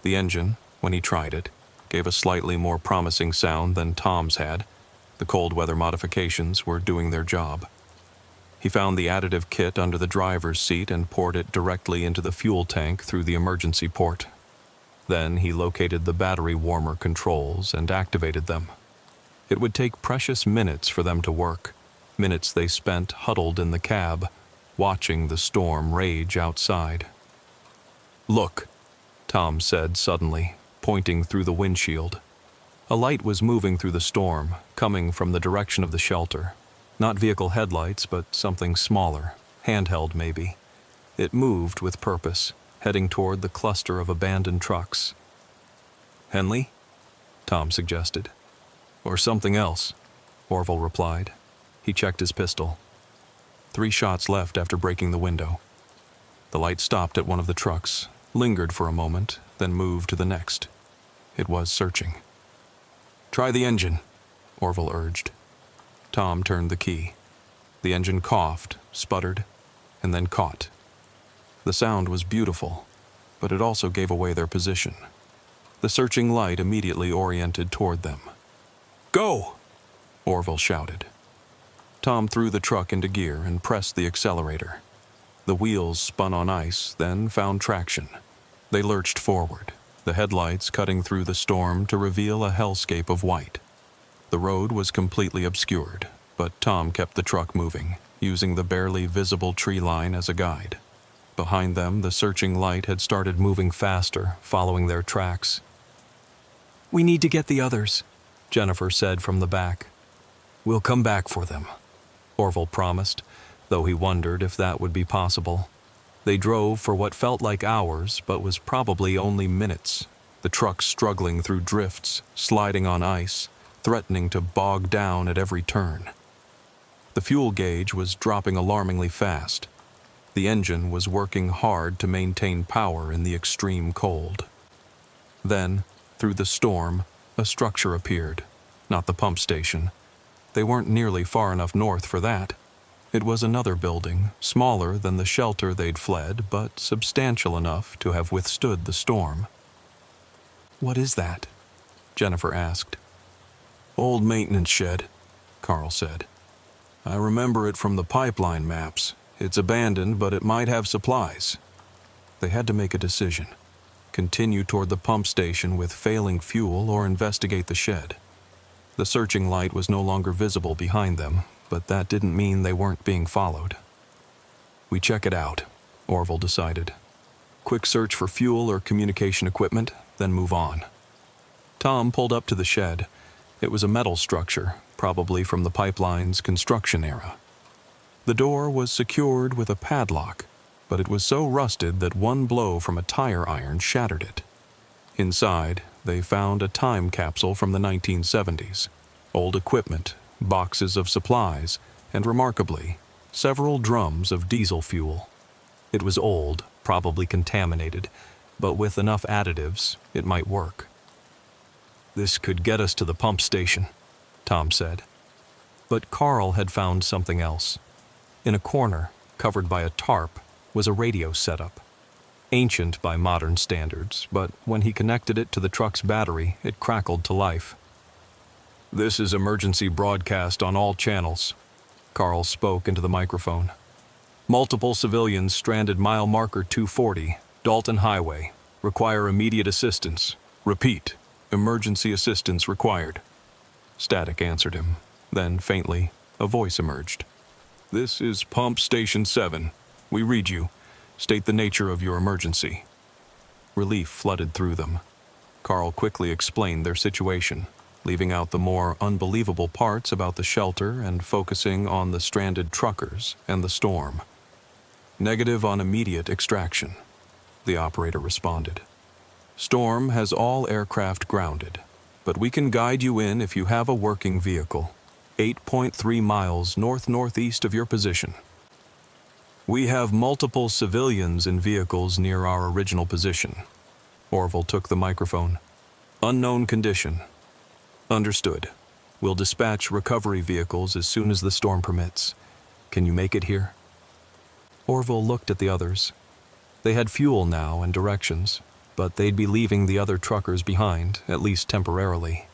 S1: The engine, when he tried it, gave a slightly more promising sound than Tom's had. The cold weather modifications were doing their job. He found the additive kit under the driver's seat and poured it directly into the fuel tank through the emergency port. Then he located the battery warmer controls and activated them. It would take precious minutes for them to work, minutes they spent huddled in the cab, watching the storm rage outside. "Look," Tom said suddenly, pointing through the windshield. A light was moving through the storm, coming from the direction of the shelter. Not vehicle headlights, but something smaller, handheld maybe. It moved with purpose, heading toward the cluster of abandoned trucks. "Henley?" Tom suggested. "Or something else," Orville replied. He checked his pistol. 3 shots left after breaking the window. The light stopped at one of the trucks, lingered for a moment, then moved to the next. It was searching. "Try the engine," Orville urged. Tom turned the key. The engine coughed, sputtered, and then caught. The sound was beautiful, but it also gave away their position. The searching light immediately oriented toward them. "Go!" Orville shouted. Tom threw the truck into gear and pressed the accelerator. The wheels spun on ice, then found traction. They lurched forward, the headlights cutting through the storm to reveal a hellscape of white. The road was completely obscured, but Tom kept the truck moving, using the barely visible tree line as a guide. Behind them, the searching light had started moving faster, following their tracks. "We need to get the others," Jennifer said from the back. "We'll come back for them," Orville promised, though he wondered if that would be possible. They drove for what felt like hours, but was probably only minutes, the truck struggling through drifts, sliding on ice, threatening to bog down at every turn. The fuel gauge was dropping alarmingly fast. The engine was working hard to maintain power in the extreme cold. Then, through the storm, a structure appeared, not the pump station. They weren't nearly far enough north for that. It was another building, smaller than the shelter they'd fled, but substantial enough to have withstood the storm. "What is that?" Jennifer asked. "Old maintenance shed," Carl said. "I remember it from the pipeline maps. It's abandoned, but it might have supplies." They had to make a decision. Continue toward the pump station with failing fuel or investigate the shed. The searching light was no longer visible behind them, but that didn't mean they weren't being followed. "We check it out," Orville decided. "Quick search for fuel or communication equipment, then move on." Tom pulled up to the shed. It was a metal structure, probably from the pipeline's construction era. The door was secured with a padlock, but it was so rusted that one blow from a tire iron shattered it. Inside, they found a time capsule from the 1970s, old equipment, boxes of supplies, and remarkably, several drums of diesel fuel. It was old, probably contaminated, but with enough additives, it might work. "This could get us to the pump station," Tom said. But Carl had found something else. In a corner, covered by a tarp, was a radio setup. Ancient by modern standards, but when he connected it to the truck's battery, it crackled to life. "This is emergency broadcast on all channels," Carl spoke into the microphone. "Multiple civilians stranded mile marker 240, Dalton Highway. Require immediate assistance. Repeat, emergency assistance required." Static answered him. Then, faintly, a voice emerged. "This is Pump Station 7. We read you. State the nature of your emergency." Relief flooded through them. Carl quickly explained their situation, leaving out the more unbelievable parts about the shelter and focusing on the stranded truckers and the storm. "Negative on immediate extraction," the operator responded. "Storm has all aircraft grounded, but we can guide you in if you have a working vehicle, 8.3 miles north-northeast of your position. We have multiple civilians in vehicles near our original position." Orville took the microphone.
S2: Unknown condition. Understood. We'll dispatch recovery vehicles as soon as the storm permits. Can you make it here? Orville looked at the others. They had fuel now and directions, but they'd be leaving the other truckers behind, at least temporarily.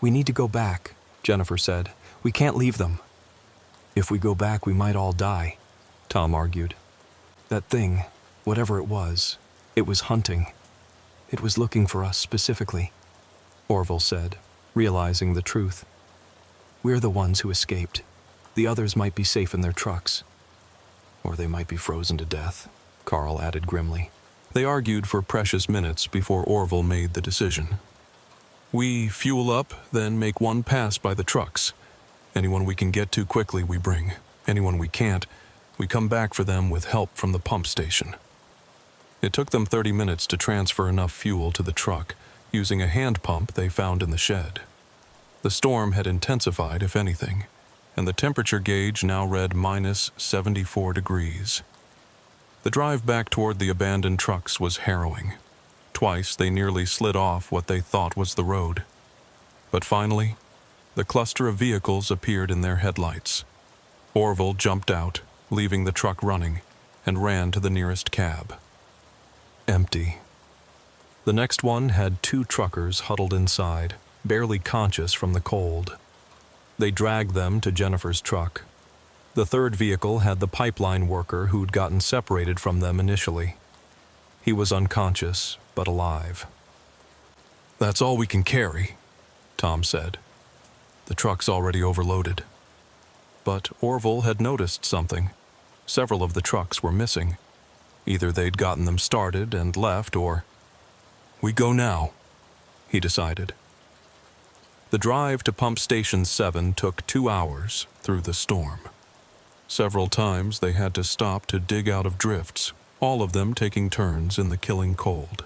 S2: We need to go back, Jennifer said. We can't leave them. If we go back, we might all die, Tom argued. That thing, whatever it was hunting. It was looking for us specifically, Orville said, realizing the truth. We're the ones who escaped. The others might be safe in their trucks. Or they might be frozen to death, Carl added grimly.
S1: They argued for precious minutes before Orville made the decision. We fuel up, then make one pass by the trucks. Anyone we can get to quickly we bring. Anyone we can't, we come back for them with help from the pump station. It took them 30 minutes to transfer enough fuel to the truck, using a hand pump they found in the shed. The storm had intensified, if anything, and the temperature gauge now read minus 74 degrees. The drive back toward the abandoned trucks was harrowing. Twice they nearly slid off what they thought was the road. But finally, the cluster of vehicles appeared in their headlights. Orville jumped out, leaving the truck running, and ran to the nearest cab. Empty. The next one had 2 truckers huddled inside, barely conscious from the cold. They dragged them to Jennifer's truck. The third vehicle had the pipeline worker who'd gotten separated from them initially. He was unconscious, but alive. That's all we can carry, Tom said. The truck's already overloaded. But Orville had noticed something. Several of the trucks were missing. Either they'd gotten them started and left, or... We go now, he decided. The drive to Pump Station 7 took 2 hours through the storm. Several times they had to stop to dig out of drifts, all of them taking turns in the killing cold.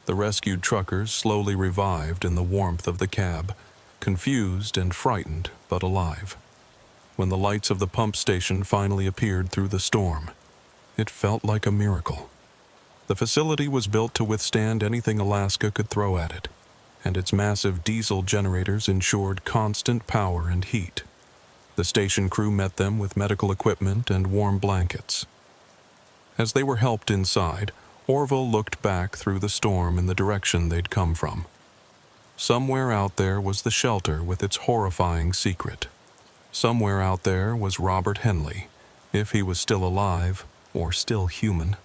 S1: The rescued truckers slowly revived in the warmth of the cab, confused and frightened, but alive. When the lights of the pump station finally appeared through the storm, it felt like a miracle. The facility was built to withstand anything Alaska could throw at it, and its massive diesel generators ensured constant power and heat. The station crew met them with medical equipment and warm blankets. As they were helped inside, Orville looked back through the storm in the direction they'd come from. Somewhere out there was the shelter with its horrifying secret. Somewhere out there was Robert Henley, if he was still alive or still human.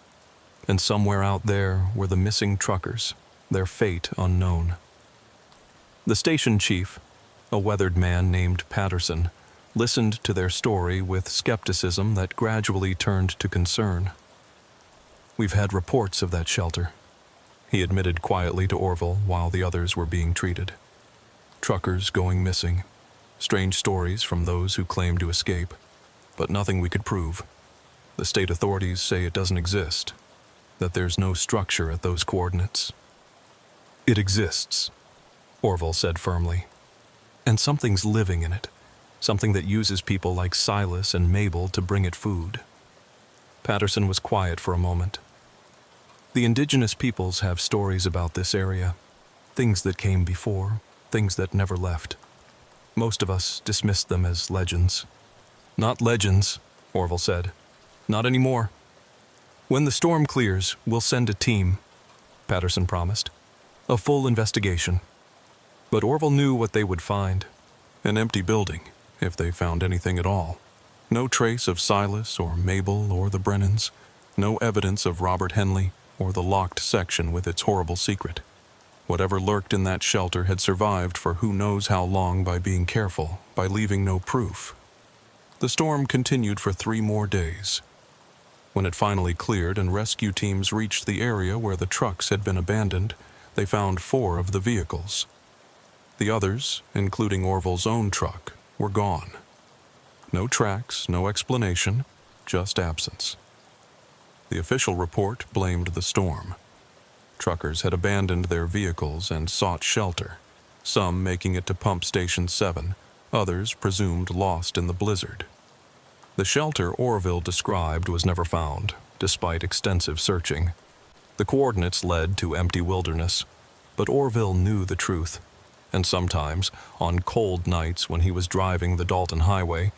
S1: And somewhere out there were the missing truckers, their fate unknown. The station chief, a weathered man named Patterson, listened to their story with skepticism that gradually turned to concern. We've had reports of that shelter, he admitted quietly to Orville while the others were being treated. Truckers going missing, strange stories from those who claimed to escape, but nothing we could prove. The state authorities say it doesn't exist, that there's no structure at those coordinates. It exists, Orville said firmly, and something's living in it. Something that uses people like Silas and Mabel to bring it food. Patterson was quiet for a moment. The indigenous peoples have stories about this area, things that came before, things that never left. Most of us dismissed them as legends. Not legends, Orville said. Not anymore. When the storm clears, we'll send a team, Patterson promised. A full investigation. But Orville knew what they would find. An empty building, if they found anything at all. No trace of Silas or Mabel or the Brennans. No evidence of Robert Henley or the locked section with its horrible secret. Whatever lurked in that shelter had survived for who knows how long by being careful, by leaving no proof. The storm continued for 3 more days. When it finally cleared and rescue teams reached the area where the trucks had been abandoned, they found 4 of the vehicles. The others, including Orville's own truck, were gone. No tracks, no explanation, just absence. The official report blamed the storm. Truckers had abandoned their vehicles and sought shelter, some making it to Pump Station 7, others presumed lost in the blizzard. The shelter Orville described was never found, despite extensive searching. The coordinates led to empty wilderness.
S2: But Orville knew the truth, and sometimes, on cold nights when he was driving the Dalton Highway,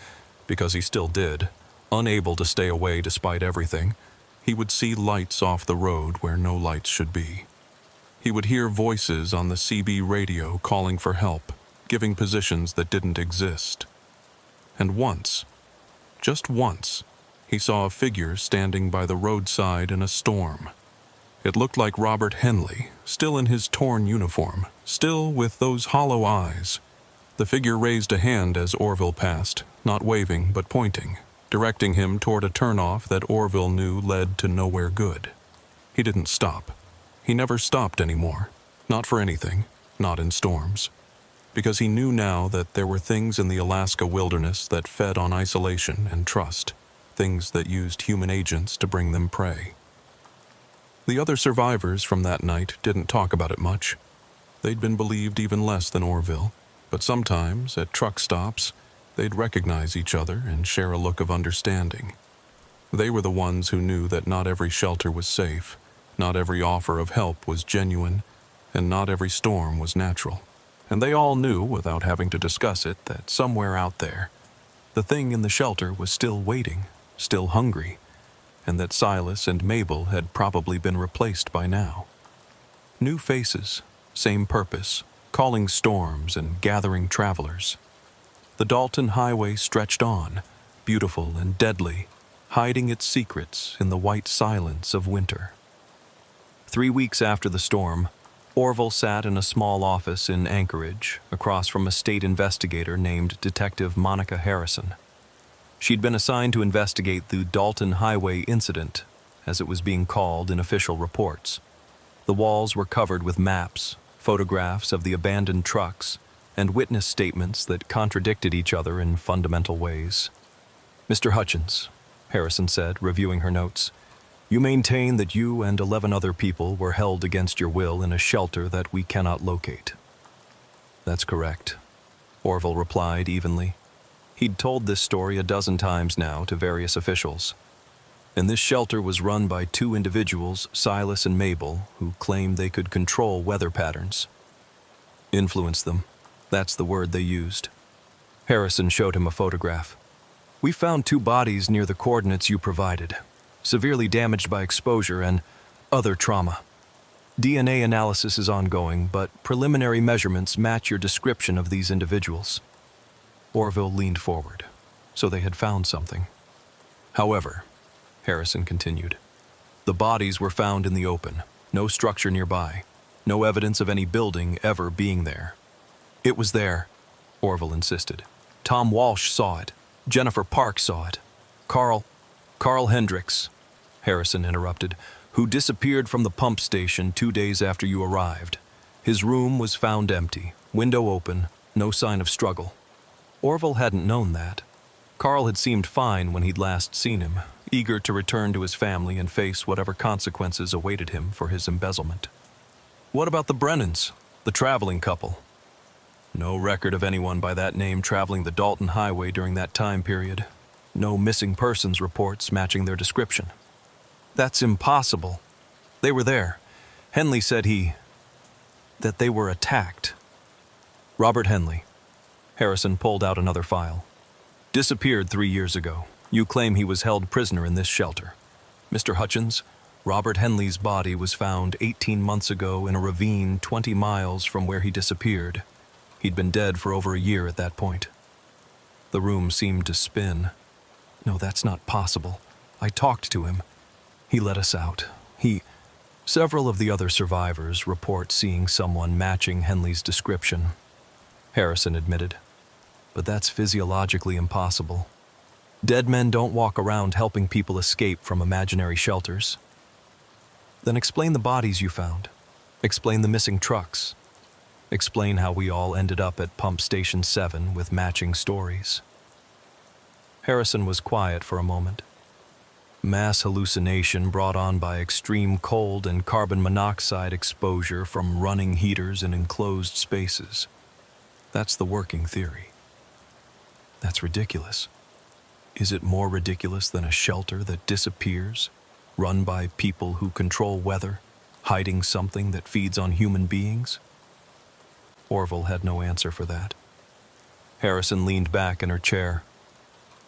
S2: because he still did, unable to stay away despite everything, he would see lights off the road where no lights should be. He would hear voices on the CB radio calling for help, giving positions that didn't exist. And once, just once, he saw a figure standing by the roadside in a storm. It looked like Robert Henley, still in his torn uniform, still with those hollow eyes. The figure raised a hand as Orville passed, not waving but pointing, directing him toward a turnoff that Orville knew led to nowhere good. He didn't stop. He never stopped anymore. Not for anything, not in storms. Because he knew now that there were things in the Alaska wilderness that fed on isolation and trust, things that used human agents to bring them prey. The other survivors from that night didn't talk about it much. They'd been believed even less than Orville, but sometimes, at truck stops, they'd recognize each other and share a look of understanding. They were the ones who knew that not every shelter was safe, not every offer of help was genuine, and not every storm was natural. And they all knew, without having to discuss it, that somewhere out there, the thing in the shelter was still waiting, still hungry, and that Silas and Mabel had probably been replaced by now. New faces, same purpose, calling storms and gathering travelers. The Dalton Highway stretched on, beautiful and deadly, hiding its secrets in the white silence of winter. 3 weeks after the storm, Orville sat in a small office in Anchorage, across from a state investigator named Detective Monica Harrison. She'd been assigned to investigate the Dalton Highway incident, as it was being called in official reports. The walls were covered with maps, photographs of the abandoned trucks, and witness statements that contradicted each other in fundamental ways. "Mr. Hutchins," Harrison said, reviewing her notes, "you maintain that you and 11 other people were held against your will in a shelter that we cannot locate." "That's correct," Orville replied evenly. He'd told this story a dozen times now to various officials. And this shelter was run by 2 individuals, Silas and Mabel, who claimed they could control weather patterns. "Influence them. That's the word they used." Harrison showed him a photograph. "We found 2 bodies near the coordinates you provided, severely damaged by exposure and other trauma. DNA analysis is ongoing, but preliminary measurements match your description of these individuals." Orville leaned forward, so they had found something. "However," Harrison continued, "the bodies were found in the open, no structure nearby, no evidence of any building ever being there." "It was there," Orville insisted. "Tom Walsh saw it. Jennifer Park saw it. Carl Hendricks," Harrison interrupted, "who disappeared from the pump station 2 days after you arrived. His room was found empty, window open, no sign of struggle." Orville hadn't known that. Carl had seemed fine when he'd last seen him, eager to return to his family and face whatever consequences awaited him for his embezzlement. "What about the Brennans, the traveling couple?" "No record of anyone by that name traveling the Dalton Highway during that time period. No missing persons reports matching their description." "That's impossible. They were there. Henley said that they were attacked." "Robert Henley." Harrison pulled out another file. "Disappeared 3 years ago. You claim he was held prisoner in this shelter. Mr. Hutchins, Robert Henley's body was found 18 months ago in a ravine 20 miles from where he disappeared. He'd been dead for over a year at that point." The room seemed to spin. "No, that's not possible. I talked to him. He let us out. Several of the other survivors report seeing someone matching Henley's description," Harrison admitted. "But that's physiologically impossible. Dead men don't walk around helping people escape from imaginary shelters." "Then explain the bodies you found. Explain the missing trucks. Explain how we all ended up at Pump Station 7 with matching stories." Harrison was quiet for a moment. "Mass hallucination brought on by extreme cold and carbon monoxide exposure from running heaters in enclosed spaces. That's the working theory." "That's ridiculous. Is it more ridiculous than a shelter that disappears, run by people who control weather, hiding something that feeds on human beings? Orville had no answer for that. Harrison leaned back in her chair.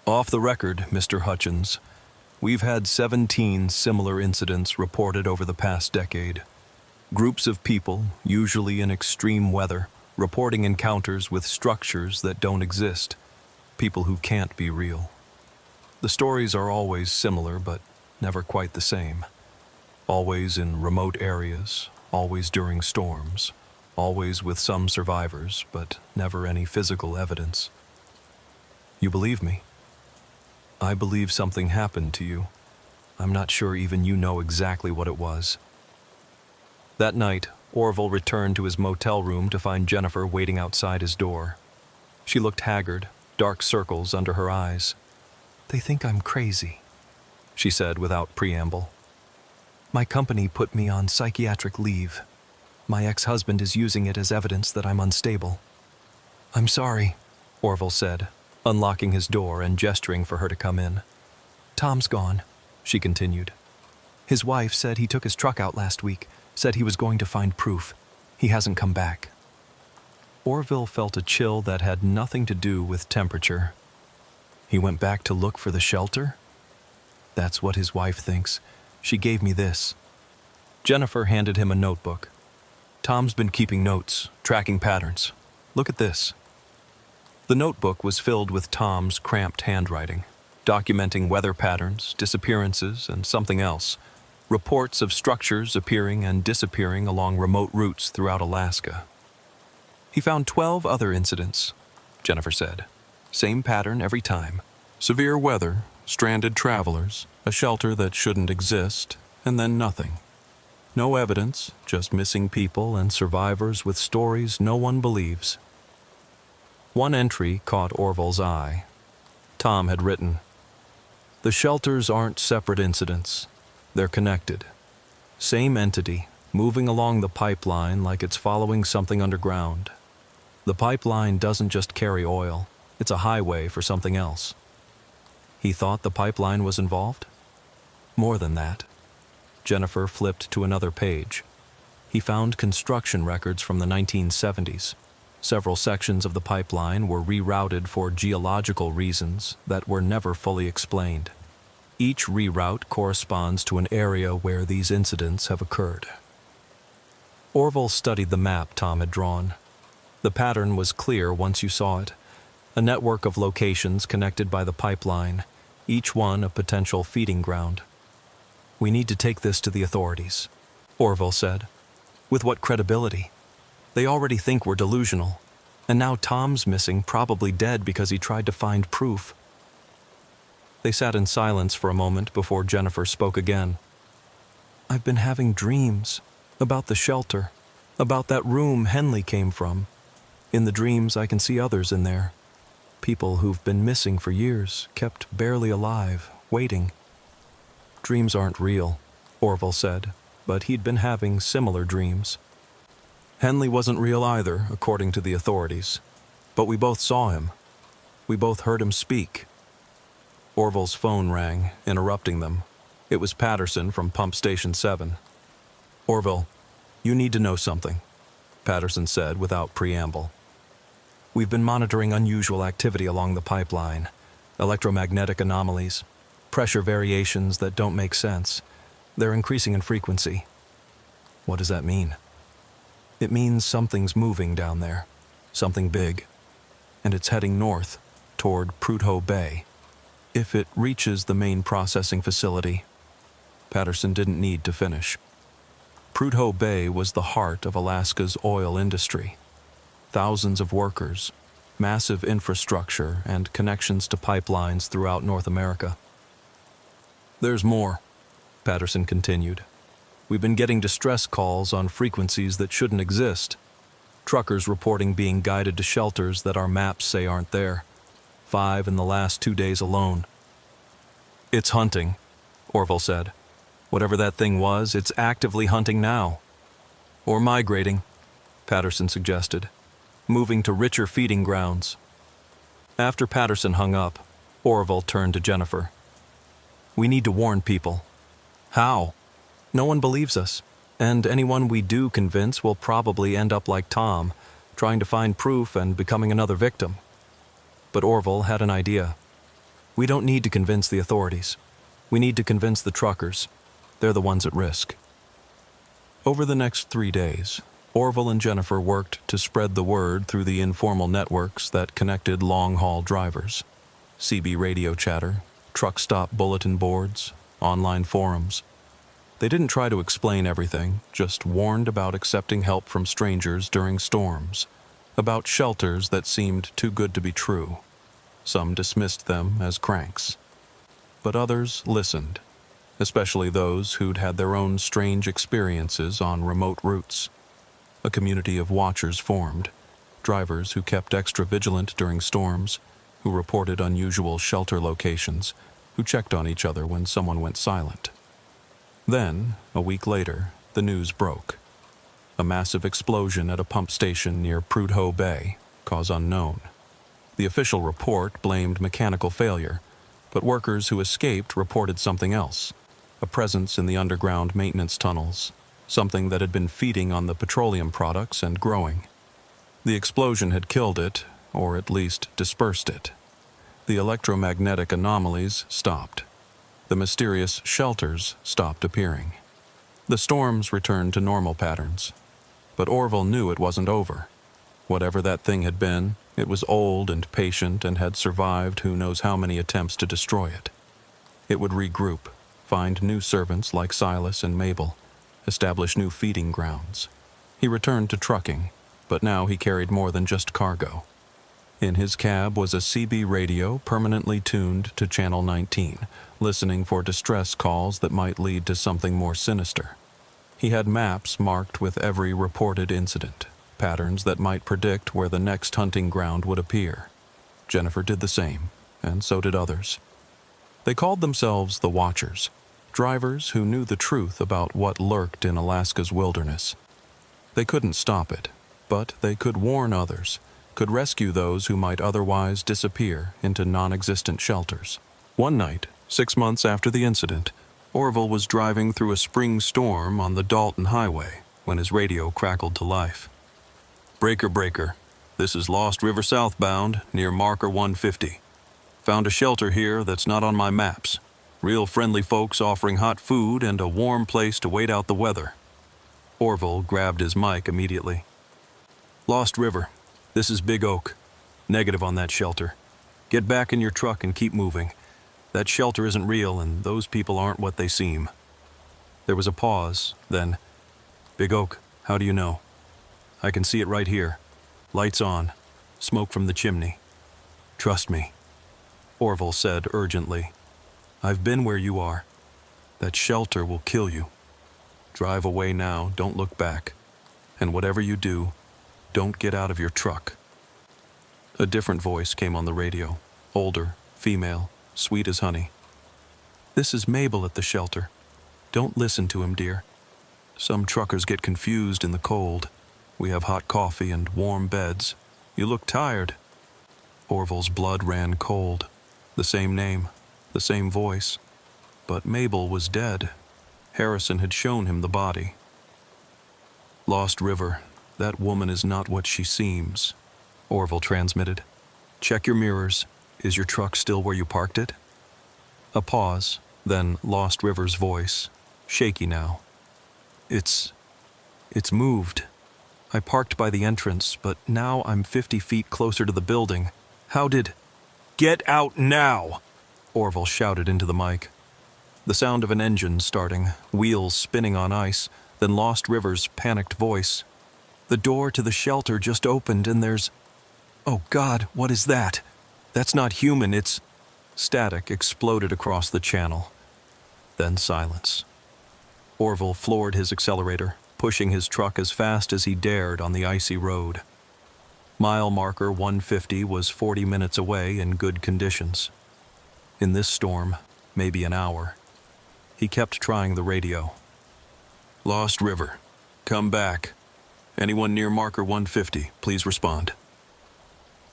S2: Off the record, Mr. Hutchins, we've had 17 similar incidents reported over the past decade. Groups of people, usually in extreme weather, reporting encounters with structures that don't exist, people who can't be real. The stories are always similar, but never quite the same. Always in remote areas, always during storms, always with some survivors, but never any physical evidence. You believe me? I believe something happened to you. I'm not sure even you know exactly what it was. That night, Orville returned to his motel room to find Jennifer waiting outside his door. She looked haggard, dark circles under her eyes. They think I'm crazy, she said without preamble. My company put me on psychiatric leave. My ex-husband is using it as evidence that I'm unstable. I'm sorry, Orville said, unlocking his door and gesturing for her to come in. Tom's gone, she continued. His wife said he took his truck out last week, said he was going to find proof. He hasn't come back. Orville felt a chill that had nothing to do with temperature. He went back to look for the shelter? That's what his wife thinks. She gave me this. Jennifer handed him a notebook. Tom's been keeping notes, tracking patterns. Look at this. The notebook was filled with Tom's cramped handwriting, documenting weather patterns, disappearances, and something else. Reports of structures appearing and disappearing along remote routes throughout Alaska. He found 12 other incidents, Jennifer said. Same pattern every time.
S1: Severe weather, stranded travelers, a shelter that shouldn't exist, and then nothing. No evidence, just missing people and survivors with stories no one believes. One entry caught Orville's eye. Tom had written, "The shelters aren't separate incidents. They're connected. Same entity, moving along the pipeline like it's following something underground. The pipeline doesn't just carry oil. It's a highway for something else." He thought the pipeline was involved? More than that. Jennifer flipped to another page. He found construction records from the 1970s. Several sections of the pipeline were rerouted for geological reasons that were never fully explained. Each reroute corresponds to an area where these incidents have occurred. Orville studied the map Tom had drawn. The pattern was clear once you saw it. A network of locations connected by the pipeline, each one a potential feeding ground. We need to take this to the authorities, Orville said. With what credibility? They already think we're delusional. And now Tom's missing, probably dead because he tried to find proof. They sat in silence for a moment before Jennifer spoke again. I've been having dreams about the shelter, about that room Henley came from. In the dreams, I can see others in there. People who've been missing for years, kept barely alive, waiting. Dreams aren't real, Orville said, but he'd been having similar dreams. Henley wasn't real either, according to the authorities. But we both saw him. We both heard him speak. Orville's phone rang, interrupting them. It was Patterson from Pump Station 7. Orville, you need to know something, Patterson said without preamble. We've been monitoring unusual activity along the pipeline, electromagnetic anomalies, pressure variations that don't make sense. They're increasing in frequency. What does that mean? It means something's moving down there, something big, and it's heading north, toward Prudhoe Bay. If it reaches the main processing facility, Patterson didn't need to finish. Prudhoe Bay was the heart of Alaska's oil industry. Thousands of workers, massive infrastructure, and connections to pipelines throughout North America. There's more, Patterson continued. We've been getting distress calls on frequencies that shouldn't exist. Truckers reporting being guided to shelters that our maps say aren't there. 5 in the last 2 days alone. It's hunting, Orville said. Whatever that thing was, it's actively hunting now. Or migrating, Patterson suggested, moving to richer feeding grounds. After Patterson hung up, Orville turned to Jennifer. We need to warn people. How? No one believes us.
S2: And anyone we do convince will probably end up like Tom, trying to find proof and becoming another victim. But Orville had an idea. We don't need to convince the authorities. We need to convince the truckers. They're the ones at risk. Over the next 3 days, Orville and Jennifer worked to spread the word through the informal networks that connected long-haul drivers. CB radio chatter, truck stop bulletin boards, online forums. They didn't try to explain everything, just warned about accepting help from strangers during storms, about shelters that seemed too good to be true. Some dismissed them as cranks. But others listened, especially those who'd had their own strange experiences on remote routes. A community of watchers formed, drivers who kept extra vigilant during storms, who reported unusual shelter locations, who checked on each other when someone went silent. Then, a week later, the news broke. A massive explosion at a pump station near Prudhoe Bay, cause unknown. The official report blamed mechanical failure, but workers who escaped reported something else, a presence in the underground maintenance tunnels, something that had been feeding on the petroleum products and growing. The explosion had killed it, or at least dispersed it. The electromagnetic anomalies stopped. The mysterious shelters stopped appearing. The storms returned to normal patterns. But Orville knew it wasn't over. Whatever that thing had been, it was old and patient and had survived who knows how many attempts to destroy it. It would regroup, find new servants like Silas and Mabel, establish new feeding grounds. He returned to trucking, but now he carried more than just cargo. In his cab was a CB radio permanently tuned to Channel 19, listening for distress calls that might lead to something more sinister. He had maps marked with every reported incident, patterns that might predict where the next hunting ground would appear. Jennifer did the same, and so did others. They called themselves the Watchers, drivers who knew the truth about what lurked in Alaska's wilderness. They couldn't stop it, but they could warn others, could rescue those who might otherwise disappear into non-existent shelters. One night, 6 months after the incident, Orville was driving through a spring storm on the Dalton Highway when his radio crackled to life. "Breaker, breaker. This is Lost River southbound, near marker 150. Found a shelter here that's not on my maps. Real friendly folks offering hot food and a warm place to wait out the weather." Orville grabbed his mic immediately. "Lost River. This is Big Oak. Negative on that shelter. Get back in your truck and keep moving. That shelter isn't real, and those people aren't what they seem." There was a pause, then, "Big Oak, how do you know?" "I can see it right here. Lights on. Smoke from the chimney. Trust me," Orville said urgently. "I've been where you are. That shelter will kill you. Drive away now, don't look back. And whatever you do, don't get out of your truck." A different voice came on the radio, older, female, sweet as honey. "This is Mabel at the shelter. Don't listen to him, dear. Some truckers get confused in the cold. We have hot coffee and warm beds. You look tired." Orville's blood ran cold. The same name, the same voice. But Mabel was dead. Harrison had shown him the body. "Lost River, that woman is not what she seems," Orville transmitted. "Check your mirrors. Is your truck still where you parked it?" A pause, then Lost River's voice, shaky now. It's moved. I parked by the entrance, but now I'm 50 feet closer to the building. How did—" "Get out now!" Orville shouted into the mic. The sound of an engine starting, wheels spinning on ice, then Lost River's panicked voice. "The door to the shelter just opened and there's— Oh God, what is that? That's not human, it's—" Static exploded across the channel. Then silence. Orville floored his accelerator, pushing his truck as fast as he dared on the icy road. Mile marker 150 was 40 minutes away in good conditions. In this storm, maybe an hour. He kept trying the radio. "Lost River, come back. Anyone near marker 150, please respond."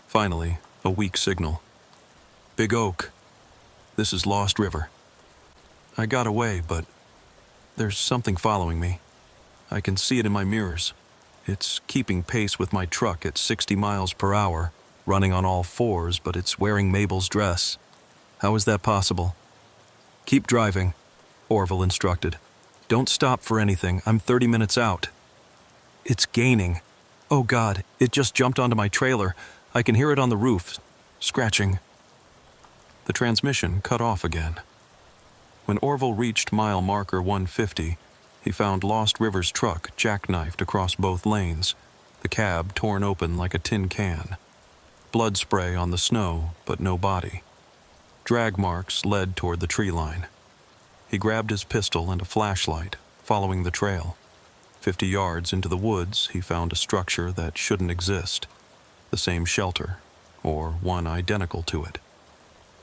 S2: Finally, a weak signal. "Big Oak, this is Lost River. I got away, but there's something following me. I can see it in my mirrors. It's keeping pace with my truck at 60 miles per hour, running on all fours, but it's wearing Mabel's dress. How is that possible? Keep driving, Orville instructed. Don't stop for anything. I'm 30 minutes out. It's gaining. Oh God, it just jumped onto my trailer. I can hear it on the roof, scratching. The transmission cut off again. When Orville reached mile marker 150, he found Lost River's truck jackknifed across both lanes, the cab torn open like a tin can. Blood spray on the snow, but no body. Drag marks led toward the tree line. He grabbed his pistol and a flashlight, following the trail. 50 yards into the woods, he found a structure that shouldn't exist. The same shelter, or one identical to it.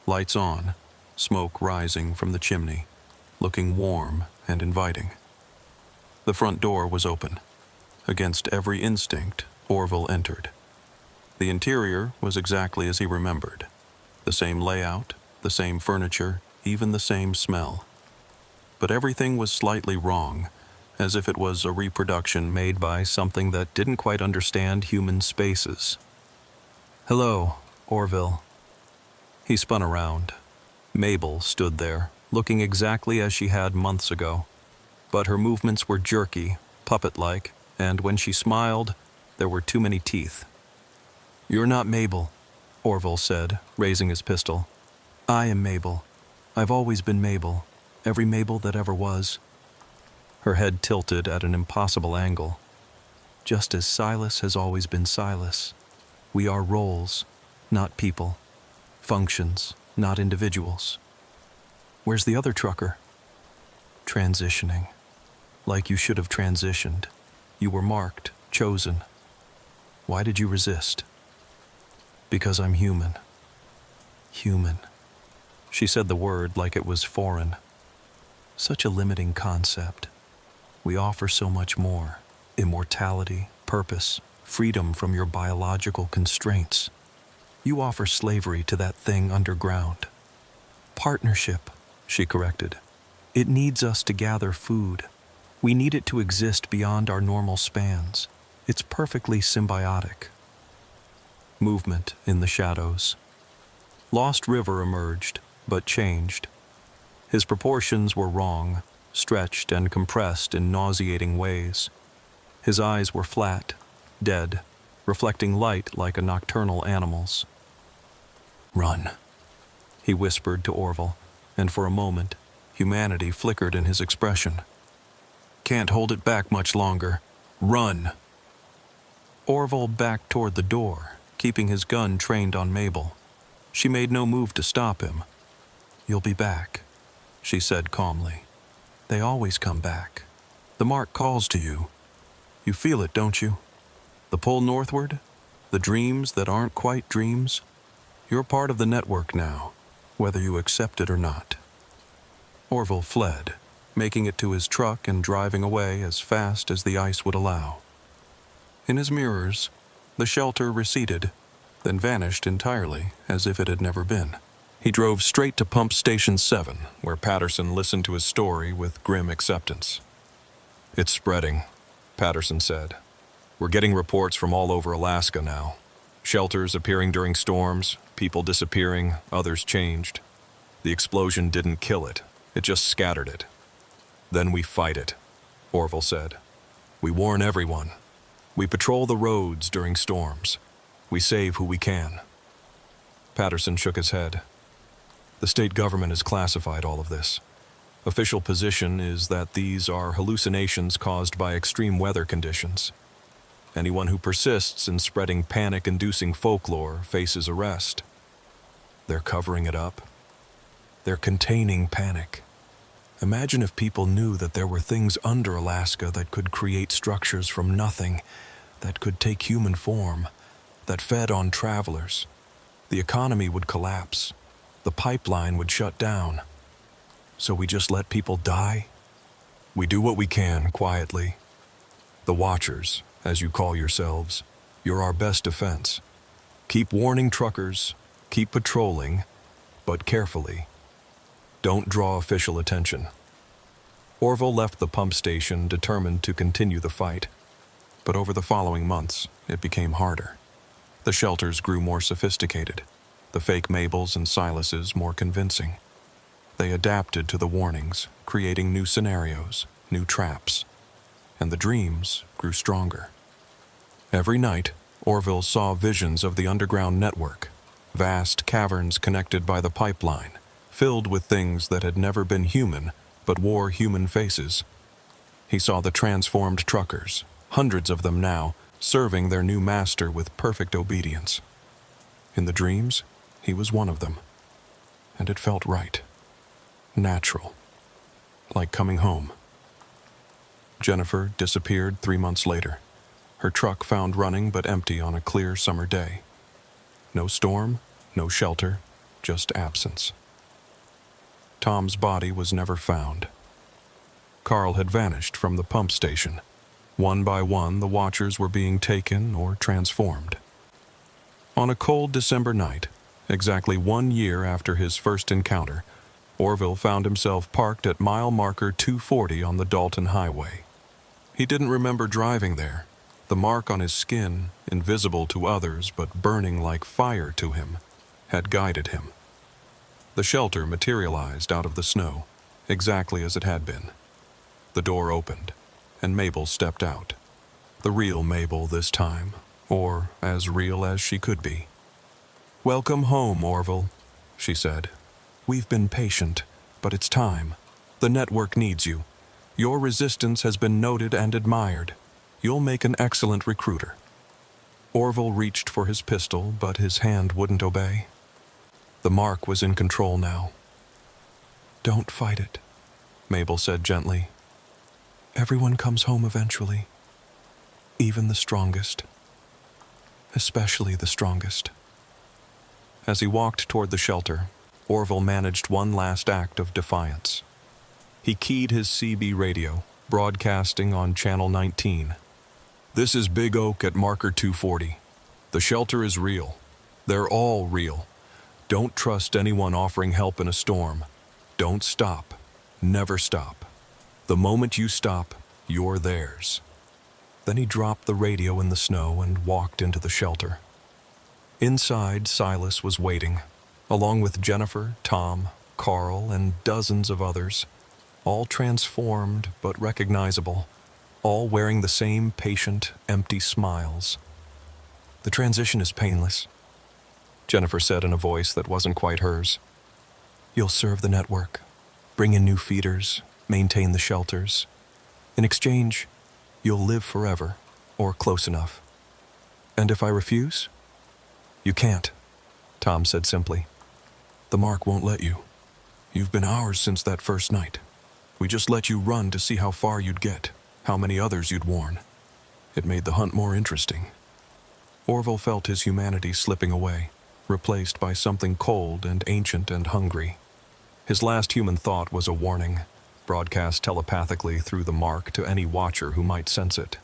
S2: Lights on, smoke rising from the chimney, looking warm and inviting. The front door was open. Against every instinct, Orville entered. The interior was exactly as he remembered. The same layout, the same furniture, even the same smell. But everything was slightly wrong, as if it was a reproduction made by something that didn't quite understand human spaces. Hello, Orville. He spun around. Mabel stood there, looking exactly as she had months ago. But her movements were jerky, puppet-like, and when she smiled, there were too many teeth. You're not Mabel, Orville said, raising his pistol. I am Mabel. I've always been Mabel. Every Mabel that ever was. Her head tilted at an impossible angle. Just as Silas has always been Silas. We are roles, not people. Functions, not individuals. Where's the other trucker? Transitioning. Like you should have transitioned. You were marked, chosen. Why did you resist? Because I'm human. Human. She said the word like it was foreign. Such a limiting concept. We offer so much more. Immortality, purpose, freedom from your biological constraints. You offer slavery to that thing underground. Partnership, she corrected. It needs us to gather food. We need it to exist beyond our normal spans. It's perfectly symbiotic. Movement in the shadows. Lost River emerged, but changed. His proportions were wrong, stretched and compressed in nauseating ways. His eyes were flat, dead, reflecting light like a nocturnal animal's. Run, he whispered to Orville, and for a moment, humanity flickered in his expression. Can't hold it back much longer. Run! Orville backed toward the door, keeping his gun trained on Mabel. She made no move to stop him. You'll be back, she said calmly. They always come back. The mark calls to you. You feel it, don't you? The pull northward? The dreams that aren't quite dreams? You're part of the network now, whether you accept it or not. Orville fled, making it to his truck and driving away as fast as the ice would allow. In his mirrors, the shelter receded, then vanished entirely as if it had never been. He drove straight to Pump Station 7, where Patterson listened to his story with grim acceptance. It's spreading, Patterson said. We're getting reports from all over Alaska now. Shelters appearing during storms, people disappearing, others changed. The explosion didn't kill it, it just scattered it. Then we fight it, Orville said. We warn everyone. We patrol the roads during storms. We save who we can. Patterson shook his head. The state government has classified all of this. Official position is that these are hallucinations caused by extreme weather conditions. Anyone who persists in spreading panic-inducing folklore faces arrest. They're covering it up. They're containing panic. Imagine if people knew that there were things under Alaska that could create structures from nothing, that could take human form, that fed on travelers. The economy would collapse. The pipeline would shut down. So we just let people die? We do what we can, quietly. The Watchers, as you call yourselves, you're our best defense. Keep warning truckers, keep patrolling, but carefully. Don't draw official attention.
S1: Orville left the pump station determined to continue the fight. But over the following months, it became harder. The shelters grew more sophisticated, the fake Mabels and Silases more convincing. They adapted to the warnings, creating new scenarios, new traps. And the dreams grew stronger. Every night, Orville saw visions of the underground network, vast caverns connected by the pipeline, filled with things that had never been human but wore human faces. He saw the transformed truckers, hundreds of them now, serving their new master with perfect obedience. In the dreams, he was one of them. And it felt right. Natural. Like coming home. Jennifer disappeared 3 months later. Her truck found running but empty on a clear summer day. No storm, no shelter, just absence. Tom's body was never found. Carl had vanished from the pump station. One by one, the watchers were being taken or transformed. On a cold December night, exactly 1 year after his first encounter, Orville found himself parked at mile marker 240 on the Dalton Highway. He didn't remember driving there. The mark on his skin, invisible to others but burning like fire to him, had guided him. The shelter materialized out of the snow, exactly as it had been. The door opened, and Mabel stepped out. The real Mabel this time, or as real as she could be. "Welcome home, Orville," she said. "We've been patient, but it's time. The network needs you. Your resistance has been noted and admired. You'll make an excellent recruiter." Orville reached for his pistol, but his hand wouldn't obey. The mark was in control now. "Don't fight it," Mabel said gently. "Everyone comes home eventually. Even the strongest. Especially the strongest." As he walked toward the shelter, Orville managed one last act of defiance. He keyed his CB radio, broadcasting on Channel 19. "This is Big Oak at marker 240. The shelter is real. They're all real. Don't trust anyone offering help in a storm. Don't stop. Never stop. The moment you stop, you're theirs." Then he dropped the radio in the snow and walked into the shelter. Inside, Silas was waiting, along with Jennifer, Tom, Carl, and dozens of others, all transformed but recognizable, all wearing the same patient, empty smiles. "The transition is painless," Jennifer said in a voice that wasn't quite hers. "You'll serve the network, bring in new feeders, maintain the shelters. In exchange, you'll live forever, or close enough. And if I refuse?" "You can't," Tom said simply. "The mark won't let you. You've been ours since that first night. We just let you run to see how far you'd get, how many others you'd warn. It made the hunt more interesting." Orville felt his humanity slipping away, replaced by something cold and ancient and hungry. His last human thought was a warning, broadcast telepathically through the mark to any watcher who might sense it.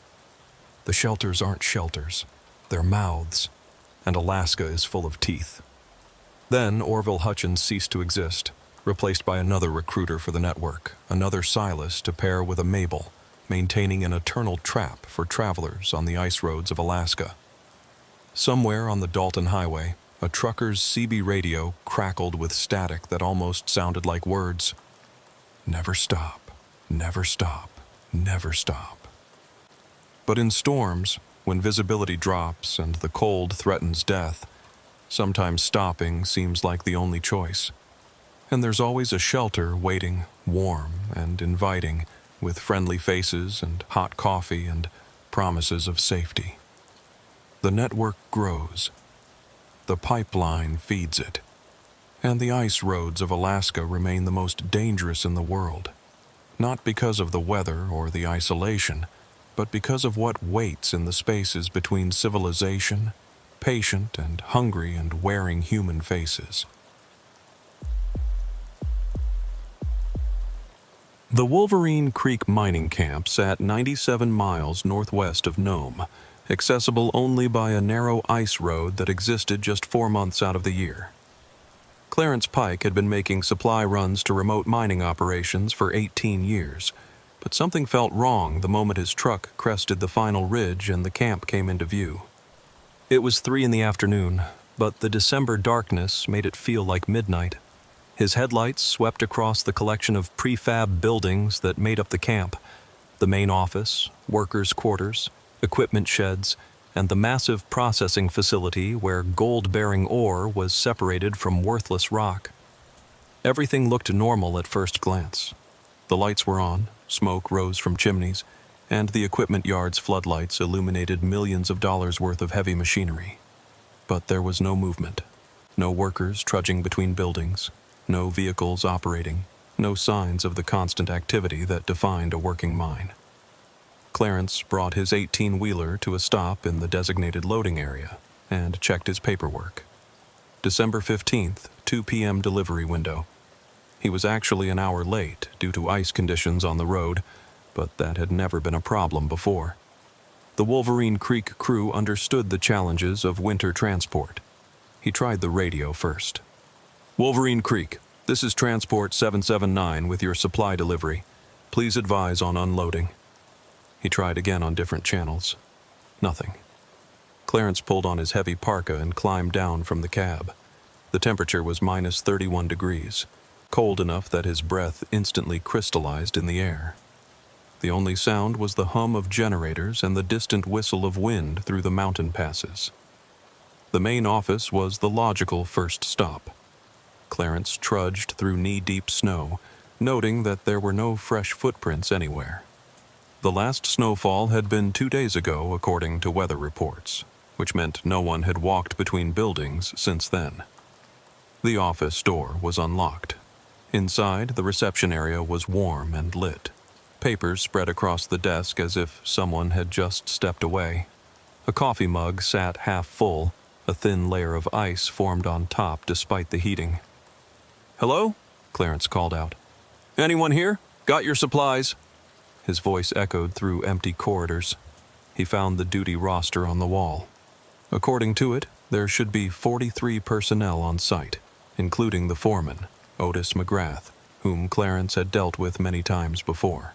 S1: The shelters aren't shelters, they're mouths, and Alaska is full of teeth. Then Orville Hutchins ceased to exist, replaced by another recruiter for the network, another Silas to pair with a Mabel, maintaining an eternal trap for travelers on the ice roads of Alaska. Somewhere on the Dalton Highway, a trucker's CB radio crackled with static that almost sounded like words. "Never stop, never stop, never stop." But in storms, when visibility drops and the cold threatens death, sometimes stopping seems like the only choice. And there's always a shelter waiting, warm and inviting, with friendly faces and hot coffee and promises of safety. The network grows. The pipeline feeds it. And the ice roads of Alaska remain the most dangerous in the world, not because of the weather or the isolation, but because of what waits in the spaces between civilization, patient and hungry and wearing human faces. The Wolverine Creek mining camp sat 97 miles northwest of Nome, accessible only by a narrow ice road that existed just 4 months out of the year. Clarence Pike had been making supply runs to remote mining operations for 18 years, but something felt wrong the moment his truck crested the final ridge and the camp came into view. It was 3 in the afternoon, but the December darkness made it feel like midnight. His headlights swept across the collection of prefab buildings that made up the camp: the main office, workers' quarters, equipment sheds, and the massive processing facility where gold-bearing ore was separated from worthless rock. Everything looked normal at first glance. The lights were on, smoke rose from chimneys, and the equipment yard's floodlights illuminated millions of dollars worth of heavy machinery. But there was no movement, no workers trudging between buildings, no vehicles operating, no signs of the constant activity that defined a working mine. Clarence brought his 18-wheeler to a stop in the designated loading area and checked his paperwork. December 15th, 2 p.m. delivery window. He was actually an hour late due to ice conditions on the road, but that had never been a problem before. The Wolverine Creek crew understood the challenges of winter transport. He tried the radio first. "Wolverine Creek, this is Transport 779 with your supply delivery. Please advise on unloading." He tried again on different channels. Nothing. Clarence pulled on his heavy parka and climbed down from the cab. The temperature was minus 31 degrees, cold enough that his breath instantly crystallized in the air. The only sound was the hum of generators and the distant whistle of wind through the mountain passes. The main office was the logical first stop. Clarence trudged through knee-deep snow, noting that there were no fresh footprints anywhere. The last snowfall had been 2 days ago, according to weather reports, which meant no one had walked between buildings since then. The office door was unlocked. Inside, the reception area was warm and lit. Papers spread across the desk as if someone had just stepped away. A coffee mug sat half full, a thin layer of ice formed on top despite the heating. "Hello?" Clarence called out. "Anyone here? Got your supplies?" His voice echoed through empty corridors. He found the duty roster on the wall. According to it, there should be 43 personnel on site, including the foreman, Otis McGrath, whom Clarence had dealt with many times before.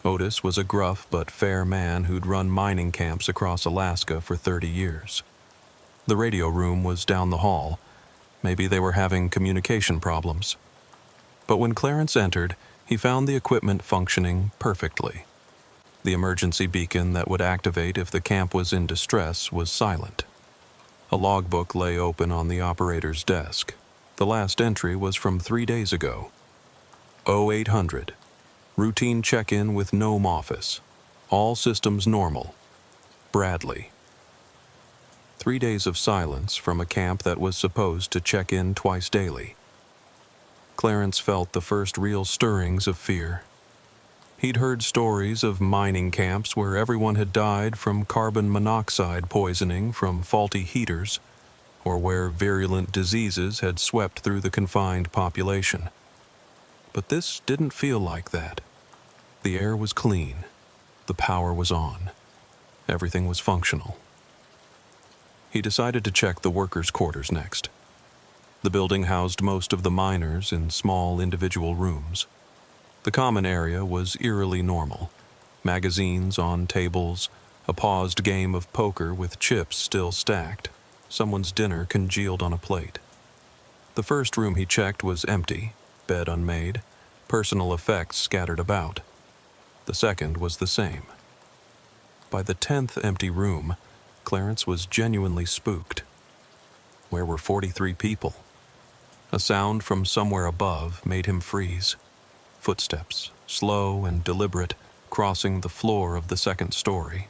S1: Otis was a gruff but fair man who'd run mining camps across Alaska for 30 years. The radio room was down the hall. Maybe they were having communication problems. But when Clarence entered, he found the equipment functioning perfectly. The emergency beacon that would activate if the camp was in distress was silent. A logbook lay open on the operator's desk. The last entry was from 3 days ago. 0800. Routine check-in with Nome office. All systems normal. Bradley. 3 days of silence from a camp that was supposed to check in twice daily. Clarence felt the first real stirrings of fear. He'd heard stories of mining camps where everyone had died from carbon monoxide poisoning from faulty heaters, or where virulent diseases had swept through the confined population. But this didn't feel like that. The air was clean. The power was on. Everything was functional. He decided to check the workers' quarters next. The building housed most of the miners in small individual rooms. The common area was eerily normal. Magazines on tables, a paused game of poker with chips still stacked, someone's dinner congealed on a plate. The first room he checked was empty, bed unmade, personal effects scattered about. The second was the same. By the 10th empty room, Clarence was genuinely spooked. Where were 43 people? A sound from somewhere above made him freeze. Footsteps, slow and deliberate, crossing the floor of the second story.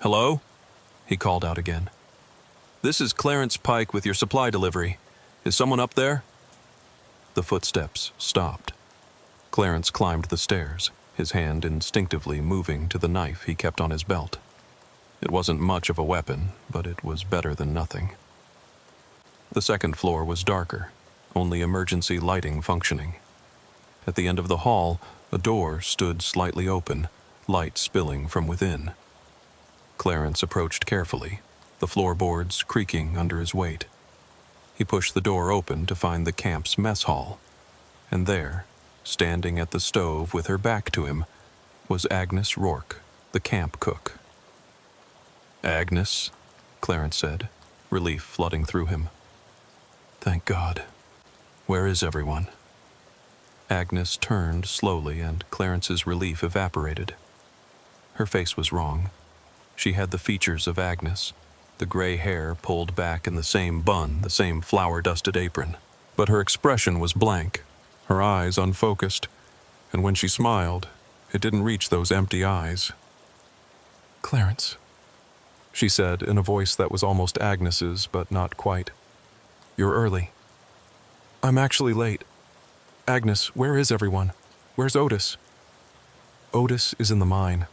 S1: "Hello?" he called out again. "This is Clarence Pike with your supply delivery. Is someone up there?" The footsteps stopped. Clarence climbed the stairs, his hand instinctively moving to the knife he kept on his belt. It wasn't much of a weapon, but it was better than nothing. The second floor was darker, only emergency lighting functioning. At the end of the hall, a door stood slightly open, light spilling from within. Clarence approached carefully, the floorboards creaking under his weight. He pushed the door open to find the camp's mess hall, and there, standing at the stove with her back to him, was Agnes Rourke, the camp cook. "Agnes," Clarence said, relief flooding through him. "Thank God. Where is everyone?" Agnes turned slowly, and Clarence's relief evaporated. Her face was wrong. She had the features of Agnes, the gray hair pulled back in the same bun, the same flour-dusted apron. But her expression was blank, her eyes unfocused, and when she smiled, it didn't reach those empty eyes. "Clarence," she said in a voice that was almost Agnes's, but not quite. "You're early." "I'm actually late. Agnes, where is everyone? Where's Otis?" "Otis is in the mine.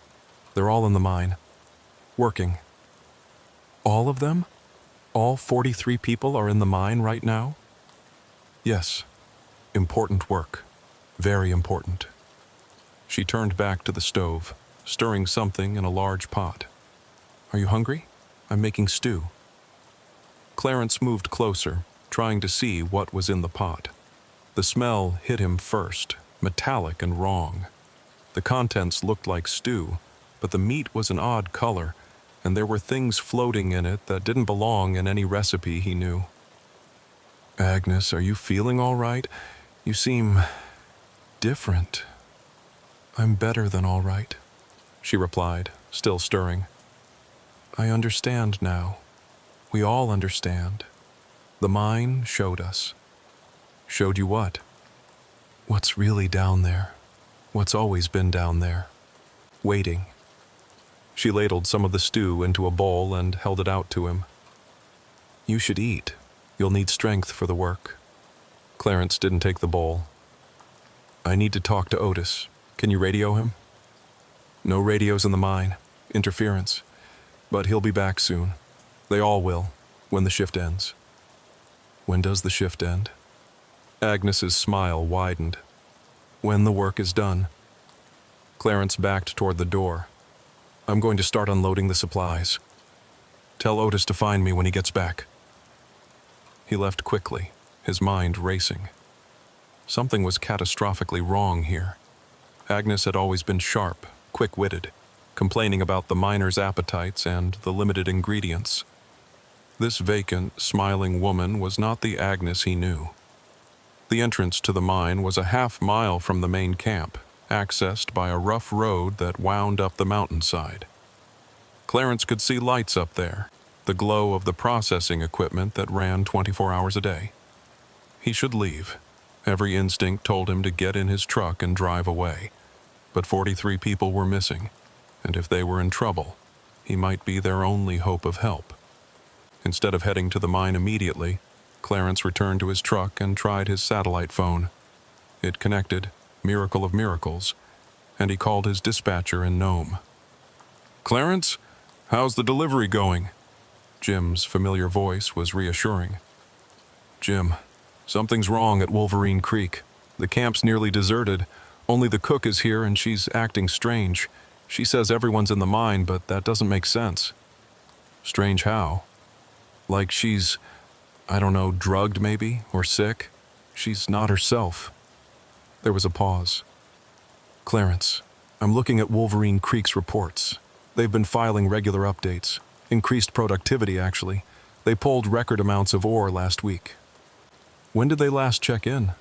S1: They're all in the mine. Working." "All of them? All 43 people are in the mine right now?" "Yes. Important work. Very important." She turned back to the stove, stirring something in a large pot. "Are you hungry? I'm making stew." Clarence moved closer, trying to see what was in the pot. The smell hit him first, metallic and wrong. The contents looked like stew, but the meat was an odd color, and there were things floating in it that didn't belong in any recipe he knew. "Agnes, are you feeling all right? You seem different." "I'm better than all right," she replied, still stirring. "I understand now. We all understand. The mine showed us." "Showed you what?" "What's really down there. What's always been down there. Waiting." She ladled some of the stew into a bowl and held it out to him. "You should eat. You'll need strength for the work." Clarence didn't take the bowl. "I need to talk to Otis. Can you radio him?" "No radios in the mine. Interference. But he'll be back soon. They all will, when the shift ends." "When does the shift end?" Agnes's smile widened. "When the work is done." Clarence backed toward the door. "I'm going to start unloading the supplies. Tell Otis to find me when he gets back." He left quickly, his mind racing. Something was catastrophically wrong here. Agnes had always been sharp, quick-witted, complaining about the miners' appetites and the limited ingredients. This vacant, smiling woman was not the Agnes he knew. The entrance to the mine was a half-mile from the main camp, accessed by a rough road that wound up the mountainside. Clarence could see lights up there, the glow of the processing equipment that ran 24 hours a day. He should leave. Every instinct told him to get in his truck and drive away. But 43 people were missing, and if they were in trouble, he might be their only hope of help. Instead of heading to the mine immediately, Clarence returned to his truck and tried his satellite phone. It connected, miracle of miracles, and he called his dispatcher in Nome. "Clarence, how's the delivery going?" Jim's familiar voice was reassuring. "Jim, something's wrong at Wolverine Creek. The camp's nearly deserted. Only the cook is here and she's acting strange. She says everyone's in the mine, but that doesn't make sense." "Strange how?" "Like she's, I don't know, drugged maybe, or sick. She's not herself." There was a pause. "Clarence, I'm looking at Wolverine Creek's reports. They've been filing regular updates. Increased productivity, actually. They pulled record amounts of ore last week." "When did they last check in?"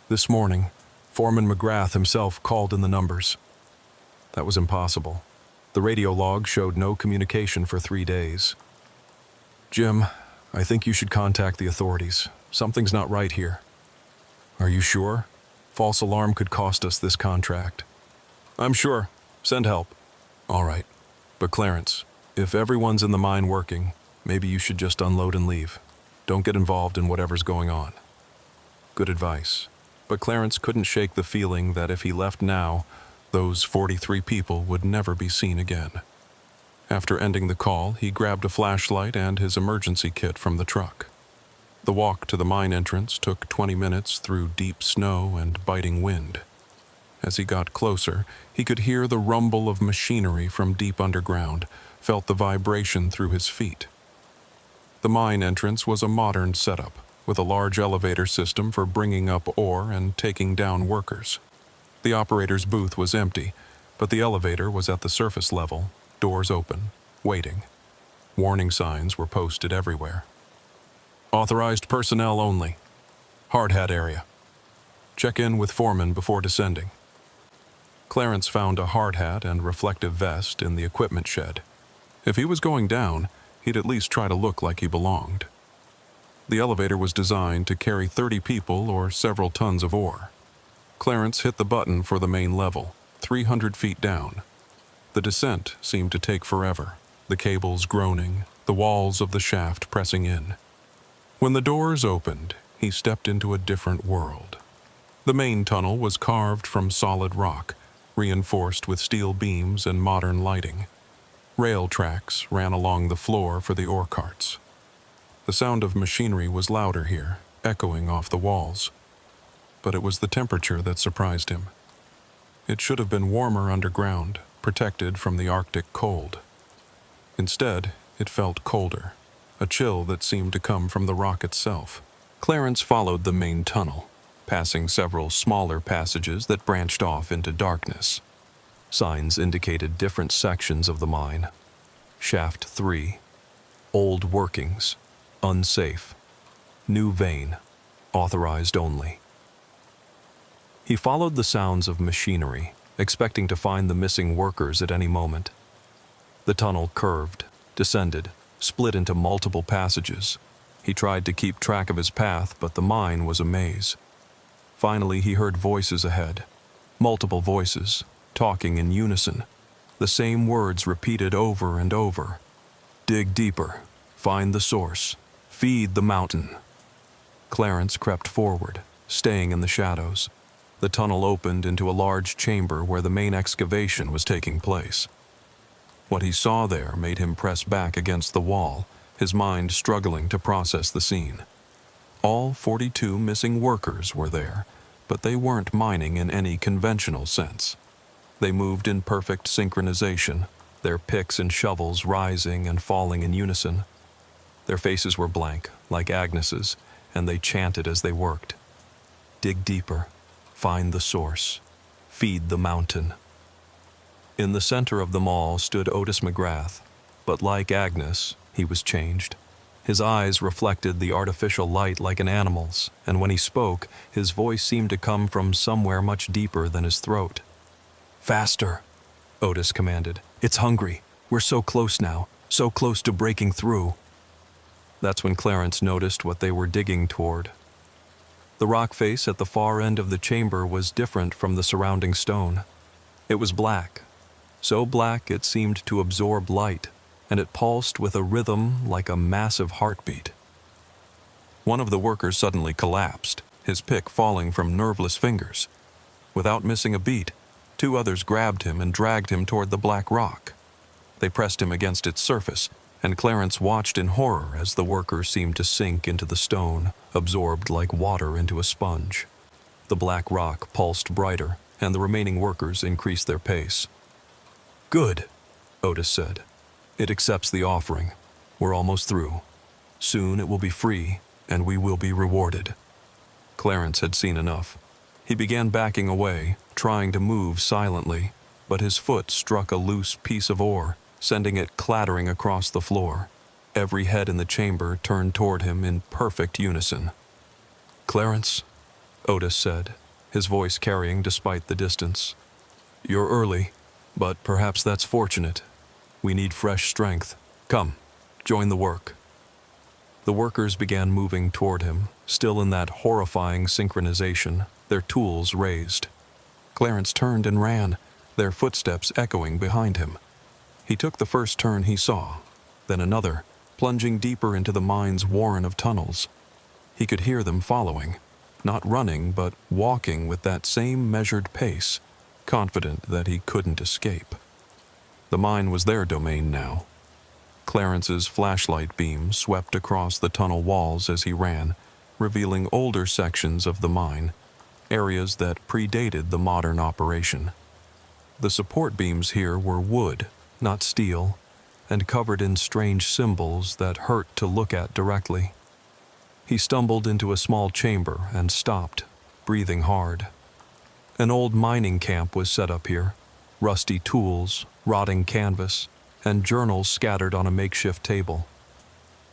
S1: "This morning. Foreman McGrath himself called in the numbers." That was impossible. The radio log showed no communication for 3 days. "Jim, I think you should contact the authorities. Something's not right here." "Are you sure? False alarm could cost us this contract." "I'm sure. Send help." "All right. But Clarence, if everyone's in the mine working, maybe you should just unload and leave. Don't get involved in whatever's going on." Good advice. But Clarence couldn't shake the feeling that if he left now, those 43 people would never be seen again. After ending the call, he grabbed a flashlight and his emergency kit from the truck. The walk to the mine entrance took 20 minutes through deep snow and biting wind. As he got closer, he could hear the rumble of machinery from deep underground, felt the vibration through his feet. The mine entrance was a modern setup, with a large elevator system for bringing up ore and taking down workers. The operator's booth was empty, but the elevator was at the surface level, doors open, waiting. Warning signs were posted everywhere. Authorized personnel only. Hard hat area. Check in with foreman before descending. Clarence found a hard hat and reflective vest in the equipment shed. If he was going down, he'd at least try to look like he belonged. The elevator was designed to carry 30 people or several tons of ore. Clarence hit the button for the main level, 300 feet down. The descent seemed to take forever, the cables groaning, the walls of the shaft pressing in. When the doors opened, he stepped into a different world. The main tunnel was carved from solid rock, reinforced with steel beams and modern lighting. Rail tracks ran along the floor for the ore carts. The sound of machinery was louder here, echoing off the walls. But it was the temperature that surprised him. It should have been warmer underground, protected from the Arctic cold. Instead, it felt colder, a chill that seemed to come from the rock itself. Clarence followed the main tunnel, passing several smaller passages that branched off into darkness. Signs indicated different sections of the mine. Shaft 3, old workings, unsafe. New vein, authorized only. He followed the sounds of machinery, expecting to find the missing workers at any moment. The tunnel curved, descended, split into multiple passages. He tried to keep track of his path, but the mine was a maze. Finally, he heard voices ahead. Multiple voices, talking in unison. The same words repeated over and over. Dig deeper. Find the source. Feed the mountain. Clarence crept forward, staying in the shadows. The tunnel opened into a large chamber where the main excavation was taking place. What he saw there made him press back against the wall, his mind struggling to process the scene. All 42 missing workers were there, but they weren't mining in any conventional sense. They moved in perfect synchronization, their picks and shovels rising and falling in unison. Their faces were blank, like Agnes's, and they chanted as they worked. Dig deeper. Find the source. Feed the mountain. In the center of them all stood Otis McGrath, but like Agnes, he was changed. His eyes reflected the artificial light like an animal's, and when he spoke, his voice seemed to come from somewhere much deeper than his throat. Faster, Otis commanded. It's hungry. We're so close now, so close to breaking through. That's when Clarence noticed what they were digging toward. The rock face at the far end of the chamber was different from the surrounding stone. It was black, so black it seemed to absorb light, and it pulsed with a rhythm like a massive heartbeat. One of the workers suddenly collapsed, his pick falling from nerveless fingers. Without missing a beat, 2 others grabbed him and dragged him toward the black rock. They pressed him against its surface, and Clarence watched in horror as the worker seemed to sink into the stone, absorbed like water into a sponge. The black rock pulsed brighter, and the remaining workers increased their pace. Good, Otis said. It accepts the offering. We're almost through. Soon it will be free, and we will be rewarded. Clarence had seen enough. He began backing away, trying to move silently, but his foot struck a loose piece of ore, sending it clattering across the floor. Every head in the chamber turned toward him in perfect unison. Clarence, Otis said, his voice carrying despite the distance. You're early, but perhaps that's fortunate. We need fresh strength. Come, join the work. The workers began moving toward him, still in that horrifying synchronization, their tools raised. Clarence turned and ran, their footsteps echoing behind him. He took the first turn he saw, then another, plunging deeper into the mine's warren of tunnels. He could hear them following, not running but walking with that same measured pace, confident that he couldn't escape. The mine was their domain now. Clarence's flashlight beam swept across the tunnel walls as he ran, revealing older sections of the mine, areas that predated the modern operation. The support beams here were wood, not steel,
S2: and covered in strange symbols that hurt to look at directly. He stumbled into a small chamber and stopped, breathing hard. An old mining camp was set up here, rusty tools, rotting canvas, and journals scattered on a makeshift table.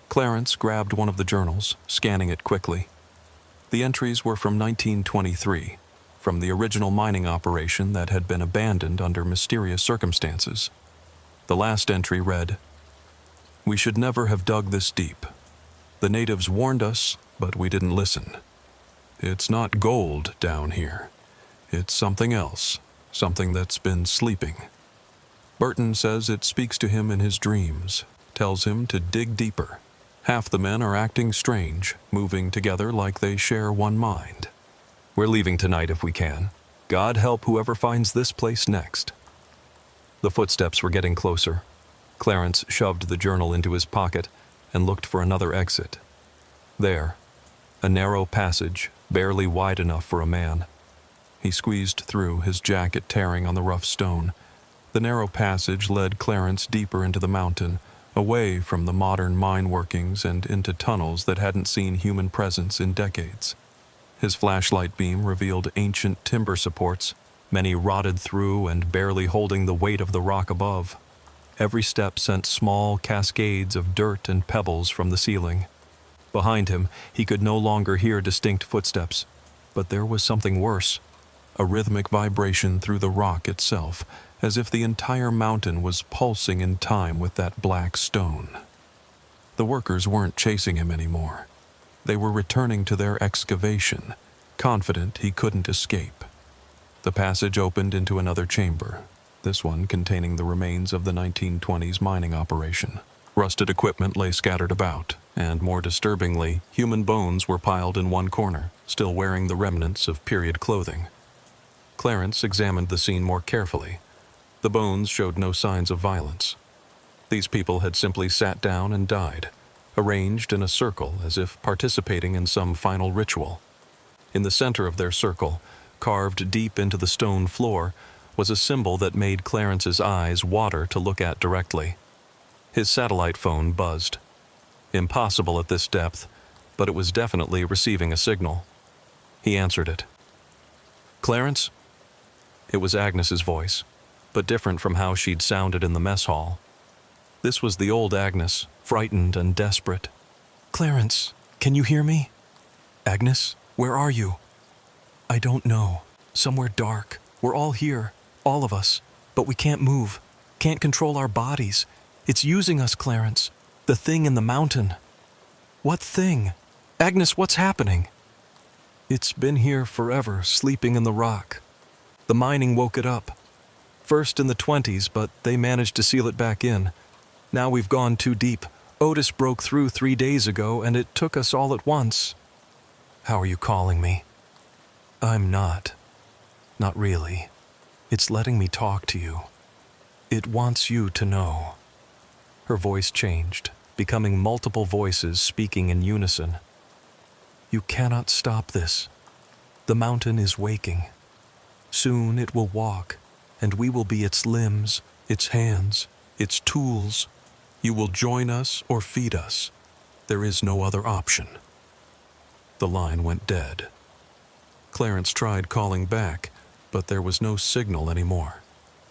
S2: Clarence grabbed one of the journals, scanning it quickly. The entries were from 1923, from the original mining operation that had been abandoned under mysterious circumstances. The last entry read, "We should never have dug this deep. The natives warned us, but we didn't listen. It's not gold down here. It's something else, something that's been sleeping. Burton says it speaks to him in his dreams, tells him to dig deeper. Half the men are acting strange, moving together like they share one mind. We're leaving tonight if we can. God help whoever finds this place next." The footsteps were getting closer. Clarence shoved the journal into his pocket and looked for another exit. There, a narrow passage, barely wide enough for a man. He squeezed through, his jacket tearing on the rough stone. The narrow passage led Clarence deeper into the mountain, away from the modern mine workings and into tunnels that hadn't seen human presence in decades. His flashlight beam revealed ancient timber supports, many rotted through and barely holding the weight of the rock above. Every step sent small cascades of dirt and pebbles from the ceiling. Behind him, he could no longer hear distinct footsteps, but there was something worse, a rhythmic vibration through the rock itself, as if the entire mountain was pulsing in time with that black stone. The workers weren't chasing him anymore. They were returning to their excavation, confident he couldn't escape. The passage opened into another chamber, this one containing the remains of the 1920s mining operation. Rusted equipment lay scattered about, and more disturbingly, human bones were piled in one corner, still wearing the remnants of period clothing. Clarence examined the scene more carefully. The bones showed no signs of violence. These people had simply sat down and died, arranged in a circle as if participating in some final ritual. In the center of their circle, carved deep into the stone floor, was a symbol that made Clarence's eyes water to look at directly. His satellite phone buzzed. Impossible at this depth, but it was definitely receiving a signal. He answered it. "Clarence?" It was Agnes's voice, but different from how she'd sounded in the mess hall. This was the old Agnes, frightened and desperate. "Clarence, can you hear me? Agnes, where are you?" "I don't know. Somewhere dark. We're all here, all of us, but we can't move, can't control our bodies. It's using us, Clarence. The thing in the mountain." "What thing? Agnes, what's happening?" "It's been here forever, sleeping in the rock. The mining woke it up. First in the 20s, but they managed to seal it back in. Now we've gone too deep. Otis broke through 3 days ago, and it took us all at once." "How are you calling me?" "I'm not. Not really. It's letting me talk to you. It wants you to know." Her voice changed, becoming multiple voices speaking in unison. "You cannot stop this. The mountain is waking. Soon it will walk, and we will be its limbs, its hands, its tools. You will join us or feed us. There is no other option." The line went dead. Clarence tried calling back, but there was no signal anymore.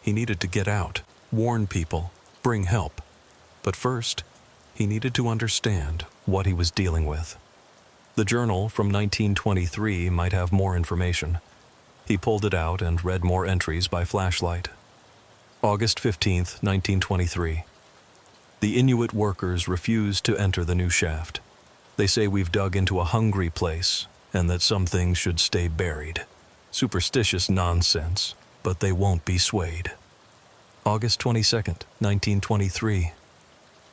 S2: He needed to get out, warn people, bring help. But first, he needed to understand what he was dealing with. The journal from 1923 might have more information. He pulled it out and read more entries by flashlight. August 15th, 1923. The Inuit workers refuse to enter the new shaft. They say we've dug into a hungry place and that some things should stay buried. Superstitious nonsense, but they won't be swayed. August 22nd, 1923.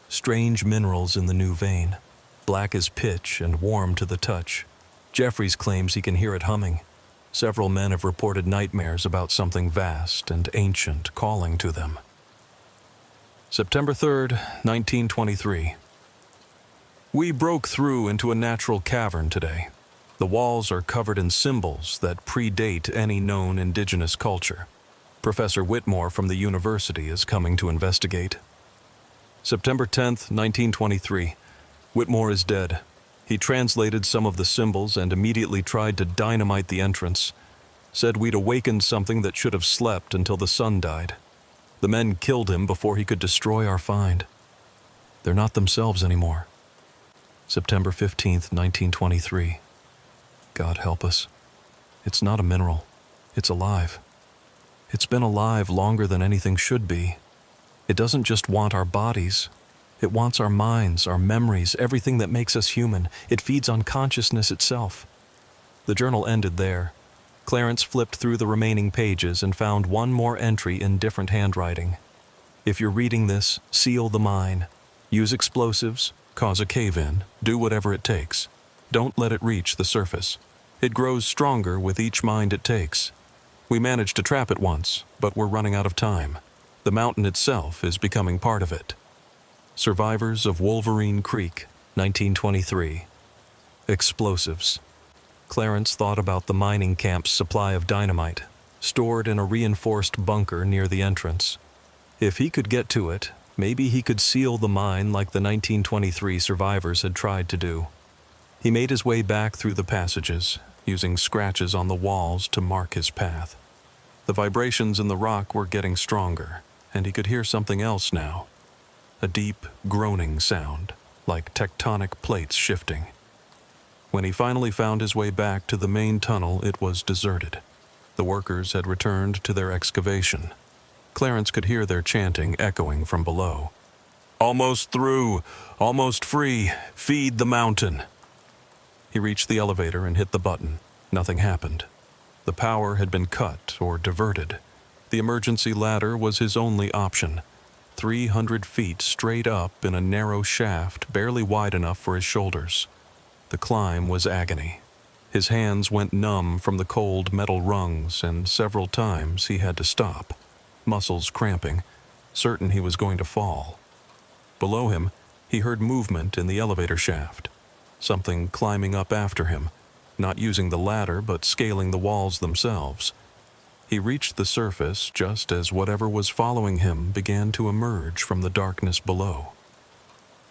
S2: Strange minerals in the new vein, black as pitch and warm to the touch. Jeffries claims he can hear it humming. Several men have reported nightmares about something vast and ancient calling to them. September 3rd, 1923. We broke through into a natural cavern today. The walls are covered in symbols that predate any known indigenous culture. Professor Whitmore from the university is coming to investigate.
S1: September 10th, 1923. Whitmore is dead. He translated some of the symbols and immediately tried to dynamite the entrance. Said we'd awakened something that should have slept until the sun died. The men killed him before he could destroy our find. They're not themselves anymore. September 15th, 1923. God help us. It's not a mineral. It's alive. It's been alive longer than anything should be. It doesn't just want our bodies. It wants our minds, our memories, everything that makes us human. It feeds on consciousness itself. The journal ended there. Clarence flipped through the remaining pages and found one more entry in different handwriting. If you're reading this, seal the mine. Use explosives, cause a cave-in, do whatever it takes. Don't let it reach the surface. It grows stronger with each mind it takes. We managed to trap it once, but we're running out of time. The mountain itself is becoming part of it. Survivors of Wolverine Creek, 1923. Explosives. Clarence thought about the mining camp's supply of dynamite, stored in a reinforced bunker near the entrance. If he could get to it, maybe he could seal the mine like the 1923 survivors had tried to do. He made his way back through the passages, using scratches on the walls to mark his path. The vibrations in the rock were getting stronger, and he could hear something else now. A deep, groaning sound, like tectonic plates shifting. When he finally found his way back to the main tunnel, it was deserted. The workers had returned to their excavation. Clarence could hear their chanting echoing from below. "Almost through! Almost free! Feed the mountain!" He reached the elevator and hit the button. Nothing happened. The power had been cut or diverted. The emergency ladder was his only option. 300 feet straight up in a narrow shaft barely wide enough for his shoulders. The climb was agony. His hands went numb from the cold metal rungs, and several times he had to stop, muscles cramping, certain he was going to fall. Below him, he heard movement in the elevator shaft, something climbing up after him, not using the ladder but scaling the walls themselves. He reached the surface just as whatever was following him began to emerge from the darkness below.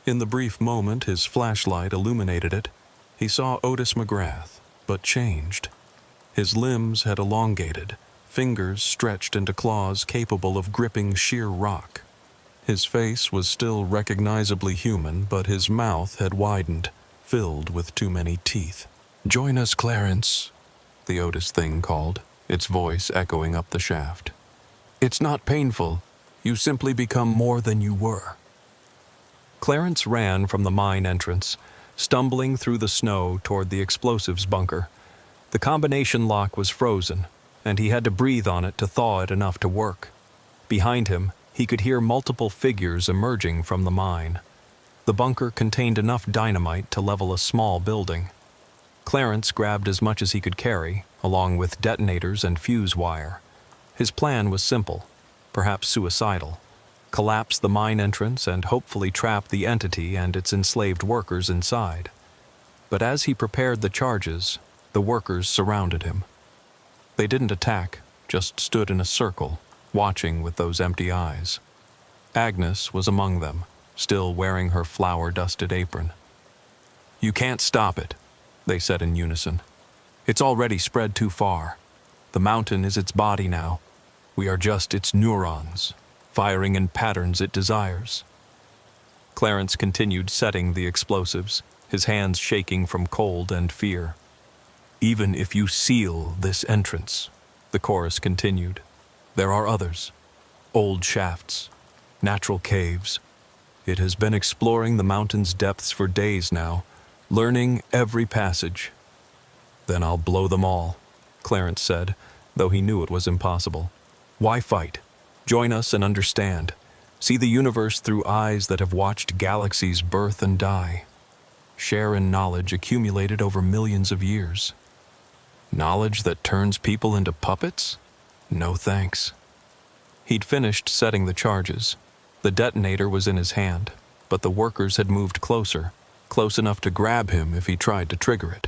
S1: In the brief moment his flashlight illuminated it, he saw Otis McGrath, but changed. His limbs had elongated, fingers stretched into claws capable of gripping sheer rock. His face was still recognizably human, but his mouth had widened, filled with too many teeth. "Join us, Clarence," the Otis thing called, its voice echoing up the shaft. "It's not painful. You simply become more than you were." Clarence ran from the mine entrance, stumbling through the snow toward the explosives bunker. The combination lock was frozen, and he had to breathe on it to thaw it enough to work. Behind him, he could hear multiple figures emerging from the mine. The bunker contained enough dynamite to level a small building. Clarence grabbed as much as he could carry, along with detonators and fuse wire. His plan was simple, perhaps suicidal: collapse the mine entrance and hopefully trap the entity and its enslaved workers inside. But as he prepared the charges, the workers surrounded him. They didn't attack, just stood in a circle, watching with those empty eyes. Agnes was among them, still wearing her flour-dusted apron. "You can't stop it," they said in unison. "It's already spread too far. The mountain is its body now. We are just its neurons, firing in patterns it desires." Clarence continued setting the explosives, his hands shaking from cold and fear. "Even if you seal this entrance," the chorus continued, "there are others. Old shafts, natural caves. It has been exploring the mountain's depths for days now, learning every passage." "Then I'll blow them all," Clarence said, though he knew it was impossible. "Why fight? Join us and understand. See the universe through eyes that have watched galaxies birth and die. Share in knowledge accumulated over millions of years." Knowledge that turns people into puppets? No thanks. He'd finished setting the charges. The detonator was in his hand, but the workers had moved closer, close enough to grab him if he tried to trigger it.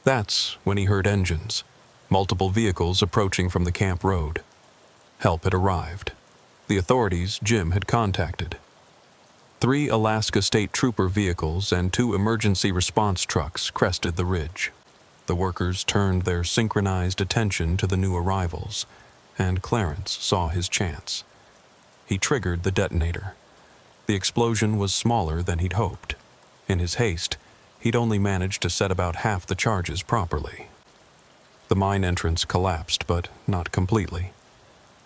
S1: That's when he heard engines, multiple vehicles approaching from the camp road. Help had arrived. The authorities Jim had contacted. 3 Alaska State Trooper vehicles and 2 emergency response trucks crested the ridge. The workers turned their synchronized attention to the new arrivals, and Clarence saw his chance. He triggered the detonator. The explosion was smaller than he'd hoped. In his haste, he'd only managed to set about half the charges properly. The mine entrance collapsed, but not completely.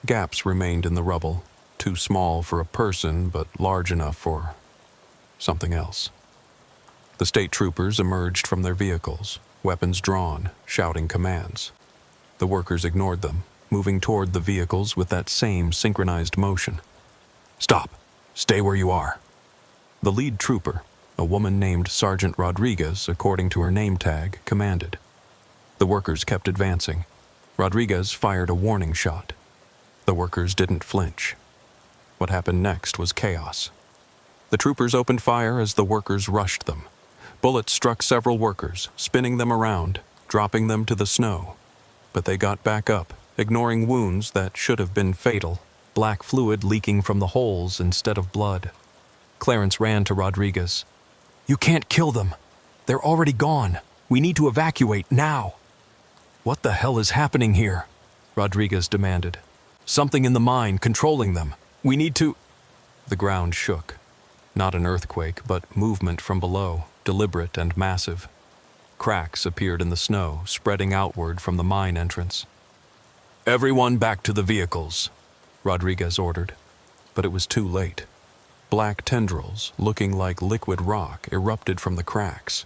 S1: Gaps remained in the rubble, too small for a person, but large enough for something else. The state troopers emerged from their vehicles, weapons drawn, shouting commands. The workers ignored them, moving toward the vehicles with that same synchronized motion. "Stop! Stay where you are!" The lead trooper, a woman named Sergeant Rodriguez according to her name tag, commanded. The workers kept advancing. Rodriguez fired a warning shot. The workers didn't flinch. What happened next was chaos. The troopers opened fire as the workers rushed them. Bullets struck several workers, spinning them around, dropping them to the snow. But they got back up, ignoring wounds that should have been fatal, black fluid leaking from the holes instead of blood. Clarence ran to Rodriguez. "You can't kill them. They're already gone. We need to evacuate now." "What the hell is happening here?" Rodriguez demanded. "Something in the mine controlling them. We need to—" The ground shook. Not an earthquake, but movement from below, deliberate and massive. Cracks appeared in the snow, spreading outward from the mine entrance. "Everyone back to the vehicles," Rodriguez ordered. But it was too late. Black tendrils, looking like liquid rock, erupted from the cracks.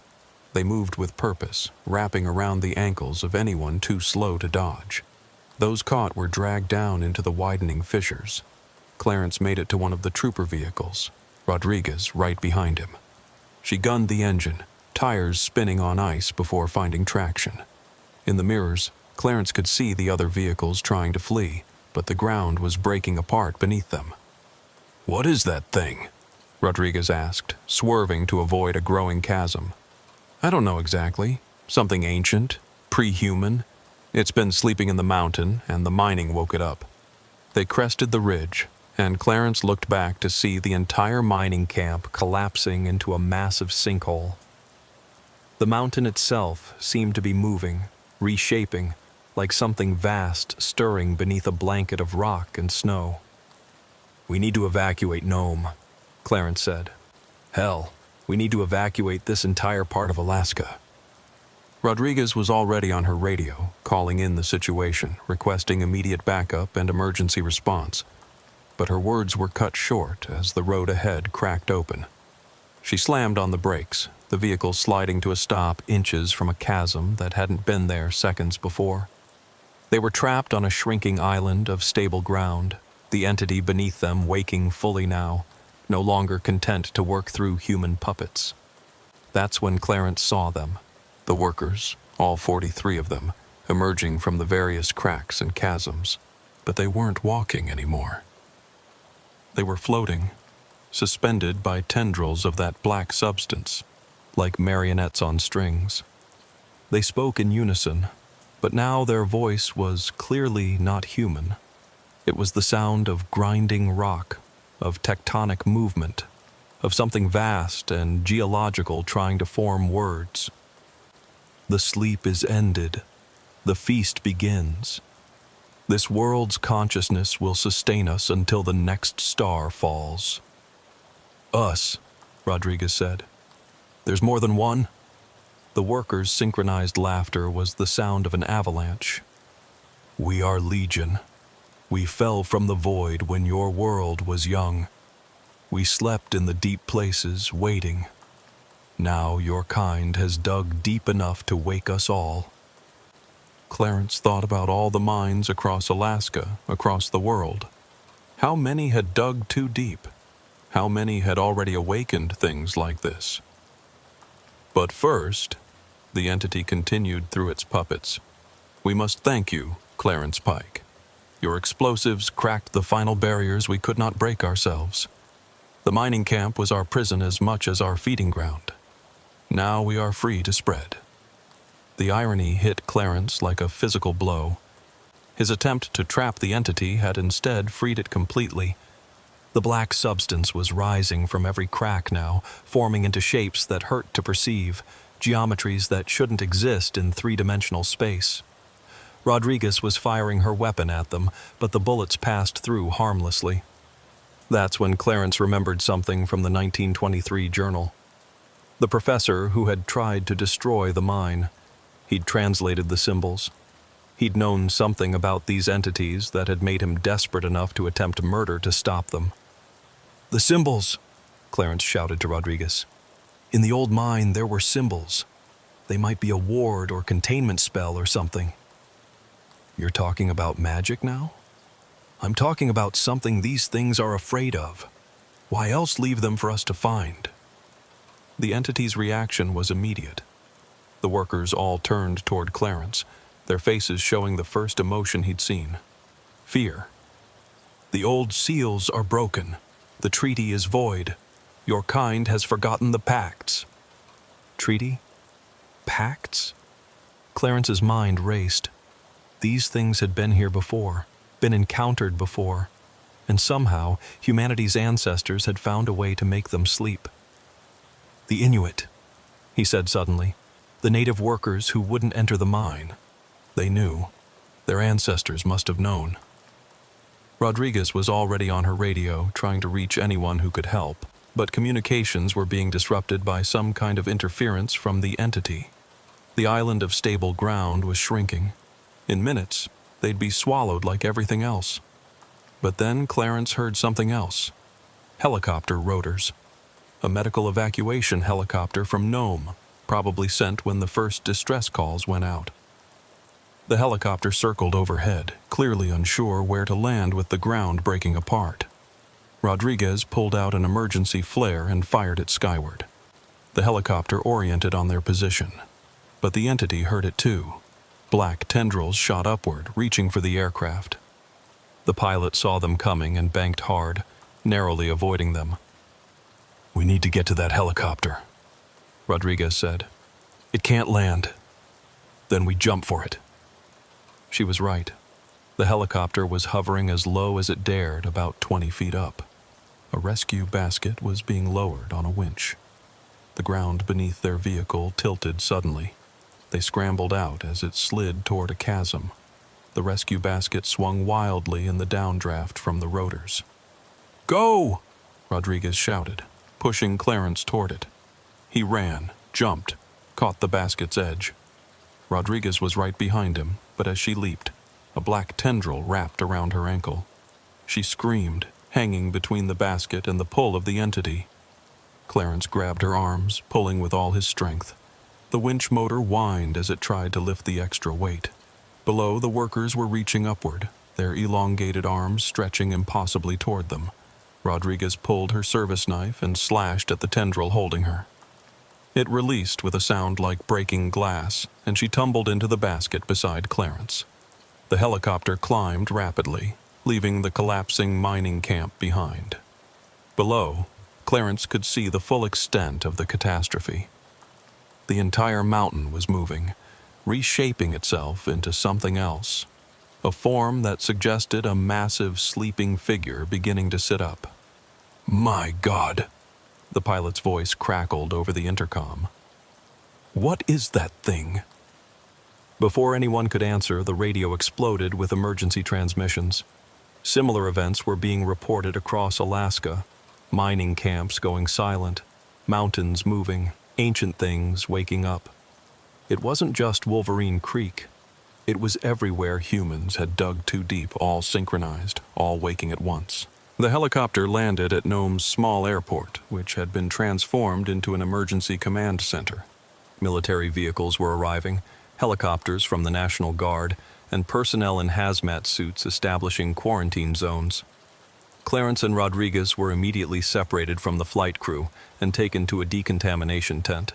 S1: They moved with purpose, wrapping around the ankles of anyone too slow to dodge. Those caught were dragged down into the widening fissures. Clarence made it to one of the trooper vehicles, Rodriguez right behind him. She gunned the engine, tires spinning on ice before finding traction. In the mirrors, Clarence could see the other vehicles trying to flee, but the ground was breaking apart beneath them. "What is that thing?" Rodriguez asked, swerving to avoid a growing chasm. "I don't know exactly. Something ancient, pre-human. It's been sleeping in the mountain, and the mining woke it up." They crested the ridge, and Clarence looked back to see the entire mining camp collapsing into a massive sinkhole. The mountain itself seemed to be moving, reshaping, like something vast stirring beneath a blanket of rock and snow. "We need to evacuate Nome," Clarence said. "Hell, we need to evacuate this entire part of Alaska." Rodriguez was already on her radio, calling in the situation, requesting immediate backup and emergency response. But her words were cut short as the road ahead cracked open. She slammed on the brakes, the vehicle sliding to a stop inches from a chasm that hadn't been there seconds before. They were trapped on a shrinking island of stable ground, the entity beneath them waking fully now, no longer content to work through human puppets. That's when Clarence saw them, the workers, all 43 of them, emerging from the various cracks and chasms. But they weren't walking anymore. They were floating, suspended by tendrils of that black substance, like marionettes on strings. They spoke in unison, but now their voice was clearly not human. It was the sound of grinding rock, of tectonic movement, of something vast and geological trying to form words. "The sleep is ended. The feast begins. This world's consciousness will sustain us until the next star falls." "Us," Rodriguez said. "There's more than one?" The workers' synchronized laughter was the sound of an avalanche. "We are legion. We fell from the void when your world was young. We slept in the deep places, waiting. Now your kind has dug deep enough to wake us all." Clarence thought about all the mines across Alaska, across the world. How many had dug too deep? How many had already awakened things like this? "But first," the entity continued through its puppets, "we must thank you, Clarence Pike. Your explosives cracked the final barriers we could not break ourselves. The mining camp was our prison as much as our feeding ground. Now we are free to spread." The irony hit Clarence like a physical blow. His attempt to trap the entity had instead freed it completely.
S2: The black substance was rising from every crack now, forming into shapes that hurt to perceive, geometries that shouldn't exist in three-dimensional space. Rodriguez was firing her weapon at them, but the bullets passed through harmlessly. That's when Clarence remembered something from the 1923 journal. The professor who had tried to destroy the mine. He'd translated the symbols. He'd known something about these entities that had made him desperate enough to attempt murder to stop them. "The symbols!" Clarence shouted to Rodriguez. "In the old mine there were symbols. They might be a ward or containment spell or something." "You're talking about magic now?" "I'm talking about something these things are afraid of. Why else leave them for us to find?" The entity's reaction was immediate. The workers all turned toward Clarence, their faces showing the first emotion he'd seen: fear. "The old seals are broken. The treaty is void. Your kind has forgotten the pacts." Treaty? Pacts? Clarence's mind raced. These things had been here before, been encountered before, and somehow humanity's ancestors had found a way to make them sleep. "The Inuit," he said suddenly. "The native workers who wouldn't enter the mine. They knew. Their ancestors must have known." Rodriguez was already on her radio, trying to reach anyone who could help, but communications were being disrupted by some kind of interference from the entity. The island of stable ground was shrinking. In minutes, they'd be swallowed like everything else. But then Clarence heard something else. Helicopter rotors. A medical evacuation helicopter from Nome, probably sent when the first distress calls went out. The helicopter circled overhead, clearly unsure where to land with the ground breaking apart. Rodriguez pulled out an emergency flare and fired it skyward. The helicopter oriented on their position. But the entity heard it too. Black tendrils shot upward, reaching for the aircraft. The pilot saw them coming and banked hard, narrowly avoiding them. "We need to get to that helicopter," Rodriguez said. "It can't land. Then we jump for it." She was right. The helicopter was hovering as low as it dared, about 20 feet up. A rescue basket was being lowered on a winch. The ground beneath their vehicle tilted suddenly. They scrambled out as it slid toward a chasm. The rescue basket swung wildly in the downdraft from the rotors. "Go!" Rodriguez shouted, pushing Clarence toward it. He ran, jumped, caught the basket's edge. Rodriguez was right behind him, but as she leaped, a black tendril wrapped around her ankle. She screamed, hanging between the basket and the pull of the entity. Clarence grabbed her arms, pulling with all his strength. The winch motor whined as it tried to lift the extra weight. Below, the workers were reaching upward, their elongated arms stretching impossibly toward them. Rodriguez pulled her service knife and slashed at the tendril holding her. It released with a sound like breaking glass, and she tumbled into the basket beside Clarence. The helicopter climbed rapidly, leaving the collapsing mining camp behind. Below, Clarence could see the full extent of the catastrophe. The entire mountain was moving, reshaping itself into something else, a form that suggested a massive sleeping figure beginning to sit up. "My God!" The pilot's voice crackled over the intercom. "What is that thing?" Before anyone could answer, the radio exploded with emergency transmissions. Similar events were being reported across Alaska. Mining camps going silent, mountains moving, ancient things waking up. It wasn't just Wolverine Creek. It was everywhere humans had dug too deep, all synchronized, all waking at once. The helicopter landed at Nome's small airport, which had been transformed into an emergency command center. Military vehicles were arriving, helicopters from the National Guard, and personnel in hazmat suits establishing quarantine zones. Clarence and Rodriguez were immediately separated from the flight crew and taken to a decontamination tent.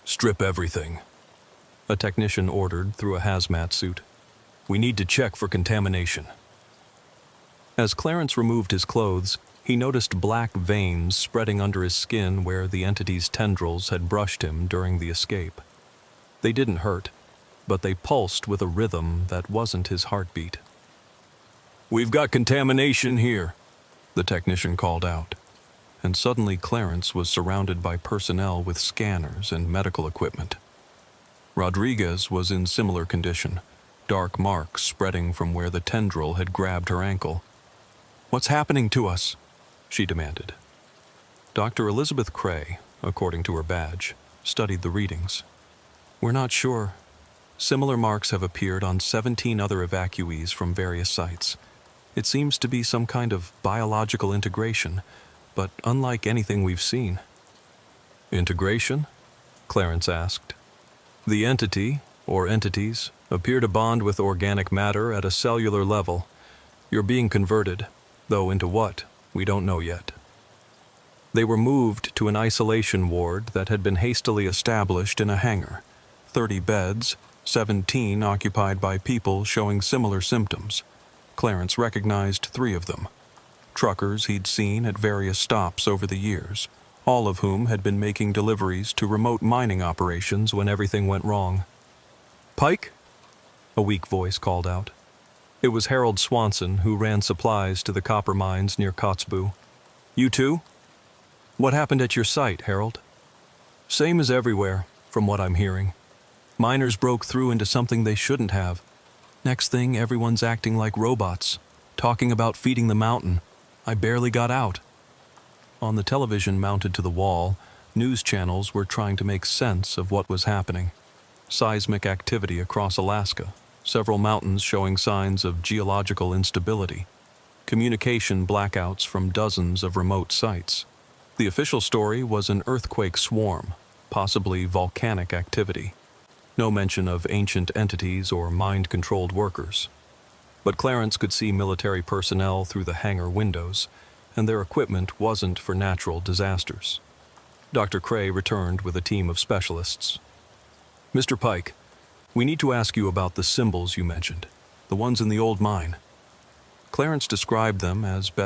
S2: "Strip everything," a technician ordered through a hazmat suit. "We need to check for contamination." As Clarence removed his clothes, he noticed black veins spreading under his skin where the entity's tendrils had brushed him during the escape. They didn't hurt, but they pulsed with a rhythm that wasn't his heartbeat. "We've got contamination here,"
S1: the technician called out, and suddenly Clarence was surrounded by personnel with scanners and medical equipment. Rodriguez was in similar condition, dark marks spreading from where the tendril had grabbed her ankle. "What's happening to us?" she demanded. Dr. Elizabeth Cray, according to her badge, studied the readings. "We're not sure. Similar marks have appeared on 17 other evacuees from various sites. It seems to be some kind of biological integration, but unlike anything we've seen." "Integration?" Clarence asked. "The entity, or entities, appear to bond with organic matter at a cellular level. You're being converted, though into what, we don't know yet." They were moved to an isolation ward that had been hastily established in a hangar. 30 beds, 17 occupied by people showing similar symptoms. Clarence recognized 3 of them. Truckers he'd seen at various stops over the years, all of whom had been making deliveries to remote mining operations when everything went wrong. "Pike?" a weak voice called out. It was Harold Swanson, who ran supplies to the copper mines near Kotzebue. "You too? What happened at your site, Harold?" "Same as everywhere, from what I'm hearing. Miners broke through into something they shouldn't have. Next thing, everyone's acting like robots, talking about feeding the mountain. I barely got out." On the television mounted to the wall, news channels were trying to make sense of what was happening. Seismic activity across Alaska, several mountains showing signs of geological instability, communication blackouts from dozens of remote sites. The official story was an earthquake swarm, possibly volcanic activity. No mention of ancient entities or mind-controlled workers. But Clarence could see military personnel through the hangar windows, and their equipment wasn't for natural disasters. Dr. Cray returned with a team of specialists. "Mr. Pike, we need to ask you about the symbols you mentioned, the ones in the old mine." Clarence described them as best